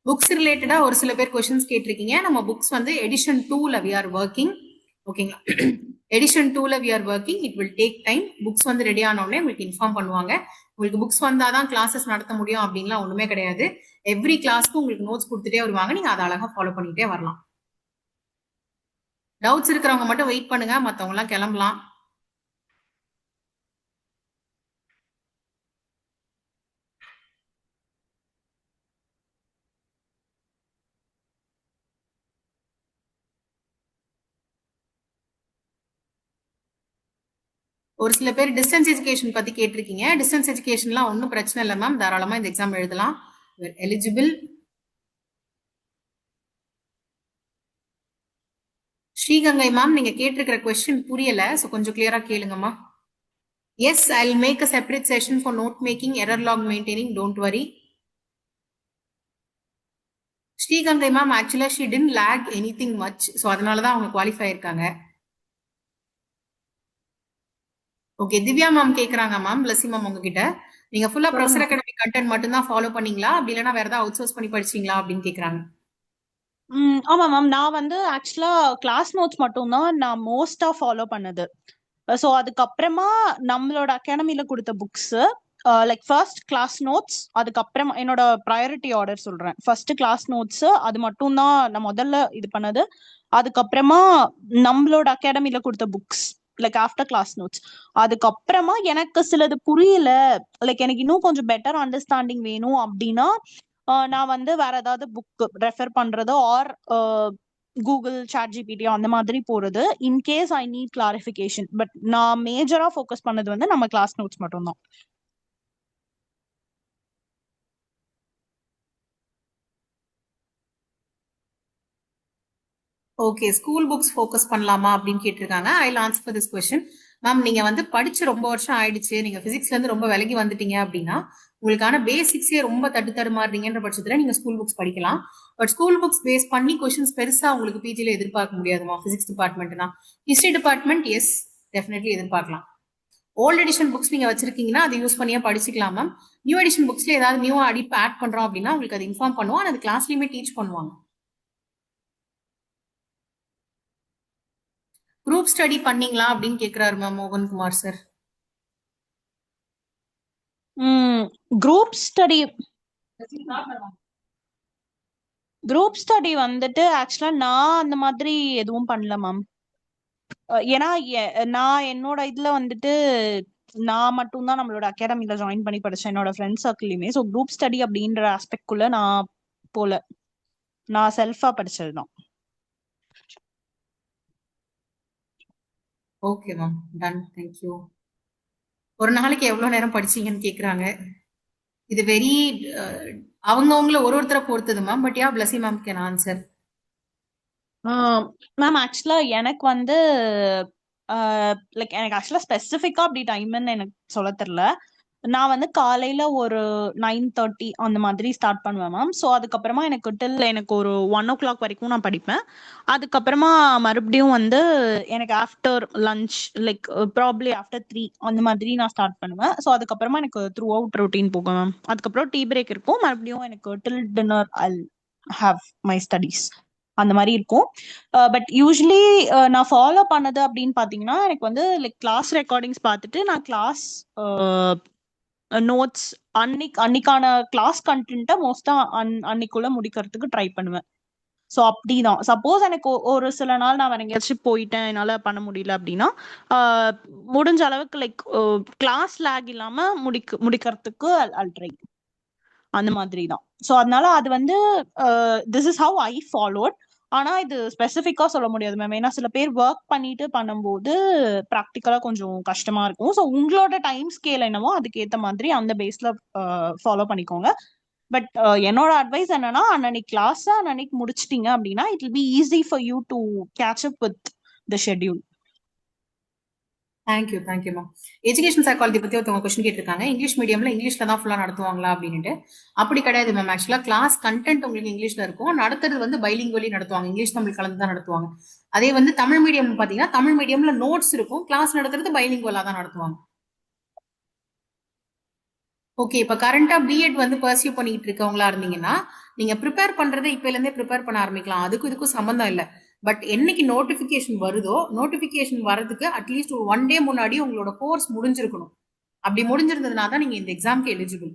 Books ரிலேட்டடா ஒரு சில பேர் கொஸ்டின்ஸ் கேட்டிருக்கீங்க. நம்ம புக்ஸ் வந்து எடிஷன் 2ல we are working. ஓகேங்களா? எடிஷன் 2ல we are working. It will take time. Books வந்து ரெடி ஆன உடனே உங்களுக்கு இன்ஃபார்ம் பண்ணுவாங்க. உங்களுக்கு புக்ஸ் வந்தாதான் கிளாஸஸ் நடத்த முடியும் அப்படின்லாம் ஒண்ணுமே கிடையாது. எவ்ரி கிளாஸ்க்கு உங்களுக்கு நோட்ஸ் கொடுத்துட்டே வருவாங்க. நீங்க அதை அழகா ஃபாலோ பண்ணிட்டே வரலாம். டவுட்ஸ் இருக்கிறவங்க மட்டும் வெயிட் பண்ணுங்க, மற்றவங்க எல்லாம் கிளம்பலாம். ஒரு சில பேர் டிஸ்டன்ஸ் எஜுகேஷன் பத்தி கேட்டிருக்கீங்க. டிஸ்டன்ஸ் எஜுகேஷன்லாம் ஒன்றும் பிரச்சனை இல்லை மேம், தாராளமா இந்த எக்ஸாம் எழுதலாம். எலிஜிபிள். ஸ்ரீகங்கை மேம், நீங்க கேட்டிருக்கிற கொஸ்டின் புரியல, ஸோ கொஞ்சம் கிளியரா கேளுங்கம்மா. Yes, I will make a separate session for note making, error log maintaining, don't worry. Srigangai ma'am ஆக்சுவலா she didn't lack anything much, so அதனால தான் அவங்க குவாலிஃபை இருக்காங்க. ஓகே, திவ்யா மேம் கேக்குறாங்க மேம், பிளஸி மேம் உங்ககிட்ட நீங்க ஃபுல்லா ப்ரொஃபசர் அகாடமி கண்டென்ட் மட்டும் தான் ஃபாலோ பண்ணீங்களா, அப்படி இல்லைன்னா வேற ஏதாவது அவுட் சோர்ஸ் பண்ணி படிச்சீங்களா அப்படின்னு கேக்குறாங்க. ஆமா மேம், நான் வந்து ஆக்சுவலா கிளாஸ் நோட்ஸ் மட்டும் தான் நான் மோஸ்டா ஃபாலோ பண்ணது. ஸோ அதுக்கப்புறமா நம்மளோட அகாடமில கொடுத்த books like first class notes, அதுக்கப்புறம் என்னோட ப்ரையாரிட்டி ஆர்டர் சொல்றேன். ஃபர்ஸ்ட் கிளாஸ் நோட்ஸ் அது மட்டும் தான் நான் முதல்ல இது பண்ணது. அதுக்கப்புறமா நம்மளோட அகாடமில கொடுத்த books like after class notes. அதுக்கப்புறமா எனக்கு சிலது புரியல, லைக் எனக்கு இன்னும் கொஞ்சம் பெட்டர் அண்டர்ஸ்டாண்டிங் வேணும் அப்படின்னா நான் வந்து வேற ஏதாவது புக் ரெஃபர் பண்றது ஆர் கூகுள், சாட் ஜிபிடி அந்த மாதிரி போறது in case I need clarification. But நான் மேஜரா ஃபோக்கஸ் பண்ணது வந்து நம்ம கிளாஸ் நோட்ஸ் மட்டும் தான். ஓகே, ஸ்கூல் புக்ஸ் ஃபோக்கஸ் பண்ணலாமா அப்படின்னு கேட்டிருக்காங்க. I will answer for this question. Ma'am, நீங்க வந்து படிச்சு ரொம்ப வருஷம் ஆயிடுச்சு, நீங்க பிசிக்ஸ்ல இருந்து ரொம்ப விலகி வந்துட்டீங்க அப்படின்னா உங்களுக்கான பேசிக்ஸே ரொம்ப தடுமாறுறீங்கன்ற பட்சத்துல நீங்க ஸ்கூல் புக்ஸ் படிக்கலாம். பட் ஸ்கூல் புக்ஸ் பேஸ் பண்ணி கொஸ்டின்ஸ் பெருசா உங்களுக்கு பிஜில எதிர்பார்க்க முடியாதுமா. பிசிக்ஸ் டிபார்ட்மெண்ட்னா, ஹிஸ்டரி டிபார்ட்மெண்ட் எஸ் டெஃபினெட்லி எதிர்பார்க்கலாம். ஓல்ட் எடிஷன் புக்ஸ் நீங்க வச்சிருக்கீங்கன்னா அதை யூஸ் பண்ணியே படிச்சுக்கலாம் மேம். நியூ எடிஷன் புக்ஸ்ல ஏதாவது நியூ ஆட் பண்றோம் அப்படின்னா உங்களுக்கு அது இன்ஃபார்ம் பண்ணுவோம். அது கிளாஸ்லயுமே டீச் பண்ணுவாங்க. குரூப் ஸ்டடி பண்ணீங்களா அப்படின்னு கேக்குறாரு ma'am Mohankumar sir. Group study group study வந்துட்டு ஆக்சுவலா நான் அந்த மாதிரி எதுவும் பண்ணல மேம். ஏன்னா நான் என்னோட இதுல வந்துட்டு நான் மட்டும்தான் நம்மளோட அகாடமில ஜாயின் பண்ணி படிச்சேன் என்னோட ஃப்ரெண்ட் சர்க்கிள்லயுமே. ஸோ குரூப் ஸ்டடி அப்படின்ற ஆஸ்பெக்ட் குள்ள நான் போல, நான் செல்ஃபா படிச்சதுதான். Okay ma'am, done, thank you. ஒரு நாளைக்கு எவ்வளவு நேரம் படிச்சீங்கன்னு கேக்குறாங்க. இது வெரி அவங்கவுங்கள ஒருத்தரை பொறுத்தது ma'am. But yeah, Blessy ma'am can answer. Ma'am ஆக்சுவலா எனக்கு வந்து லைக் எனக்கு ஆக்சுவலா ஸ்பெசிஃபிக்கா அப்படி டைம்னு எனக்கு சொல்ல தெரியல. நான் வந்து காலையில ஒரு 9:30 அந்த மாதிரி ஸ்டார்ட் பண்ணுவேன் மேம். ஸோ அதுக்கப்புறமா எனக்கு டில் எனக்கு ஒரு 1 o'clock வரைக்கும் நான் படிப்பேன். அதுக்கப்புறமா மறுபடியும் வந்து எனக்கு after lunch like probably after 3 அந்த மாதிரி நான் ஸ்டார்ட் பண்ணுவேன். ஸோ அதுக்கப்புறமா எனக்கு த்ரூ அவுட் ரொட்டீன் போகும் மேம். அதுக்கப்புறம் டீ பிரேக் இருக்கும். மறுபடியும் எனக்கு till dinner I have my studies அந்த மாதிரி இருக்கும். பட் யூஸ்வலி நான் ஃபாலோ பண்ணது அப்படின்னு பாத்தீங்கன்னா எனக்கு வந்து லைக் கிளாஸ் ரெக்கார்டிங்ஸ் பார்த்துட்டு நான் கிளாஸ் நோட்ஸ் அன்னைக்கான கிளாஸ் கண்டென்ட்டை மோஸ்டா அன்னைக்குள்ள முடிக்கிறதுக்கு ட்ரை பண்ணுவேன். ஸோ அப்படிதான். சப்போஸ் எனக்கு ஒரு சில நாள் நான் வேற எங்கேயாச்சும் போயிட்டேன், என்னால பண்ண முடியல அப்படின்னா முடிஞ்ச அளவுக்கு லைக் கிளாஸ் லேக் இல்லாம முடிக்கிறதுக்கு I'll try. அந்த மாதிரி தான். ஸோ அதனால அது வந்து this is how I followed. ஆனா இது ஸ்பெசிஃபிக்கா சொல்ல முடியாது மேம். ஏன்னா சில பேர் ஒர்க் பண்ணிட்டு பண்ணும்போது ப்ராக்டிக்கலா கொஞ்சம் கஷ்டமா இருக்கும். ஸோ உங்களோட டைம் ஸ்கேல் என்னவோ அதுக்கு ஏத்த மாதிரி அந்த பேஸ்ல ஃபாலோ பண்ணிக்கோங்க. பட் என்னோட அட்வைஸ் என்னன்னா அன்னைக்கு கிளாஸ் அன்னைக்கு முடிச்சிட்டீங்க அப்படின்னா it will be easy for you to catch up with the schedule. Thank you ma'am. Education psychology பத்தி ஒருத்தவங்க கொஸ்டின் கேட்டிருக்காங்க. இங்கிலீஷ் மீடியம்ல இங்கிலீஷ்ல தான் ஃபுல்லா நடத்துவாங்களா அப்படின்ட்டு. அப்படி கிடையாது மேம். ஆக்சுவலா கிளாஸ் கண்டென்ட் உங்களுக்கு இங்கிலீஷ்ல இருக்கும், நடத்துறது வந்து பைலிங்குவலி நடத்துவாங்க, இங்கிலீஷ் தமிழ் கலந்து தான் நடத்துவாங்க. அதே வந்து தமிழ் மீடியம் பாத்தீங்கன்னா தமிழ் மீடியம்ல நோட்ஸ் இருக்கும், கிளாஸ் நடத்துறது பைலிங்குவலா தான் நடத்துவாங்க. ஓகே, இப்ப கரண்டா பிஎட் வந்து பர்சியூ பண்ணிட்டு இருக்கவங்களா இருந்தீங்கன்னா நீங்க ப்ரிப்பேர் பண்றதை இப்பல இருந்தே ப்ரிப்பேர் பண்ண ஆரம்பிக்கலாம். அதுக்கும் இதுக்கும் சம்பந்தம் இல்லை. பட் என்னைக்கு நோட்டிபிகேஷன் வருதோ, நோட்டிபிகேஷன் வரதுக்கு அட்லீஸ்ட் ஒரு 1 day முன்னாடி உங்களோட கோர்ஸ் முடிஞ்சிருக்கணும். அப்படி முடிஞ்சிருந்ததுனா தான் நீங்க இந்த எக்ஸாம்க்கு எலிஜிபிள்.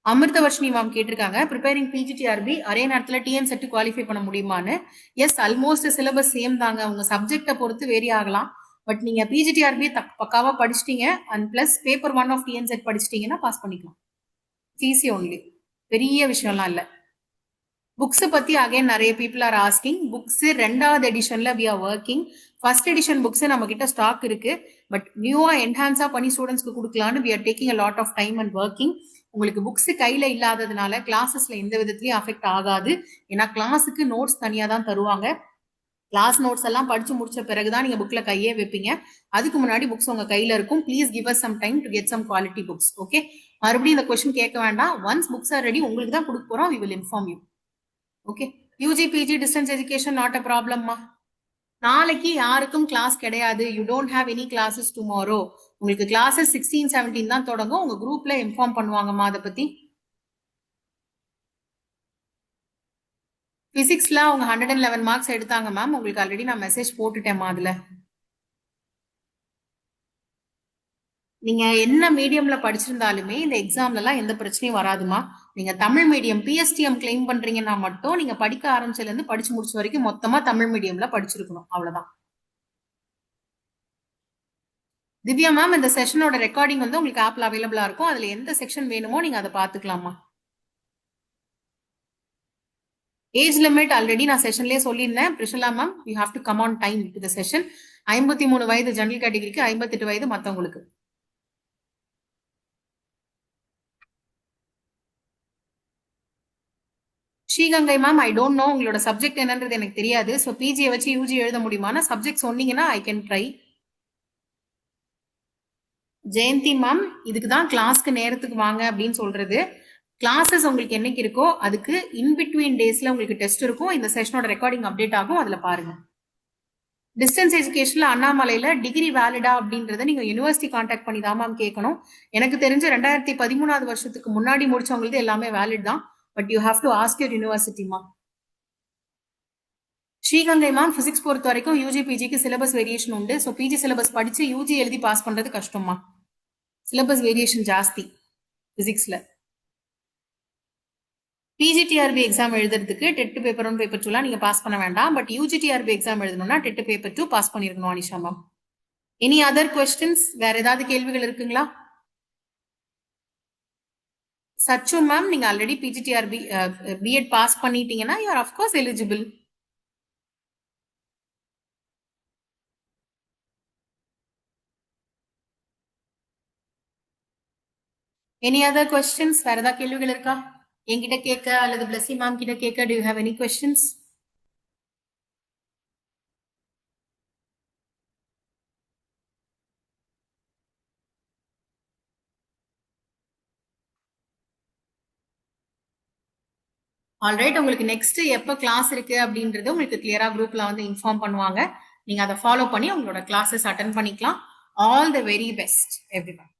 அமிர்தவர்ஷினி மேம் கேட்டிருக்காங்க, ப்ரிப்பேரிங் பிஜிடிஆர்பி அரே நேரத்துல டிஎன் செட் குவாலிஃபை பண்ண முடியுமான்னு. எஸ், ஆல்மோஸ்ட் சிலபஸ் சேம் தாங்க. உங்க சப்ஜெக்டை பொறுத்து வேரி ஆகலாம். பட் நீங்க பிஜிடிஆர்பி பக்காவா படிச்சிட்டீங்க and plus paper 1 of TN SET படிச்சிட்டீங்கன்னா பாஸ் பண்ணிக்கலாம். ஈஸி ஒன்லி, பெரிய விஷயம்லாம் இல்லை. புக்ஸ் பத்தி அகைன் நிறைய பீப்புள் ஆர் ஆஸ்கிங். புக்ஸ் 2வது எடிஷன்ல we are working. First edition books நம்ம கிட்ட ஸ்டாக் இருக்கு. பட் நியூவா என்ஹான்ஸா பண்ணி ஸ்டூடெண்ட்ஸ்க்கு கொடுக்கலான்னு we are taking a lot of time and working. உங்களுக்கு புக்ஸ் கையில இல்லாததுனால கிளாஸஸ்ல எந்த விதத்திலயும் அஃபெக்ட் ஆகாது. ஏன்னா கிளாஸுக்கு நோட்ஸ் தனியா தான் தருவாங்க. கிளாஸ் நோட்ஸ் எல்லாம் படிச்சு முடிச்ச பிறகுதான் நீங்க புக்ல கையே வைப்பீங்க. அதுக்கு முன்னாடி புக்ஸ் உங்க கையில இருக்கும். Please give us some time to get some quality books. Okay, மறுபடியும் இந்த கொஸ்டின் கேட்க வேண்டாம். ஒன்ஸ் புக்ஸ் ஆர் ரெடி உங்களுக்கு தான் கொடுக்க போறோம். We will inform you. Okay, UG PG distance education not a ப்ராப்ளம்மா. நாளைக்கு யாருக்கும் கிளாஸ் கிடையாது. You don't have any classes tomorrow. உங்களுக்கு கிளாஸஸ் 16, 17 தான் தொடங்கும். உங்க குரூப்ல இன்ஃபார்ம் பண்ணுவாங்கம்மா அதை பத்தி. பிசிக்ஸ்ல அவங்க 111 மார்க்ஸ் எடுத்தாங்க மேம். உங்களுக்கு ஆல்ரெடி நான் மெசேஜ் போட்டுட்டேன்மா. அதுல நீங்க என்ன மீடியம்ல படிச்சிருந்தாலுமே இந்த எக்ஸாம்ல எல்லாம் எந்த பிரச்சனையும் வராதுமா. நீங்க தமிழ் மீடியம் பிஎஸ்டிஎம் கிளைம் பண்றீங்கன்னா மட்டும் நீங்க படிக்க ஆரம்பிச்சதுல இருந்து படிச்சு முடிச்ச வரைக்கும் மொத்தமா தமிழ் மீடியம்ல படிச்சிருக்கணும், அவ்வளவுதான். திவ்யா மேம், இந்த செஷனோட ரெக்கார்டிங் வந்து உங்களுக்கு ஆப்ல அவைலபிளா இருக்கும். அதுல எந்த செக்ஷன் வேணுமோ நீங்க அதை பாத்துக்கலாமா. ஏஜ் லிமிட் ஆல்ரெடி நான் செஷன்லயே சொல்லியிருந்தேன். Priscilla ma'am, you have to come on time to the session. 53 வயது ஜெனரல் கேட்டகரிக்கு, 58 வயது மத்தவங்களுக்கு. Srigangai ma'am, I don't know உங்களோட சப்ஜெக்ட் என்னன்றது எனக்கு தெரியாது. ஸோ பிஜியை வச்சு யூஜி எழுத முடியுமானா சப்ஜெக்ட் சொன்னீங்கன்னா I can try. Jayanthi ma'am, இதுக்கு தான் கிளாஸ்க்கு நேரத்துக்கு வாங்க அப்படின்னு சொல்றது. கிளாஸஸ் உங்களுக்கு என்னைக்கு இருக்கோ அதுக்கு இன்பிட்வீன் டேஸ்ல உங்களுக்கு டெஸ்ட் இருக்கும். இந்த செஷனோட ரெக்கார்டிங் அப்டேட் ஆகும், அதுல பாருங்க. டிஸ்டன்ஸ் எஜுகேஷன்ல அண்ணாமலையில டிகிரி வேலிடா அப்படின்றத நீங்க யூனிவர்சிட்டி கான்டாக்ட் பண்ணி தான் மேம் கேட்கணும். எனக்கு தெரிஞ்ச 2013வது வருஷத்துக்கு முன்னாடி முடிச்சவங்களுக்கு எல்லாமே வேலிட் தான். But you have to ask your யூனிவர்சிட்டிமா. ஸ்ரீகங்கை மேம், பிசிக்ஸ் பொறுத்த வரைக்கும் யூஜி பிஜிக்கு சிலபஸ் வேரியேஷன் உண்டு. ஸோ பிஜி சிலபஸ் படிச்சு யூஜி எழுதி பாஸ் பண்றது கஷ்டமா. சிலபஸ் வேரியேஷன் ஜாஸ்தி பிசிக்ஸ்ல. பிஜிடிஆர்பி எக்ஸாம் எழுதுறதுக்கு டெட் பேப்பர் 1 பேப்பர் 2 நீங்க பாஸ் பண்ண வேண்டாம். பட் யூஜிடிஆர்பி எக்ஸாம் எழுதணும்னா டெட் பேப்பர் 2 பாஸ் பண்ணிருக்கணும் Anisha ma'am. Any other questions? வேற ஏதாவது கேள்விகள் இருக்குங்களா? சச்சு மேம், நீங்க ஆல்ரெடி பிஜிடிஆர்பி பிஎட் பாஸ் பண்ணிட்டீங்கன்னா you are of course eligible. Any other questions? வேற ஏதாவது கேள்விகள் இருக்கா? என்கிட்ட கேட்க அல்லது பிளஸி மேம் கிட்ட கேட்க, to you have any questions? Alright, உங்களுக்கு நெக்ஸ்ட் எப்ப கிளாஸ் இருக்கு அப்படின்றது உங்களுக்கு கிளியரா குரூப்ல வந்து இன்ஃபார்ம் பண்ணுவாங்க. நீங்க அதை ஃபாலோ பண்ணி உங்களோட கிளாஸஸ் அட்டன் பண்ணிக்கலாம். All the very best everyone.